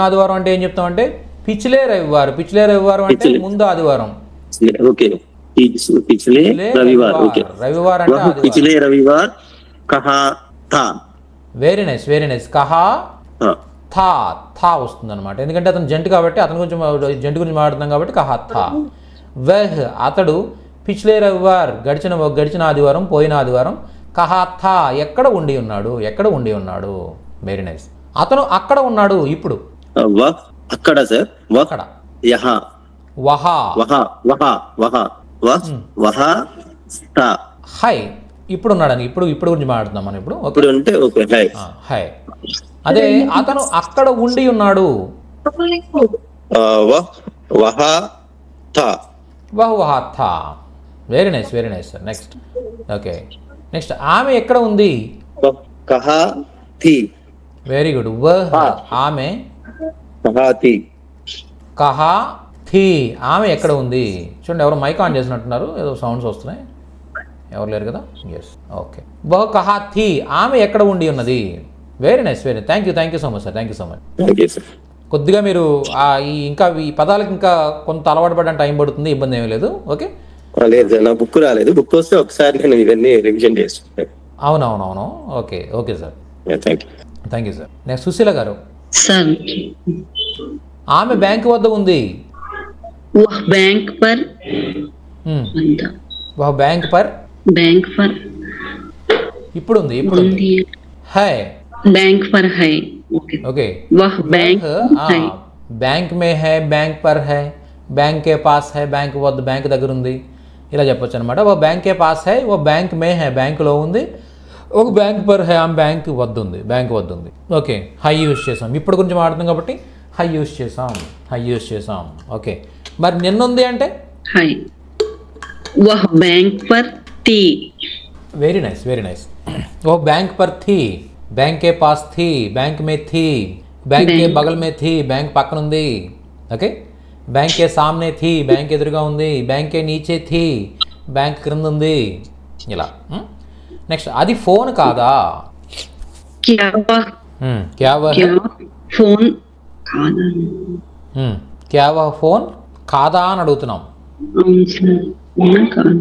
ఆదివారం అంటే ఏం చెప్తాం అంటే పిచ్లే రవివారం అంటే ముందు ఆదివారం. రవివార్ కహా థా. వెరీ నైస్ కహా థా వస్తుంది అనమాట. ఎందుకంటే అతను జంటు కాబట్టి జంటు గురించి మాట్లాడుతున్నాం కాబట్టి కహా థా. వెహ్ అతడు పిచ్లే రవివార్ గడిచిన ఆదివారం, పోయిన ఆదివారం. కహా థా ఎక్కడ ఉండి ఉన్నాడు. Very nice. అతను అక్కడ ఉన్నాడు ఇప్పుడు. అక్కడ సార్ అక్కడ హై ఇప్పుడు ఉన్నాడని ఇప్పుడు గురించి మాట్లాడుతున్నాం మనం ఇప్పుడు. హై అదే అతను అక్కడ ఉండి ఉన్నాడు. Very nice sir. Next okay next ఆమె ఎక్కడ ఉంది? Very good. ఆమె కహా థీ, ఆమె ఎక్కడ ఉంది? చూడండి ఎవరు మైక్ ఆన్ చేసినట్టున్నారు, ఏదో సౌండ్స్ వస్తున్నాయి, ఎవరు లేరు కదా. Yes okay. వహ్ కహా థీ, ఆమె ఎక్కడ ఉండి ఉన్నది. Very nice thank you so much sir. కొద్దిగా మీరు ఇంకా ఈ పదాలకు ఇంకా కొంత అలవాటు పడడానికి టైం పడుతుంది, ఇబ్బంది ఏమీ లేదు. ఓకే లేదు నా బుక్ రాలేదు, బుక్ వస్తే ఒకసారి నేను ఇవన్నీ రివిజన్ చేస్తాను. అవునవునవును okay sir. Thank you sir. Next Susheela garu. ఆమె బ్యాంక్ వద్ద ఉంది. బ్యాంక్ పర్ ఇప్పుడు ఉంది. హై बैंक पर है. ओके वह बैंक बैंक में है, बैंक पर है, बैंक के पास है, बैंक వద్ద బ్యాంక్ దగ్గర ఉంది, ఇలా చెప్పొచ్చు అనమాట. ఓ బ్యాంక్ కే పాస్ హై, ఓ బ్యాంక్ మే హై, బ్యాంకులో ఉంది. ఒక బ్యాంక్ పర్ హై, ఆమె బ్యాంక్ వద్ద ఉంది. ఓకే హై యూజ్ చేసాం, ఇప్పుడు గురించి మాట్లాడుతున్నాం కాబట్టి హై యూజ్ చేసాం. ఓకే మరి నిన్నుంది అంటే హై. వహ్ బ్యాంక్ పర్ థీ. Very nice. ఓ బ్యాంక్ పర్ థీ, बैंक के पास थी, बैंक में थी, बैंक के बगल में थी, बैंक పక్కన ఉంది. ఓకే बैंक के सामने थी, बैंक ఎదురుగా ఉంది. बैंक के नीचे थी, बैंक క్రింద ఉంది. ఇలా నెక్స్ట్ అది ఫోన్ కాదా? क्या वह फोन क्या वह फोन కాదా అని అడుగుతున్నాం. అవును సార్. అవునా కాదు?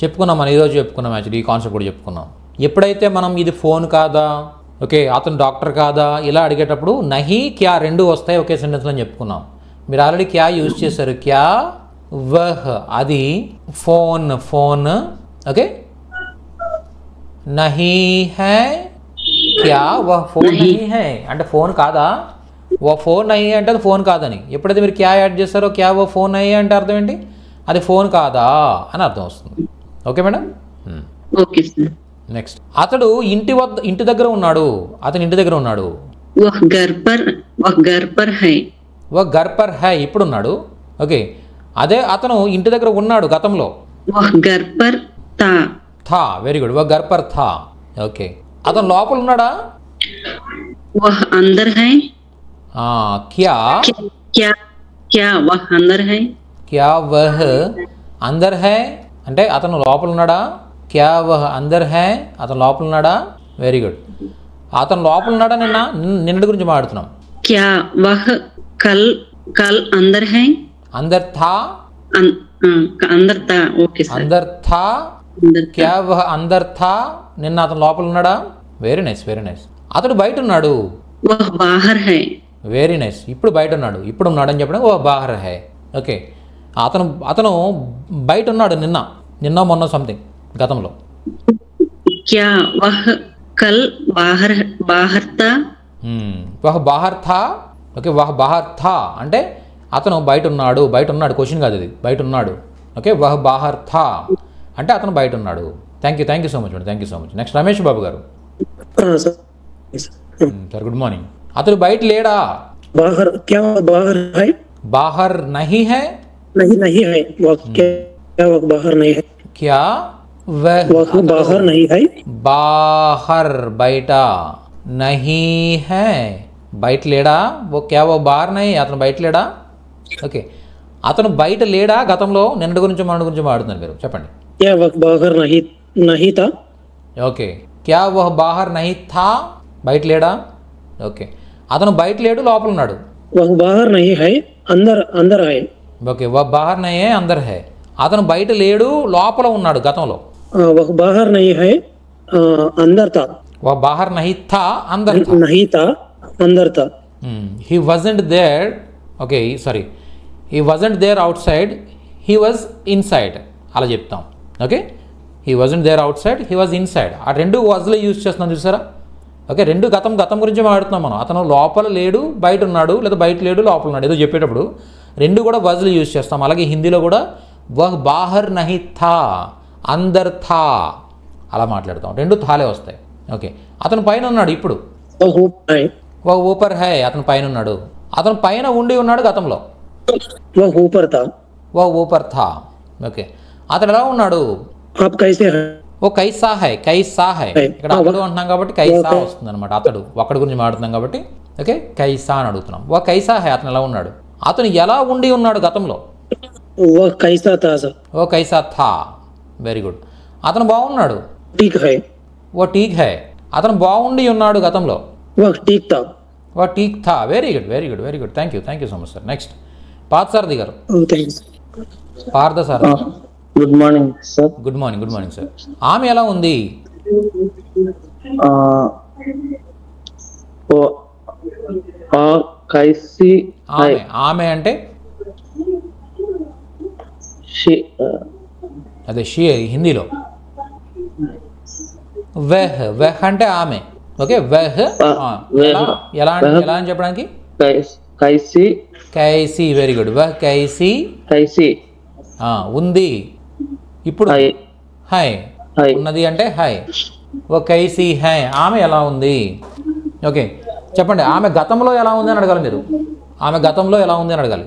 చెప్పుకున్నాం మనం ఈరోజు చెప్పుకున్నాం, యాక్చువల్లీ ఈ కాన్సెప్ట్ కూడా చెప్పుకున్నాం. ఎప్పుడైతే మనం ఇది ఫోన్ కాదా, ఓకే అతను డాక్టర్ కాదా ఇలా అడిగేటప్పుడు నహి క్యా రెండు వస్తాయి ఒకే సెంటెన్స్లో అని చెప్పుకున్నాం. మీరు ఆల్రెడీ క్యా యూజ్ చేశారు, క్యా వహ్ అది ఫోన్ ఫోన్, ఓకే నహీ హై క్యా వహ్ ఫోన్ నహీ హై అంటే ఫోన్ కాదా, ఓ ఫోన్ నహీ అంటే అది ఫోన్ కాదని. ఎప్పుడైతే మీరు క్యా యాడ్ చేస్తారో క్యా ఓ ఫోన్ నహీ అంటే అర్థం ఏంటి, అది ఫోన్ కాదా అని అర్థం వస్తుంది. Okay madam. Okay sir. Next అతడు ఇంటి దగ్గర ఉన్నాడు, అతని ఇంటి దగ్గర ఉన్నాడు. వహ్ ఘర్ పర్ హై. వహ్ ఘర్ పర్ హై ఇప్పుడు ఉన్నాడు. ఓకే అదే అతను ఇంటి దగ్గర ఉన్నాడు గతంలో. వహ్ ఘర్ పర్ తా. థా వెరీ గుడ్. వహ్ ఘర్ పర్ థా. ఓకే అతను లోపల ఉన్నాడా. వహ్ అందర్ హై. క్యా క్యా వహ్ అందర్ హై. క్యా వహ్ అందర్ హై అంటే అతను లోపల ఉన్నాడా. క్యా వహ్ అందర్ హై అతను లోపల ఉన్నాడా. Very good. అతను లోపల ఉన్నాడా నిన్నటి గురించి మాట్లాడుతున్నాం. క్యా వహ్ కల్ అందర్ హై. అందర్ థా. అందర్ తా. Okay sir. అందర్ థా. క్యా వహ్ అందర్ థా నిన్న అతను లోపల ఉన్నాడా. Very nice very nice. అతడు బయట ఉన్నాడు. వహ్ బాహర్ హై. Very nice. ఇప్పుడు బయట ఉన్నాడు, ఇప్పుడు ఉన్నాడు అని చెప్పడం ఓ బాహర్ హై. ఓకే అతను బయట ఉన్నాడు నిన్న మొన్న సంథింగ్ గతంలో. క్యా వహ్ కల్ బాహర్ తా. వహ్ బాహర్ థా. ఓకే వహ్ బాహర్ థా అంటే అతను బయట ఉన్నాడు క్వశ్చన్ కాదు ఇది, బయట ఉన్నాడు. ఓకే వహ్ బాహర్ థా అంటే అతను బయట ఉన్నాడు. Thank you so much madam, thank you so much. Next Ramesh Babu గారు. Sir good morning. అతను బయట లేడా. बाहर क्या बाहर है బాహర్ నహీ హై. नहीं है क्या वह बाहर नहीं है క్యా वह बाहर नहीं है బాహర్ బయట నహీ హై బయట లేడా. ఓ బాహర్ నహీ అతను బయట లేడా. ఓకే అతను బయట లేడా గతంలో నిన్నటి గురించి మన గురించి మాట్లాడుతున్నారు మీరు చెప్పండి. क्या वह बाहर नहीं था ఓకే క్యా వహ్ బాహర్ నహీ థా బయట లేడా. ఓకే అతను బయట లేడు లోపల ఉన్నాడు. वह बाहर नहीं है अंदर है ఓకే వహ్ బాహర్ నహీ హై అందర్ హై అతను బయట లేడు లోపల ఉన్నాడు గతంలో. वह बाहर नहीं है अंदर था వహ్ బాహర్ నహీ థా అందర్ థా. नहीं था अंदर था he wasn't there. Okay sorry he wasn't there outside, he was inside అలా చెప్తాం. Okay he wasn't there outside, he was inside. ఆ రెండు వాజ్లో యూజ్ చేస్తున్నాం చూసారా. ఓకే రెండు గతం గురించి మాట్లాడుతున్నాం మనం. అతను లోపల లేడు బయట ఉన్నాడు, లేదా బయట లేడు లోపల ఉన్నాడు ఏదో చెప్పేటప్పుడు రెండు కూడా వాజ్లో యూజ్ చేస్తాం. అలాగే హిందీలో కూడా వహ్ బాహర్ నహీ థా అందర్ థా అలా మాట్లాడతాం, రెండు థాలే వస్తాయి. ఓకే అతను పైన ఉన్నాడు ఇప్పుడు. వహ్ ఊపర్ హై అతను పైన ఉన్నాడు. అతను పైన ఉండి ఉన్నాడు గతంలో. वह ऊपर था వహ్ ఊపర్ థా. ఓకే అతను ఎలా ఉన్నాడు. आप कैसे हैं ఓ కైసా హై ఇక్కడ అతడు అంటున్నాం కాబట్టి కైసా వస్తుంది అనమాట. అతడు ఒక్కడి గురించి మాట్లాడుతున్నాం కాబట్టి ఓకే కైసా అని అడుగుతున్నాం. ఓ కైసా హై అతను ఎలా ఉన్నాడు. అతను ఎలా ఉండి ఉన్నాడు గతంలో. वह कैसा था सर ఓ కైసా థా. Very good. అతను బాగున్నాడు. ठीक है ఓ ఠీక్ హై అతను బాగుండి ఉన్నాడు గతంలో. वह ठीक था ఓ ఠీక్ థా. Very good thank you so much sir. Next Parthasarathi గారు. Parthasarathi. Good morning sir. Good morning sir. ఆమె ఎలా ఉంది. ఆమె అంటే అదే షీ హిందీలో. వెహ్ అంటే ఆమె. ఓకే వెహ్ ఎలా అని చెప్పడానికి కైసీ. Very good. వెహ్ కైసీ ఉంది ఇప్పుడు. హై ఉన్నది అంటే హై. ఓ కైసీ హై ఆమె ఎలా ఉంది. ఓకే చెప్పండి ఆమె గతంలో ఎలా ఉంది అని అడగాలి మీరు. ఆమె గతంలో ఎలా ఉంది అని అడగాలి.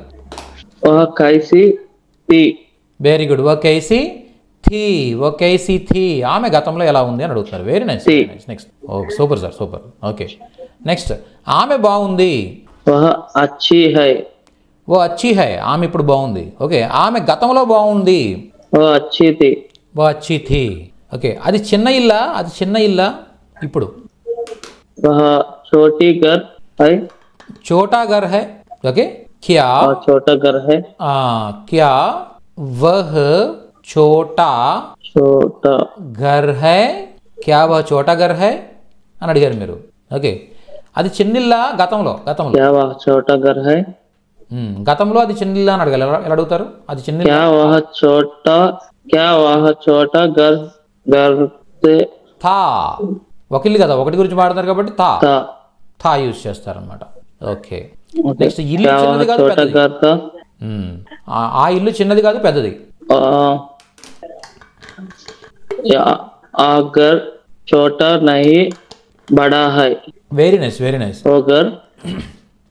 Very good. ఓ కైసీ థీ ఆమె గతంలో ఎలా ఉంది అని అడుగుతున్నారు. Very nice. నెక్స్ట్ ఓ super sir super. Okay next ఆమె బాగుంది. ఓ అచ్చీ హై ఆమె ఇప్పుడు బాగుంది. ఓకే ఆమె గతంలో బాగుంది. ఓ అచ్చీ థీ. ఓకే అది చిన్న ఇల్లా ఇప్పుడు. చోటా ఘర్ హై. ఓకే क्या छोटा घर है? क्या वह छोटा घर है? क्या वह छोटा घर है అని అడిగారు మీరు. ఓకే, అది చిన్నిల్లా గతంలో क्या वह छोटा घर है? గతంలో అది చిన్నిల్లా అని అడగాలి. ఎలా అడుగుతారు? అది చిన్నిల్లా. क्या वह छोटा घर से థా ఒక ఇల్లు కదా, ఒకటి గురించి మాట్లాడతారు కాబట్టి థా యూజ్ చేస్తారనమాట. ఓకే, నెక్స్ట్ ఇల్లు చిన్నది కాదు పెద్దది. ఆ ఇల్లు చిన్నది కాదు పెద్దది. घर छोटा नहीं बड़ा है. Very nice, very nice. घर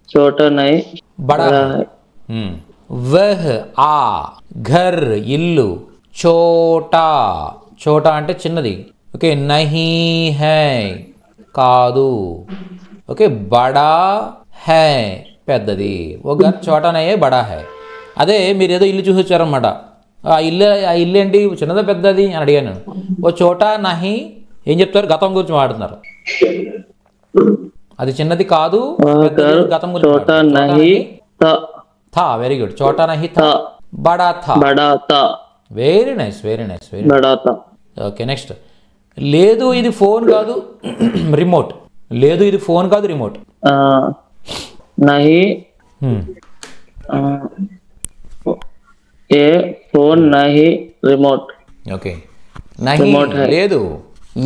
छोटा नहीं బడా है. వహ్ ఆ ఘర్ ఇల్లు, చోటా అంటే చిన్నది. ఓకే, నహీ హై కాదు. ఓకే, బడా హై పెద్దది. ఓ ఘర్ చోటా నహీ హై బడా హై. అదే మీరు ఏదో ఇల్లు చూసి వచ్చారనమాట. ఆ ఇల్లు ఏంటి చిన్నదా పెద్దది అని అడిగాను నేను. ఓ చోటా నహీ ఏం చెప్తారు? గతం గురించి మాట్లాడుతున్నారు. అది చిన్నది కాదు, గతం గురించి. థా వెరీ గుడ్. చోటా నహీ థా, బడా థా. Very nice, very nice, very nice. Okay, next. లేదు ఇది ఫోన్ కాదు రిమోట్. లేదు ఇది ఫోన్ కాదు రిమోట్. నహీ ఏ ఫోన్ నహీ రిమోట్. ఓకే, నహీ లేదు.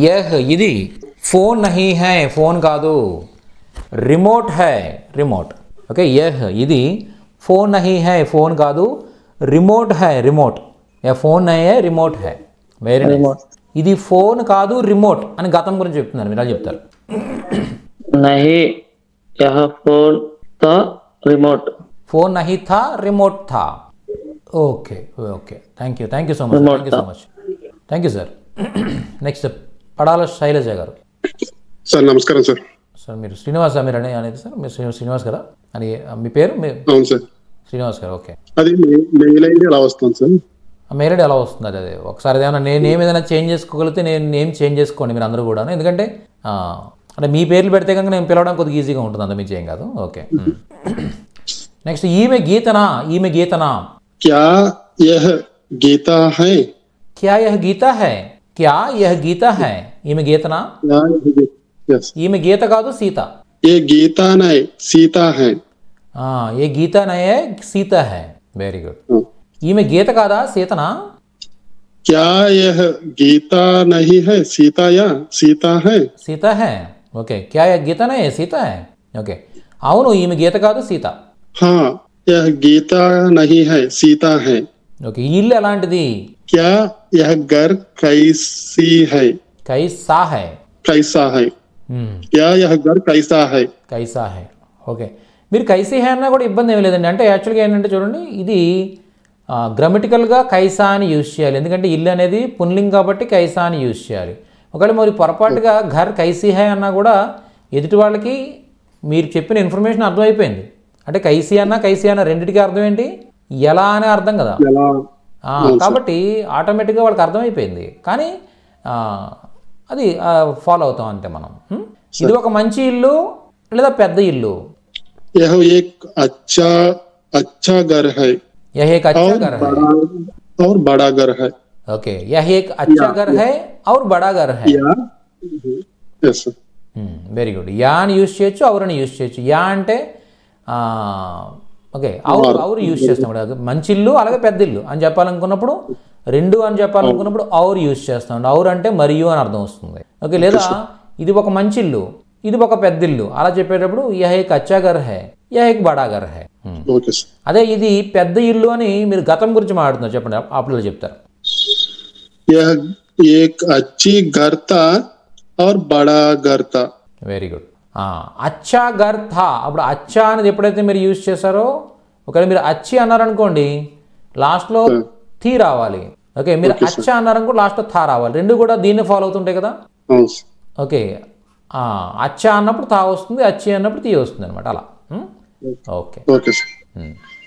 యహ్ ఇది ఫోన్ నహీ హై ఫోన్ కాదు, రిమోట్ హై రిమోట్. ఓకే, యహ్ ఇది ఫోన్ నహీ హై ఫోన్ కాదు, రిమోట్ హై రిమోట్. యా ఫోన్ నహీ హై రిమోట్ హై. Very nice. ఇది ఫోన్ కాదు రిమోట్ అని గతం గురించి చెప్తున్నారు. మీరు అలా చెప్తారు. నహీ యహ ఫోన్ థా రిమోట్. ఫోన్ నహీ థా రిమోట్ థా. Okay okay, thank you so much. Thank you sir. Next Padala Shailaja garu. Sir నమస్కారం సార్. సార్ మీరు శ్రీనివాస మీరు అనేది సార్, మీరు శ్రీనివాస్ కదా అని మీ పేరు? అవును సార్, శ్రీనివాస్ గారు. ఓకే, అది మెయిల్ ఐడి ఎలా వస్తుంది సార్? మెయిల్ ఐడి ఎలా వస్తుంది? అదే ఒకసారి ఏమైనా నేను ఏదైనా చేంజ్ చేసుకోగలిగితే నేను చేంజ్ చేసుకోండి మీరు అందరూ కూడా. ఎందుకంటే అంటే మీ పేర్లు పెడితే కనుక నేను పిలవడం కొద్దిగా ఈజీగా ఉంటుంది, అంత మీకు ఏం కాదు. ఓకే, నెక్స్ట్ ఈమె గీతనా. क्या यह गीता है? क्या यह गीता है? क्या यह गीता है? ఈమె గీతనా? ఈమె గీత కాదు సీత. ये गीता नहीं सीता है. ये गीता नहीं है सीता है. Very good. ఈమె గీత కాదా సీతనా? क्या यह गीता नहीं है सीता या सीता है? सीता है. ఓకే, क्या यह गीता नहीं है सीता है. ఓకే, అవును ఈమె గీత కాదు సీత. हाँ यह गीता नहीं है सीता है. ఓకే, ఈ ఇల్లు ఎలాంటిది? क्या यह घर कैसी है? कैसा है. क्या यह घर कैसा है? ఓకే, మీరు కైసీ హై అన్నా కూడా ఇబ్బంది ఏమి లేదండి. అంటే యాక్చువల్గా ఏంటంటే చూడండి, ఇది గ్రామటికల్గా కైసా అని యూజ్ చేయాలి. ఎందుకంటే ఇల్లు అనేది పున్లింగ్ కాబట్టి కైసా అని యూజ్ చేయాలి. ఒకవేళ మరి పొరపాటుగా ఘర్ కైసీ హై అన్నా కూడా ఎదుటి వాళ్ళకి మీరు చెప్పిన ఇన్ఫర్మేషన్ అర్థమైపోయింది. అంటే కైసీ అన్నా రెండింటికి అర్థం ఏంటి? ఎలా అనే అర్థం కదా. కాబట్టి ఆటోమేటిక్గా వాళ్ళకి అర్థమైపోయింది. కానీ అది ఫాలో అవుతాం అంతే మనం. ఇది ఒక మంచి ఇల్లు లేదా పెద్ద ఇల్లు? यह एक अच्छा घर है. यह एक अच्छा घर है और बड़ा घर है. ओके, यह एक अच्छा घर है और बड़ा घर है. Yes sir. Very good. Yeah అని యూజ్ చేయొచ్చు, అవర్ అని యూజ్ చేయొచ్చు. యా అంటే ఓకే, అవర్ యూజ్ చేస్తాం కూడా. మంచి ఇల్లు అలాగే పెద్ద ఇల్లు అని చెప్పాలనుకున్నప్పుడు, రెండు అని చెప్పాలనుకున్నప్పుడు అవర్ యూజ్ చేస్తాం. అవర్ అంటే మరియు అని అర్థం వస్తుంది. ఓకే, లేదా ఇది ఒక మంచి ఇల్లు, ఇది ఒక పెద్ద ఇల్లు అలా చెప్పేటప్పుడు యహ్ ఏక్ అచ్చా ఘర్ హై, యహ్ ఏక్ బడా ఘర్ హై. అదే ఇది పెద్ద ఇల్లు అని మీరు గతం గురించి మాట్లాడుతున్నారు, చెప్పండి. ఆ పిల్లలు చెప్తారు. यह एक अच्छी घर था और बड़ा घर था. Very good. అచ్చా ఘర్ థా. అప్పుడు అచ్చా అనేది ఎప్పుడైతే మీరు యూజ్ చేశారో, ఒకవేళ మీరు అచ్చి అన్నారనుకోండి లాస్ట్లో థీ రావాలి. ఓకే, మీరు అచ్చా అన్నారనుకో లాస్ట్లో థా రావాలి. రెండు కూడా దీన్ని ఫాలో అవుతుంటాయి కదా. ఓకే, అచ్చా అన్నప్పుడు తా వస్తుంది, అచ్చి అన్నప్పుడు తీ వస్తుంది అనమాట. అలా. ఓకే,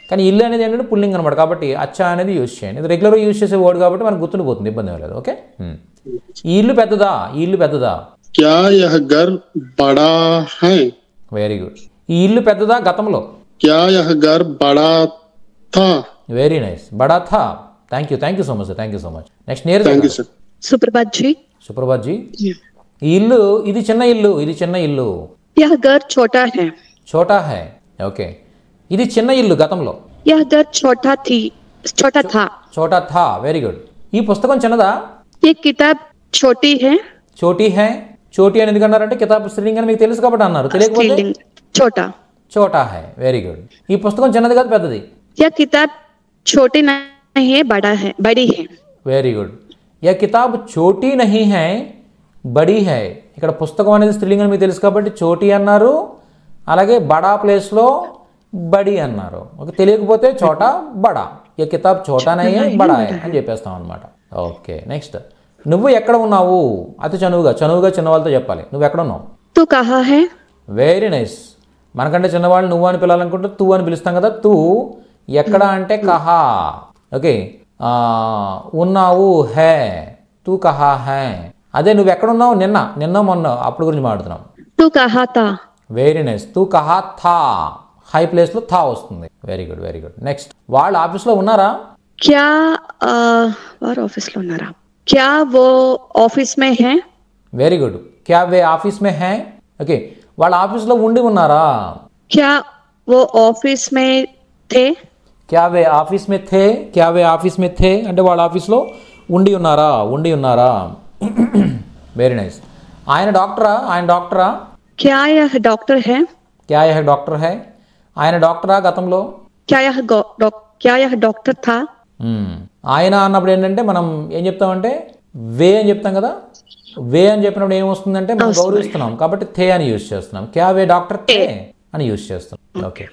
కానీ ఇల్లు అనేది ఏంటంటే పుల్లింగ్ అనమాట. కాబట్టి అచ్చా అనేది యూజ్ చేయండి. ఇది రెగ్యులర్గా యూజ్ చేసే వర్డ్ కాబట్టి మనకు గుర్తుండిపోతుంది, ఇబ్బంది ఏం లేదు. ఓకే, ఈ ఇల్లు పెద్దదా? क्या यह घर बड़ा है? Very good. ఈ ఇల్లు పెద్దదా గతంలో? क्या यह घर बड़ा था? వెరీ నైస్ బడా థా. Thank you so much sir, thank you so much. Next Neeraj thank you sir. सुप्रभात जी. సుప్రభాత్ జీ, ఈ ఇల్లు ఇది చిన్న ఇల్లు. यह घर छोटा है. చోటా హై. ఓకే, ఇది చిన్న ఇల్లు గతంలో. यह घर छोटा था. చోటా థా. Very good. ఈ పుస్తకం చిన్నదా? ये किताब छोटी है. చోటీ హై. చోటీ అని ఎందుకు అన్నారంటే కితాబ్ స్త్రీలింగ్ అని మీకు తెలుసు కాబట్టి అన్నారు. తెలియకపోతే स्त्रीलिंग. छोटा. చోటా హై. Very good. ఈ పుస్తకం చిన్నది కాదు, పెద్దది. यह किताब छोटी नहीं है, बड़ी है. Very good. యా కితాబ్ చోటీ నహీ హై, బడీ హై. ఇక్కడ పుస్తకం అనేది స్త్రీలింగ్ అని మీకు తెలుసు కాబట్టి చోటీ అన్నారు, అలాగే బడా ప్లేస్లో బడి అన్నారు. ఓకే, తెలియకపోతే చోటా బడా. యా కితాబ్ చోటా నహీ హై, బడా హై అని చెప్పేస్తాం అనమాట. Okay, next. నువ్వు ఎక్కడ ఉన్నావు? అతి చనువుగా చిన్న వాళ్ళతో చెప్పాలి. నువ్వు ఎక్కడ ఉన్నావు? तू कहाँ है? Very nice. మనకంటే చిన్నవాళ్ళు నువ్వు అని పిలాలనుకుంటే తూ అని పిలుస్తాం కదా. తూ ఎక్కడ అంటే కహా. ఓకే, ఉన్నావు హే. తూ కహా హే. అదే నువ్వు ఎక్కడున్నావు? నిన్న మొన్న అప్పుడు గురించి మాట్లాడుతున్నాం. तू कहाँ था? Very nice. తూ కహా థా. హై ప్లేస్లో థా వస్తుంది. Very good, very good. Next. వాళ్ళు ఆఫీస్లో ఉన్నారా? क्या వారు ఆఫీస్ లో ఉన్నారా? क्या वो ऑफिस में है? Very good. క్యా వే ఆఫీస్ మే హై. ఓకే, వాళ్ళ ఆఫీస్లో ఉండి ఉన్నారా? क्या वो ऑफिस में थे? క్యా వే ఆఫీస్ మే థే. క్యా వే ఆఫీస్ మే థే అంటే వాళ్ళ ఆఫీస్లో ఉండి ఉన్నారా. Very nice. ఆయన డాక్టరా? क्या यह डॉक्टर है? క్యా యహ్ డాక్టర్ హై. ఆయన డాక్టరా గతంలో? क्या यह डॉक्टर था? ఆయన అన్నప్పుడు ఏంటంటే మనం ఏం చెప్తామంటే వే అని చెప్తాం కదా. వే అని చెప్పినప్పుడు ఏమొస్తుందంటే మనం గౌరవిస్తున్నాం కాబట్టి థే అని యూజ్ చేస్తున్నాం. క్యా వే డాక్టర్ థే అని యూజ్ చేస్తున్నాం. ఓకే,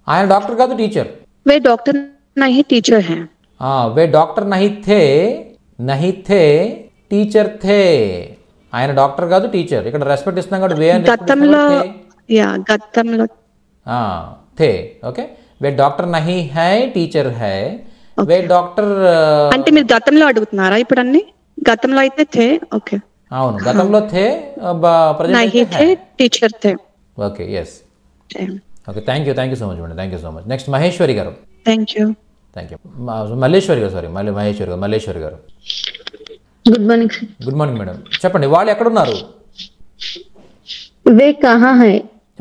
ఆయన డాక్టర్ కాదు, టీచర్. वे डॉक्टर नहीं टीचर हैं. వే డాక్టర్ నహీ థే టీచర్ థే. ఆయన డాక్టర్ కాదు, టీచర్. ఇక్కడ రెస్పెక్ట్ ఇస్తున్నాం కాబట్టి వే అని గతంలో థే. ఓకే, వే డాక్టర్ నహీ హై, టీచర్ హై. వే డాక్టర్ అంటే మీరు గతంలో అడుగుతున్నారా? ఇప్పుడు అన్ని గతంలో అయితే थे. ఓకే, అవును, గతంలో థే, नहीं थे, టీచర్ थे. Okay, yes. Okay, thank you so much madam, thank you so much. Next Maheshwari గారు. Thank you. మల్లేశ్వరి గారు, సారీ మల్లేశ్వరి గారు. Good morning sir. Good morning madam. చెప్పండి, వాళ్ళు ఎక్కడున్నారు? वे कहाँ है?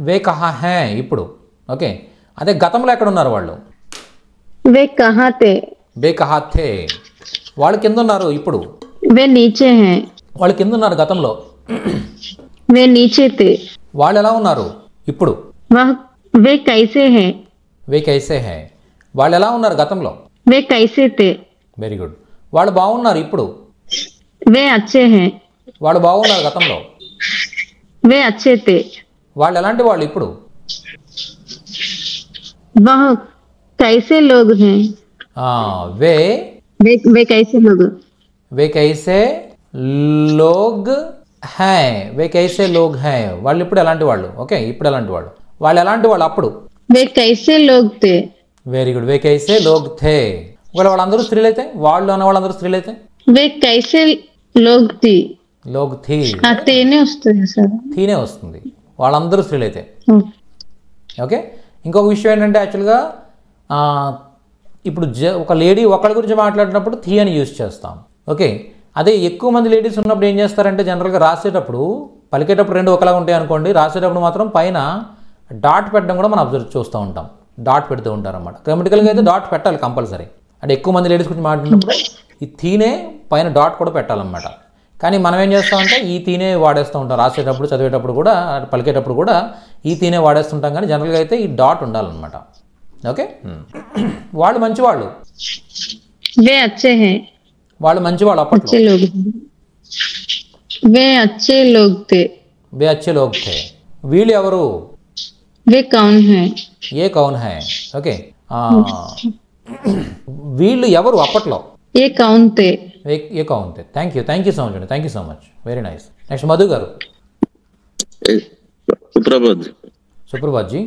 వే కహా హై. ఇప్పుడు ఓకే, అదే గతంలో ఎక్కడున్నారు వాళ్ళు? वे कहाँ थे? వే కహా థే. వాళ్ళు కింద ఉన్నారు ఇప్పుడు. वे नीचे हैं. వాళ్ళు కింద ఉన్నారు గతంలో. वे नीचे थे. వాళ్ళు ఎలా ఉన్నారు ఇప్పుడు? वे कैसे हैं? వే కైసే హై. వాళ్ళు ఎలా ఉన్నారు గతంలో? वे कैसे थे? Very good. వాళ్ళు బాగున్నారు ఇప్పుడు. वे अच्छे हैं. వాళ్ళు బాగున్నారు గతంలో. वे अच्छे थे. వాళ్ళు ఎలాంటి వాళ్ళు ఇప్పుడు? वह कैसे लोग हैं? వే कैसे लोग? वे कैसे लोग हैं. వే కైసే లోగ్ హై. వాళ్ళు ఇప్పుడు ఎలాంటి వాళ్ళు? ఓకే, ఇప్పుడు ఎలాంటి వాళ్ళు? వాళ్ళు ఎలాంటి వాళ్ళు అప్పుడు? वे कैसे लोग थे? Very good. వే కైసే లోగ్ థే. ఒకవేళ వాళ్ళందరూ స్త్రీలైతే, వాళ్ళు అన్న వాళ్ళందరూ స్త్రీలైతే? वे कैसे लोग थी. లోగ్ థీ. తేనే వస్తుంది సార్. థీనే వస్తుంది వాళ్ళందరూ స్త్రీలైతే. ఓకే, ఇంకొక విషయం ఏంటంటే యాక్చువల్గా ఇప్పుడు ఒక లేడీ ఒకళ్ళ గురించి మాట్లాడినప్పుడు థీ అని యూజ్ చేస్తాం. ఓకే, అదే ఎక్కువ మంది లేడీస్ ఉన్నప్పుడు ఏం చేస్తారంటే జనరల్గా రాసేటప్పుడు, పలికేటప్పుడు రెండు ఒకలాగా ఉంటాయి అనుకోండి, రాసేటప్పుడు మాత్రం పైన డాట్ పెట్టడం కూడా మనం చూస్తూ ఉంటాం. డాట్ పెడుతూ ఉంటారు అన్నమాట. గ్రామటికల్గా అయితే డాట్ పెట్టాలి కంపల్సరీ. అంటే ఎక్కువ మంది లేడీస్ గురించి మాట్లాడినప్పుడు ఈ థీనే పైన డాట్ కూడా పెట్టాలన్నమాట. కానీ మనం ఏం చేస్తామంటే ఈ తీనే వాడేస్తూ ఉంటాం. రాసేటప్పుడు, చదివేటప్పుడు కూడా, పలికేటప్పుడు కూడా ఈ తీనే వాడేస్తుంటాం. కానీ జనరల్గా అయితే ఈ డాట్ ఉండాలన్నమాట. ఓకే, వాళ్ళు మంచివాళ్ళు. वे अच्छे हैं. వాళ్ళు మంచివాళ్ళు అప్పట్లో. अच्छे लोग. वे अच्छे लोग थे. వే అచ్చే లోగ్ థే. వీళ్ళు ఎవరు? वे कौन है? ఏ కౌన్ హై. ఓకే, వీళ్ళు ఎవరు అప్పట్లో? ये कौन थे? ఏ కౌన్ థే. థ్యాంక్ యూ సో మచ్ అండి, thank you so much, very nice. Next Madhu గారు. సుప్రభాత్ జీ.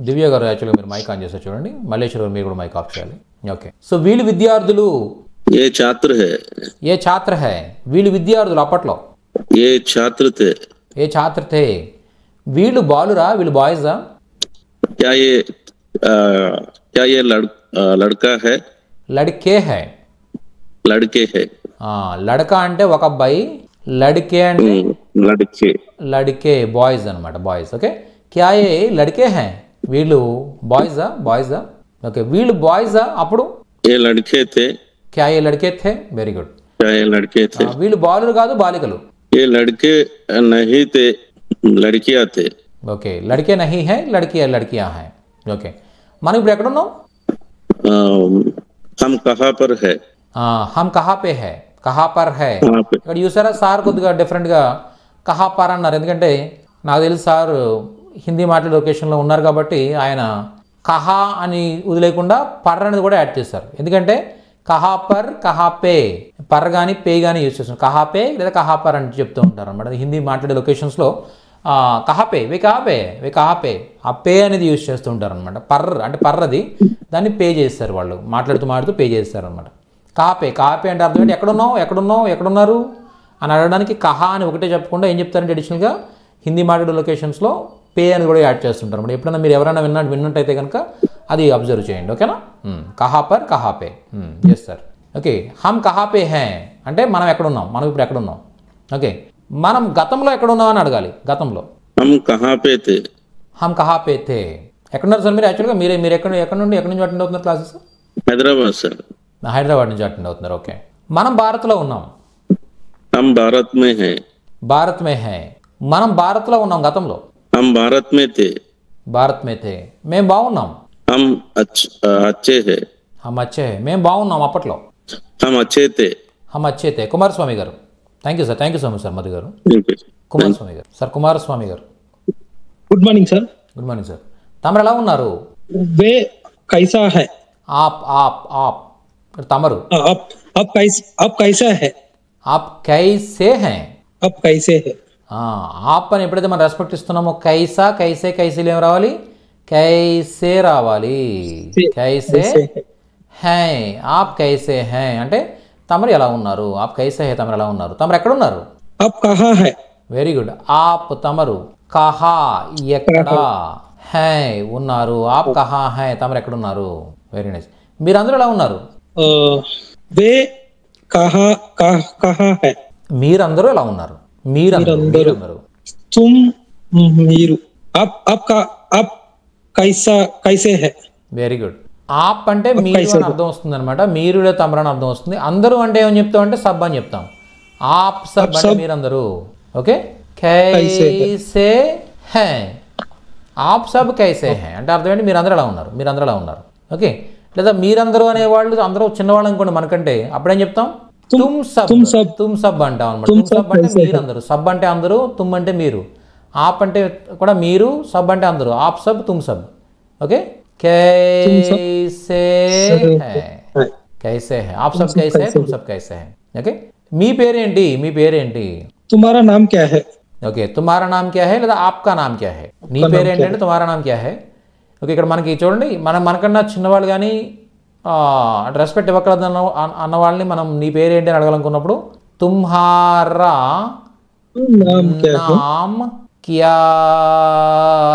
దివ్య గారు యాక్చువల్గా మీరు మైక్ ఆన్ చేస్తారు చూడండి. మల్లేశ్వర్ గారు మీరు కూడా మైక్ ఆఫ్ చేయాలి. ఓకే, సో వీళ్ళు విద్యార్థులు. ఏ ఛాత్ర హై. వీళ్ళు విద్యార్థులు అప్పట్లో. ఏ ఛాత్ర థే. వీళ్ళు బాలురా? వీళ్ళు బాయ్సా? क्या ये लड़का है? లడ్కే హై. लड़के है. లడక అంటే ఒక అబ్బాయి, లడ్కే అంటే लड़के. లడ్కే బాయ్స్ అనమాట, బాయ్స్. ఓకే, క్యా ఏ లడ్కే హై, వీళ్ళు బాయ్సా? బాయ్సా? ఓకే, వీళ్ళు బాయ్సా? అప్పుడు ये लड़के थे. క్యా ఏ లడ్కే థే, వెరీ గుడ్. क्या ये लड़के थे? వీళ్ళు బాలురు కాదు, బాలికలు. ये लड़के नहीं थे, लड़कियां थे. ఓకే, లడ్కే నహీ హై, లడ్కియా హై. ఓకే, మనం ఇప్పుడు ఎక్కడున్నాం? हम कहाँ पर है? హమ్ కహా పే హై, కహా పర్ హై. कहाँ पे? ఇక్కడ చూసారా సార్ కొద్దిగా డిఫరెంట్గా కహా పర్ అన్నారు. ఎందుకంటే నాకు తెలుసు సార్ హిందీ మాట్లాడే లొకేషన్లో ఉన్నారు కాబట్టి ఆయన కహా అని వదిలేకుండా పర్ అనేది కూడా యాడ్ చేశారు. ఎందుకంటే కహా పర్, కహా పే, పర్ కానీ పే కానీ యూజ్ చేస్తారు. కహా పే లేదా కహా పర్ అని చెప్తూ ఉంటారు అనమాట హిందీ మాట్లాడే లొకేషన్స్లో. కహా పే, వే కహా పే, వే కహా పే, ఆ పే అనేది యూజ్ చేస్తూ ఉంటారు అనమాట. పర్ అంటే పర్ అది, దాన్ని పే చేస్తారు వాళ్ళు, మాట్లాడుతూ పే చేస్తారు అనమాట. కహా పే అంటే అర్థం ఏంటి? ఎక్కడున్నారు అని అడగడానికి కహా అని ఒకటే చెప్పకుండా ఏం చెప్తారంటే అడిషనల్గా హిందీ మాట్లాడే లొకేషన్స్లో పే అని కూడా యాడ్ చేస్తుంటారు అనమాట. ఎప్పుడైనా మీరు ఎవరైనా విన్నట్టయితే కనుక అది అబ్జర్వ్ చేయండి. ఓకేనా? కహా పర్, కహా పే చేస్తారు. ఓకే, హమ్ కహా పే హై అంటే మనం ఎక్కడున్నాం, మనం ఇప్పుడు ఎక్కడున్నాం. ఓకే, మనం గతంలో ఎక్కడున్నాం అని అడగాలి. గతంలో हम कहाँ पे थे? హమ్ కహా పే థే. ఎక్కడున్నారు సార్ మీరు? యాక్చువల్గా మీరు ఎక్కడి నుంచి అటెండ్ అవుతున్నారు క్లాసెస్? हैदराबाद सर. హైదరాబాద్ నుంచి అటెండ్ అవుతున్నారు. ఓకే, మనం భారత్లో ఉన్నాం. हम भारत में हैं. భారత్ మే హై, మనం భారత్లో ఉన్నాం గతంలో. हम भारत में थे. భారత్ మే థే, మేము బాగున్నాం. हम अच्छे हैं. హమ్ అచ్చే హై, మేము బాగున్నాం అప్పట్లో. हम अच्छे थे. హమ్ అచ్చే థే. కుమారస్వామి గారు, thank you sir, thank you so much sir. Madhu గారు, Thank you. కుమారస్వామి గారు సార్, కుమారస్వామి గారు. Good morning sir. Good morning sir. తమరు ఎలా ఉన్నారు? వే కైసా హై. आप तमरु आप कैसा है? आप कैसे हैं? आप कैसे है? आप అని ఎప్పుడైతే మనం రెస్పెక్ట్ ఇస్తున్నామో కైసా, కైసేలు ఏం రావాలి? కైసే రావాలి. కైసే హై, ఆప్ కైసే హై అంటే తమరు ఎలా ఉన్నారు. ఆప్ కైసే హై, తమరు ఎలా ఉన్నారు. తమరు ఎక్కడ ఉన్నారు? आप कहाँ है? Very good. ఆప్ తమరు, కహా ఎక్కడ, హై ఉన్నారు. ఆప్ కహా హై, తమరు ఎక్కడ ఉన్నారు. Very nice. మీరందరూ ఎలా ఉన్నారు? వే కహా హై. మీరందరూ ఎలా ఉన్నారు? మీరందరూ. తుమ్ మీరు. आप कैसे है? Very good. ఆప్ అంటే మీరు అని అర్థం వస్తుంది అనమాట. మీరు లేదా తమరు అని అర్థం వస్తుంది. అందరూ అంటే ఏమని చెప్తాం అంటే సబ్ అని చెప్తాం. ఆప్ సబ్ అంటే మీరందరూ. ఓకే, కైసే హై, ఆప్ సబ్ కైసే హై అంటే అర్థం ఏంటి? మీరందరూ ఎలా ఉన్నారు. ఓకే, లేదా మీరందరూ అనేవాళ్ళు అందరూ చిన్నవాళ్ళు అనుకోండి మనకంటే, అప్పుడేం చెప్తాం? తుమ్ సబ్ అంటాం అనమాట. తుమ్ సబ్ అంటే మీరందరూ, సబ్ అంటే అందరూ, తుమ్ అంటే మీరు, ఆప్ అంటే కూడా మీరు, సబ్ అంటే అందరూ. ఆప్ సబ్, తుమ్ సబ్. ఓకే, కైసే హై, ఆప్ సబ్ కైసే హై, తుమ్ సబ్ కైసే హై. ఓకే, మీ పేరేంటి? తుమారా నామ్ క్యా హై? ఓకే, తుమారా నామ్ క్యా హై లేదా ఆప్కా నామ్ క్యా హై. నీ పేరేంటి అంటే తుమారా నామ్ క్యా హై. ఓకే, ఇక్కడ మనకి చూడండి, మనకన్నా చిన్నవాళ్ళు కానీ రెస్పెక్ట్ ఇవ్వకూడదు అన్న వాళ్ళని మనం నీ పేరేంటి అని అడగాలనుకున్నప్పుడు తుమ్హారా నామ్ క్యా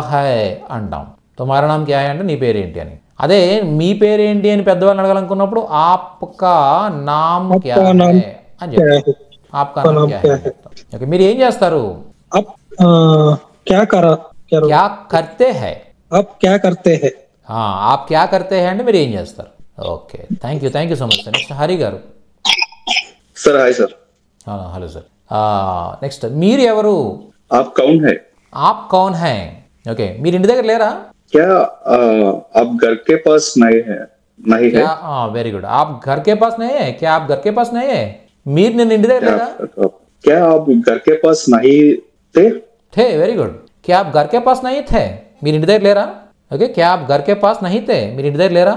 హై అంటాం. తుమ్హారా నామ్ క్యా హై అంటే నీ పేరేంటి అని. అదే మీ పేరేంటి అని పెద్దవాళ్ళని అడగాలనుకున్నప్పుడు ఆప్కా నామ్ క్యా హై అని చెప్తాం. ఆప్కా నామ్ క్యా హై. ఓకే, మీరు ఏం చేస్తారు? క్యా కర్తే హై. आप क्या करते हैं? आप क्या करते हैं అంటే మీరు ఏం చేస్తారు. Okay, thank you so much sir. Next Hari గారు. Sir hi sir. Hello sir. Next మీరు ఎవరు? आप कौन है? आप कौन है? ఓకే, మీరు ఇంటి దగ్గర లేరా? क्या आप घर के पास नहीं है? Very good. आप घर के पास नहीं है? क्या आप घर के पास नहीं है? మీరు నిన్న ఇంటి దగ్గర లేరా? क्या आप घर के पास नहीं थे? Very good. क्या आप घर के पास नहीं थे? మీరు ఇంటి దగ్గర లేరా? ఓకే, క్యా ఆప్ ఘర్ కే పాస్ నహీ తే, మీరు ఇంటి దగ్గర లేరా?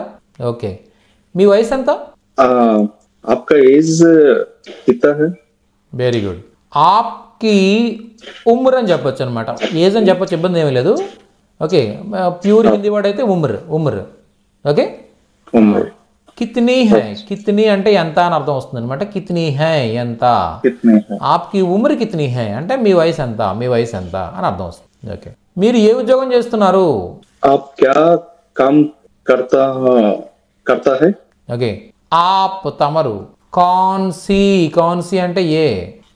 ఓకే, మీ వయసు ఎంత? आपका एज कितना है? Very good. ఆప్కి ఉమ్ర్ అని చెప్పొచ్చు అనమాట. ఏజ్ అని చెప్పొచ్చు, ఇబ్బంది ఏమీ లేదు. ఓకే, ప్యూర్ హిందీ వర్డ్ అయితే ఉమ్ర్. ఓకే, కిత్నీ హై, కిత్నీ అంటే ఎంత అని అర్థం వస్తుంది అనమాట. కిత్నీ హై ఎంత, ఆప్కి ఉమ్ర్ కిత్నీ హై అంటే మీ వయసు ఎంత అని అర్థం వస్తుంది. ఓకే, మీరు ఏ ఉద్యోగం చేస్తున్నారు? आप क्या काम करता है? ఓకే ఆప్ తమరు కౌన్ సి అంటే ఏ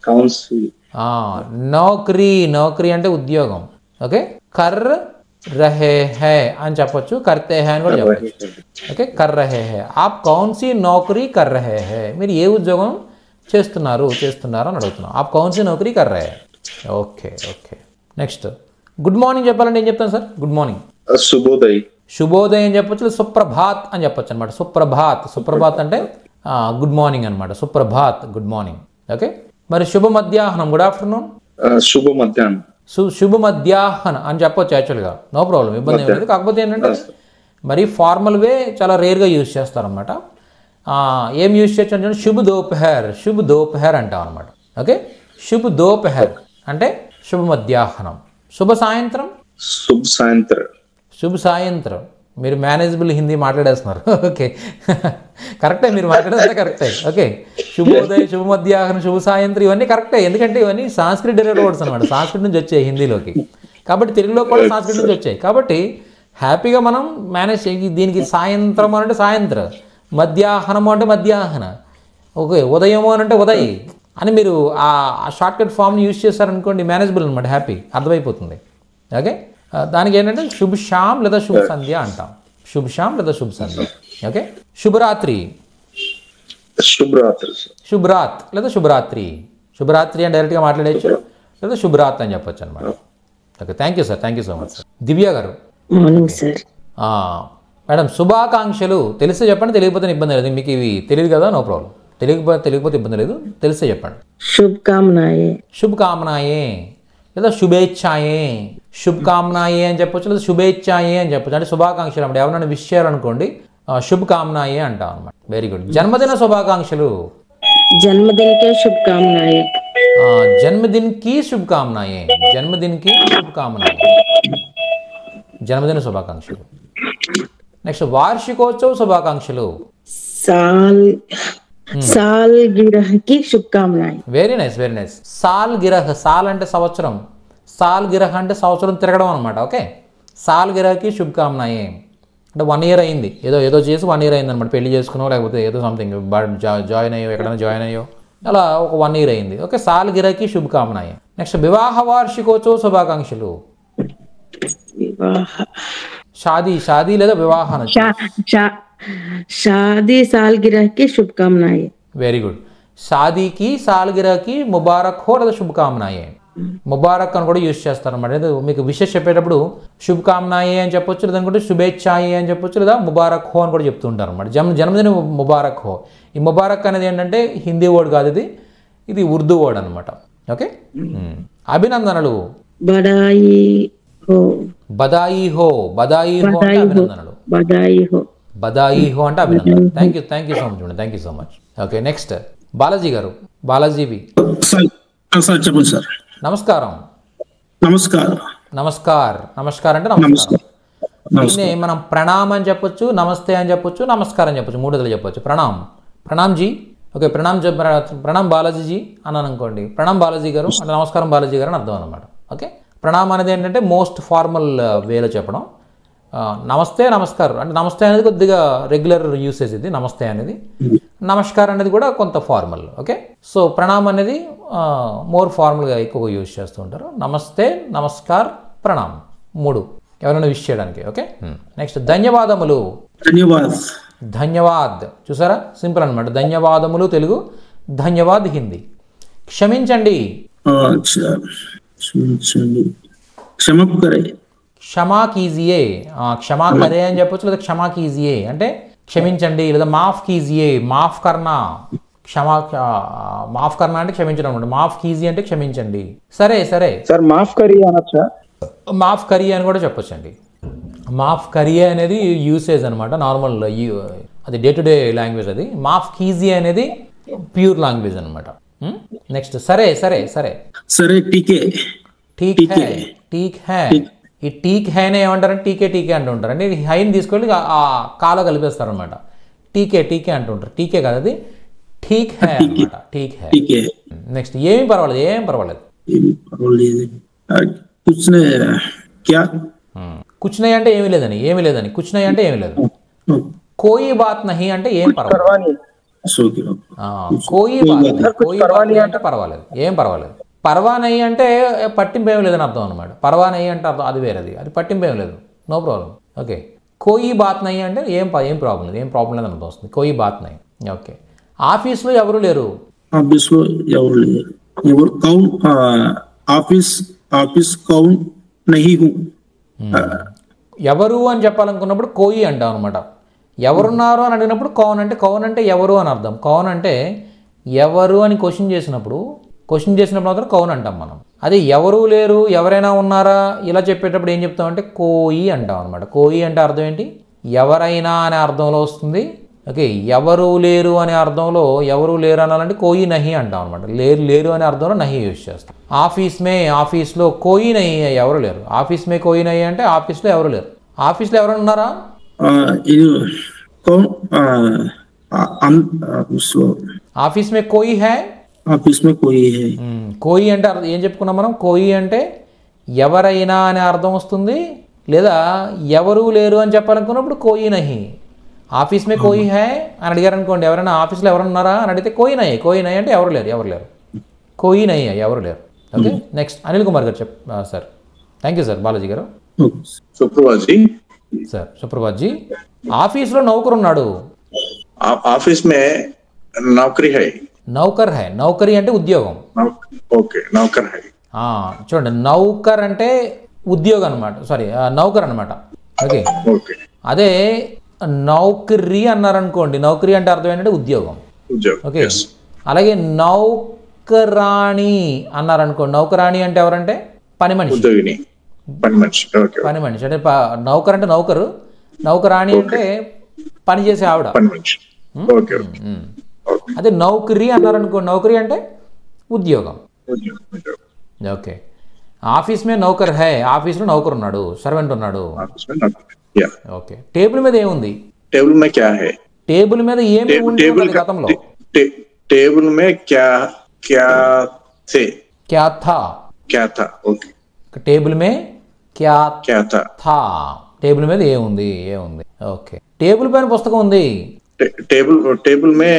कौन सी? నౌకరీ అంటే ఉద్యోగం. ఓకే కర్ రహే హై అని చెప్పొచ్చు, కర్తే హై అని కూడా చెప్పొచ్చు. ఓకే కర్ రహే హై, ఆప్ కౌన్ సి నౌకరీ కర్ రహే హై, మీరు ఏ ఉద్యోగం చేస్తున్నారు అని అడుగుతున్నాం. ఆప్ కౌన్ సి నౌకరీ కర్ రహే హై. Okay okay next good morning చెప్పాలంటే ఏం చెప్తాను సార్? గుడ్ మార్నింగ్ శుభోదయం అని చెప్పొచ్చు, సుప్రభాత్ అని చెప్పొచ్చు అనమాట. సుప్రభాత్ అంటే గుడ్ మార్నింగ్ అనమాట. Suprabhat good morning. ఓకే మరి శుభ మధ్యాహ్నం గుడ్ ఆఫ్టర్నూన్, శుభ మధ్యాహ్నం అని చెప్పొచ్చు యాక్చువల్గా, నో ప్రాబ్లం, ఇబ్బంది ఏం లేదు. కాకపోతే ఏంటంటే మరి ఫార్మల్ వే చాలా రేర్గా యూజ్ చేస్తారనమాట. ఏం యూజ్ చేయొచ్చు అంటే శుభ దోపహర్ అంటాం అనమాట. ఓకే శుభ దోపహర్ అంటే శుభ మధ్యాహ్నం. శుభ సాయంత్రం మీరు మేనేజబుల్ హిందీ మాట్లాడేస్తున్నారు. ఓకే కరెక్టే, మీరు మాట్లాడేది కరెక్టే. ఓకే శుభోదయం, శుభ మధ్యాహ్నం, శుభ సాయంత్రం ఇవన్నీ కరెక్టే, ఎందుకంటే ఇవన్నీ సాంస్క్రిట్ డెరివేటివ్ వర్డ్స్ అనమాట. సాంస్క్రిట్ నుంచి వచ్చాయి హిందీలోకి, కాబట్టి తెలుగులో కూడా సాంస్క్రిట్ నుంచి వచ్చాయి. కాబట్టి హ్యాపీగా మనం మేనేజ్ దీనికి సాయంత్రం అంటే సాయంత్రం, మధ్యాహ్నము అంటే మధ్యాహ్న, ఓకే ఉదయము అంటే ఉదయ్ అని మీరు ఆ షార్ట్కట్ ఫామ్ని యూజ్ చేశారనుకోండి, మేనేజబుల్ అనమాట, హ్యాపీ అర్థమైపోతుంది. ఓకే దానికి ఏంటంటే శుభ శ్యామ్ లేదా శుభ సంధ్య అంటాం. శుభ శ్యామ్ లేదా శుభ సంధ్య. ఓకే శుభరాత్రి లేదా శుభరాత్రి అని డైరెక్ట్గా మాట్లాడేయచ్చు, లేదా శుభరాత్ అని చెప్పొచ్చు అనమాట. Okay thank you sir, thank you so much sir. Divya గారు మార్నింగ్ సార్. మేడం శుభాకాంక్షలు తెలిస్తే చెప్పండి, తెలియకపోతే ఇబ్బంది లేదు. మీకు ఇవి తెలియదు కదా, నో ప్రాబ్లం. తెలియకపోతే ఇబ్బంది లేదు, తెలిస్తే చెప్పండి. శుభకామనాయే లేదా శుభకామనాయే అని చెప్పొచ్చు, లేదా శుభేచ్ఛాయే అని చెప్పొచ్చు. అంటే శుభాకాంక్షలు అన్నమాట. ఎవరైనా విష్ చేయాలనుకోండి శుభకామనాయే అంటాం అనమాట. Very good. జన్మదిన శుభాకాంక్షలు, జన్మదిన శుభాకాంక్షలు. నెక్స్ట్ వార్షికోత్సవ శుభాకాంక్షలు, వెరీ నైస్. సాల్ అంటే సంవత్సరం, అంటే సంవత్సరం తిరగడం అనమాట. ఓకే సాల్గిరహకి శుభకామనాయే అంటే 1 year అయింది, ఏదో చేసి 1 year అయింది అనమాట. పెళ్లి చేసుకున్నావు, లేకపోతే ఏదో సంథింగ్ జాయిన్ అయ్యో, ఎక్కడైనా జాయిన్ అయ్యో, అలా ఒక 1 year అయింది. ఓకే సాల్గిరహకి శుభకామనాయే. నెక్స్ట్ వివాహ వార్షికోత్సవ శుభాకాంక్షలు, షాదీ లేదా వివాహం, సాల్గిరహకి శుభకామనాయే. వెరీ గుడ్. షాదీకి సాల్గిరహకి ముబారక్ హో లేదా శుభకామనాయే. ముబారక్ అని కూడా యూజ్ చేస్తారన్నమాట. మీకు విషెస్ చెప్పేటప్పుడు శుభకామనాయే అని చెప్పొచ్చు, లేదనుకుంటే శుభేచ్ఛాయే అని చెప్పొచ్చు, లేదా ముబారక్ హో అని కూడా చెప్తూ ఉంటారు అనమాట. జన్మదిన ముబారక్ హో. ఈ ముబారక్ అనేది ఏంటంటే హిందీ వర్డ్ కాదు, ఇది ఉర్దూ వర్డ్ అనమాట. ఓకే అభినందనలు, బదాయి హో అంటే అభినందనలు, బదాయి హో అంటే అభినందనలు. Thank you so much, thank you so much. Okay next Balaji గారు, బాలాజీవి. చెప్పండి సార్. నమస్కారం అంటే నమస్కారం. దీన్ని మనం ప్రణామ్ అని చెప్పొచ్చు, నమస్తే అని చెప్పొచ్చు, నమస్కారం అని చెప్పొచ్చు, 3 చెప్పొచ్చు. ప్రణామ్ జీ. ఓకే ప్రణామ్ బాలాజీ అన్నాను అనుకోండి, ప్రణామ్ బాలాజీ గారు అంటే నమస్కారం బాలాజీ గారు అని అర్థం అనమాట. ఓకే ప్రణామ్ అనేది ఏంటంటే మోస్ట్ ఫార్మల్ వేలో చెప్పడం. నమస్తే నమస్కారం అంటే నమస్తే అనేది కొద్దిగా రెగ్యులర్ యూసేజ్, ఇది నమస్తే అనేది. నమస్కారం అనేది కూడా కొంత ఫార్మల్. ఓకే సో ప్రణామ్ అనేది మోర్ ఫార్మల్గా ఎక్కువగా యూజ్ చేస్తూ ఉంటారు. నమస్తే, నమస్కార్, ప్రణామ్ 3 ఎవరైనా విష్ చేయడానికి. ఓకే నెక్స్ట్ ధన్యవాదములు, ధన్యవాద్ చూసారా, సింపుల్ అనమాట. ధన్యవాదములు తెలుగు, ధన్యవాద్ హిందీ. క్షమించండి, క్షమా కీజియే, క్షమా కరే అని చెప్పొచ్చు, లేదా క్షమా కీజియే అంటే క్షమించండి, లేదా మాఫ్ కీజియే, మాఫ్ కర్నా. మాఫ్ కర్నా అంటే క్షమించడం అనమాట. మాఫ్ కీజీ అంటే క్షమించండి. సరే సార్ మాఫ్ కరీ అనొచ్చా? మాఫ్ కరీ అని కూడా చెప్పొచ్చండి. మాఫ్ కరియే అనేది యూసేజ్ అనమాట, నార్మల్ అది డే టు డే లాంగ్వేజ్. అది మాఫ్ కీజీ అనేది ప్యూర్ లాంగ్వేజ్ అనమాట. నెక్స్ట్ సరే ఠీక్ హై. ఈ టీక్ హైనే ఏమంటారంటే టీకే అంటుంటారు. అంటే హైని తీసుకొని ఆ కాలో కలిపేస్తారు అనమాట. టీకే అంటుంటారు. టీకే కాదు అది, ఠీక్ హై అనమాట. ఠీక్ హై. నెక్స్ట్ ఏం పర్వాలేదు. కుచ్ నహీ అంటే ఏమీ లేదని కుచ్ నహీ అంటే ఏమీ లేదు. కోయి బాత్ నహీ అంటే ఏం పర్వాలేదు. కోయి బాత్ అంటే పర్వాలేదు, ఏం పర్వాలేదు. పర్వా నహీ అంటే పట్టింపు ఏమి లేదని అర్థం అనమాట. పర్వా నహీ అంటే అర్థం అది వేరేది, అది పట్టింపు ఏమి లేదు, నో ప్రాబ్లం. ఓకే, కోయి బాత్ నహీ అంటే ఏం ప్రాబ్లం లేదు, ఏం ప్రాబ్లం లేదని అర్థం వస్తుంది. కోయి బాత్ నహీ. ఓకే, ఆఫీస్లో ఎవరు లేరు. ఆఫీస్లో ఎవరు లేరు. Office Kaun Nahi who. ఎవరు అని చెప్పాలనుకున్నప్పుడు కోయి అంటాం అనమాట. ఎవరున్నారు అని అడిగినప్పుడు కౌన్ అంటే ఎవరు అని అర్థం. కౌన్ అంటే ఎవరు అని క్వశ్చన్ చేసినప్పుడు మాత్రం కౌన్ అంటాం మనం. అదే ఎవరు లేరు, ఎవరైనా ఉన్నారా ఇలా చెప్పేటప్పుడు ఏం చెప్తామంటే కోయి అంటాం అనమాట. కోయి అంటే అర్థం ఏంటి, ఎవరైనా అనే అర్థంలో వస్తుంది. ఓకే, ఎవరు లేరు అనే అర్థంలో ఎవరు లేరు అనాలంటే కోయి నహి అంటాం అనమాట. లేరు అనే అర్థంలో నహి యూజ్ చేస్తాం. ఆఫీస్లో కోయి నహి ఎవరు లేరు. ఆఫీస్ మే కోయి నహి అంటే ఆఫీస్లో ఎవరు లేరు. ఆఫీస్లో ఎవరైనా ఉన్నారా. ఆఫీస్ మే కోయి హై. కోయి అంటే ఏం చెప్పుకున్నాం మనం. కోయి అంటే ఎవరైనా అనే అర్థం వస్తుంది, లేదా ఎవరు లేరు అని చెప్పాలనుకున్నప్పుడు కోయి నహి. ఆఫీస్ మే కోయి హై అని అడిగారు అనుకోండి, ఎవరైనా ఆఫీస్లో ఎవరు ఉన్నారా అని అడిగితే కోయి నహి అంటే ఎవరు లేరు. కోయి నహి ఎవరు లేరు. ఓకే, నెక్స్ట్ అనిల్ కుమార్ గారు sir. Thank you sir. Balaji గారు. సుప్రభాత్ జీ. ఆఫీస్లో నౌకరు ఉన్నాడు. ఆఫీస్ మే నౌకరీ హై. నౌకరీ అంటే ఉద్యోగం. ఓకే, నౌకర్ హై. చూడండి, నౌకర్ అంటే ఉద్యోగం అనమాట. సారీ, నౌకర్ అనమాట. ఓకే, అదే నౌకరీ అన్నారనుకోండి, నౌకరీ అంటే అర్థం ఏంటంటే ఉద్యోగం. ఓకే, అలాగే నౌకరాణి అన్నారనుకోండి, నౌకరాణి అంటే ఎవరంటే పని మనిషి. అంటే నౌకర్ అంటే నౌకరు, నౌకరాణి అంటే పని చేసే ఆవిడ. అదే నౌకరీ అన్నారనుకోండి, నౌకరీ అంటే ఉద్యోగం. ఓకే, ఆఫీస్ మే నౌకర్ హై. ఆఫీస్లో నౌకర్ ఉన్నాడు, సర్వెంట్ ఉన్నాడు. ఓకే, టేబుల్ మీద ఏముంది. టేబుల్ మీద ఏమి ఉంది గతంలో. టేబుల్ మే క్యా థా. ఓకే, టేబుల్ మే క్యా థా. టేబుల్ మీద ఏముంది. ఓకే, టేబుల్ పైన పుస్తకం ఉంది. టేబుల్ మే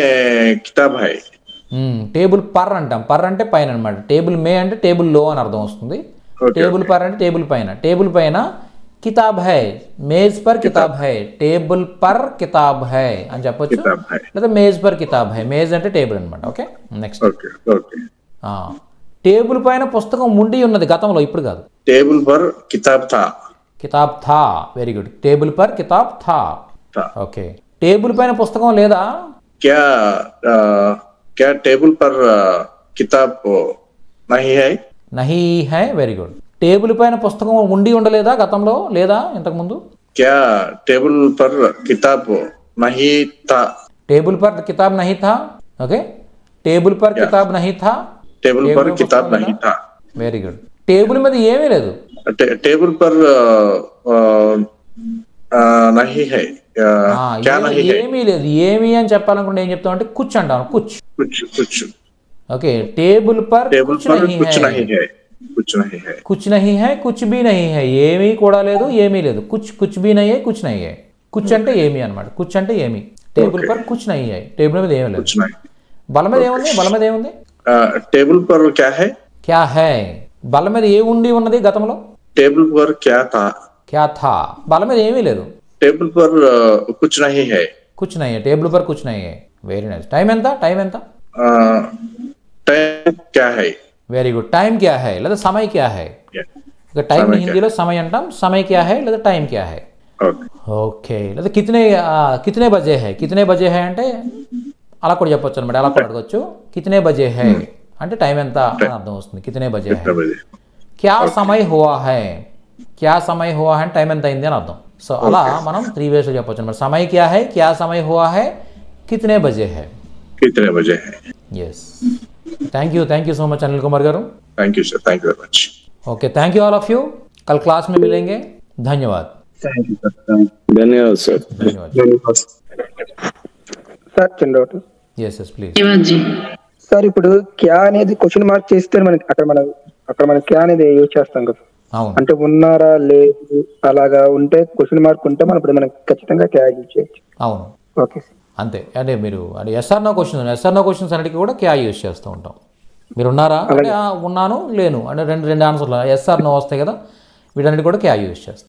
కితాబ్ హై. టేబుల్ పర్ అంటాం. పర్ అంటే పైన అనమాట. టేబుల్ మే అంటే టేబుల్ లో అని అర్థం వస్తుంది. టేబుల్ పర్ అంటే టేబుల్ పైన. టేబుల్ పైన కితాబ్ హై. మేజ్ పర్ కితాబ్ హై. టేబుల్ పర్ కితాబ్ హై అని చెప్పొచ్చు, లేదా మేజ్ పర్ కితాబ్ హై. మేజ్ అంటే టేబుల్ అనమాట. Okay, next. టేబుల్ పైన పుస్తకం ఉండి ఉన్నది గతంలో, ఇప్పుడు కాదు. టేబుల్ పర్ కితాబ్ థా. Very good. టేబుల్ పర్ కితాబ్ థా. ఓకే, టేబుల్ పైన పుస్తకం లేదా. क्या टेबल पर किताब नहीं है. Very good. టేబుల్ పైన పుస్తకం ఉండి ఉండలేదా గతంలో, లేదా ఇంతకు ముందు. क्या टेबल पर किताब नहीं था. टेबल पर किताब नहीं था. ओके, टेबल पर किताब नहीं था. टेबल पर किताब नहीं था. Very good. టేబుల్ మీద ఏమీ లేదు. टेबल पर नहीं है. ఏమీ లేదు. ఏమి అని చెప్పాలనుకుంటే ఏం చెప్తాం అంటే కుచ్ అంటాం. కుచ్. ఓకే, టేబుల్ పర్ కుచ్ నహీ హై, కుచ్ బి నహీ హై. ఏమీ కూడా లేదు, ఏమీ లేదు. కుచ్ బి నహీ హై, కుచ్ నహీ హై. కుచ్ అంటే ఏమి అనమాట. కుచ్ అంటే ఏమి. టేబుల్ పర్ కుచ్ నహీ హై. టేబుల్ మీద ఏమీ లేదు. బల మీద ఏముంది. టేబుల్ పర్ క్యా హై. బల మీద ఏ ఉండి ఉన్నది గతంలో. టేబుల్ పర్ క్యా థా. బల మీద ఏమీ లేదు. टेबल पर कुछ नहीं है. टेबल पर कुछ नहीं है. Very nice. टाइम ఎంత. टाइम क्या है. Very good. टाइम क्या है లేదా समय क्या है. टाइम హిందీలో समय అంటాం. समय क्या है లేదా टाइम क्या है. ఓకే, లేదా कितने बजे है. कितने बजे है అంటే అలా కూడా చెప్పొచ్చు అనమాట. అలా కూడా అడగొచ్చు. कितने बजे है అంటే టైం ఎంత అని అర్థం వస్తుంది. कितने बजे है. क्या समय हुआ है. क्या समय हुआ है టైం ఎంత అయింది అని అర్థం. సో అలా మనం 3 వేస్ లో చెప్పొచ్చు అన్నమాట. समय क्या है, क्या समय हुआ है, कितने बजे है. yes. thank you so much Anil Kumar garu. thank you sir. thank you very much. okay, thank you all of you. कल क्लास में मिलेंगे. धन्यवाद. धन्यवाद सर. సార్ చిన్న డౌట్. yes please. సార్ ఇప్పుడు క్యా అనేది క్వశ్చన్ మార్క్ చేస్తే మనకి అక్కడ మనం క్యా అనేది యూజ్ చేస్తాం కదా. అవును. అంటే ఉన్నారా లేదు అలాగా ఉంటే క్వశ్చన్ మార్క్ ఉంటే మనం ఖచ్చితంగా క్యా యూజ్ చేయొచ్చు. అవును, ఓకే సార్. అంతే. అంటే మీరు అంటే ఎస్ఆర్ నో క్వశ్చన్స్ అన్నిటికీ కూడా క్యా యూజ్ చేస్తూ ఉంటాం. మీరు ఉన్నారా అంటే ఉన్నాను లేను అంటే రెండు ఆన్సర్లు ఎస్ఆర్ నో వస్తాయి కదా, వీటన్నిటి కూడా క్యా యూజ్ చేస్తాం.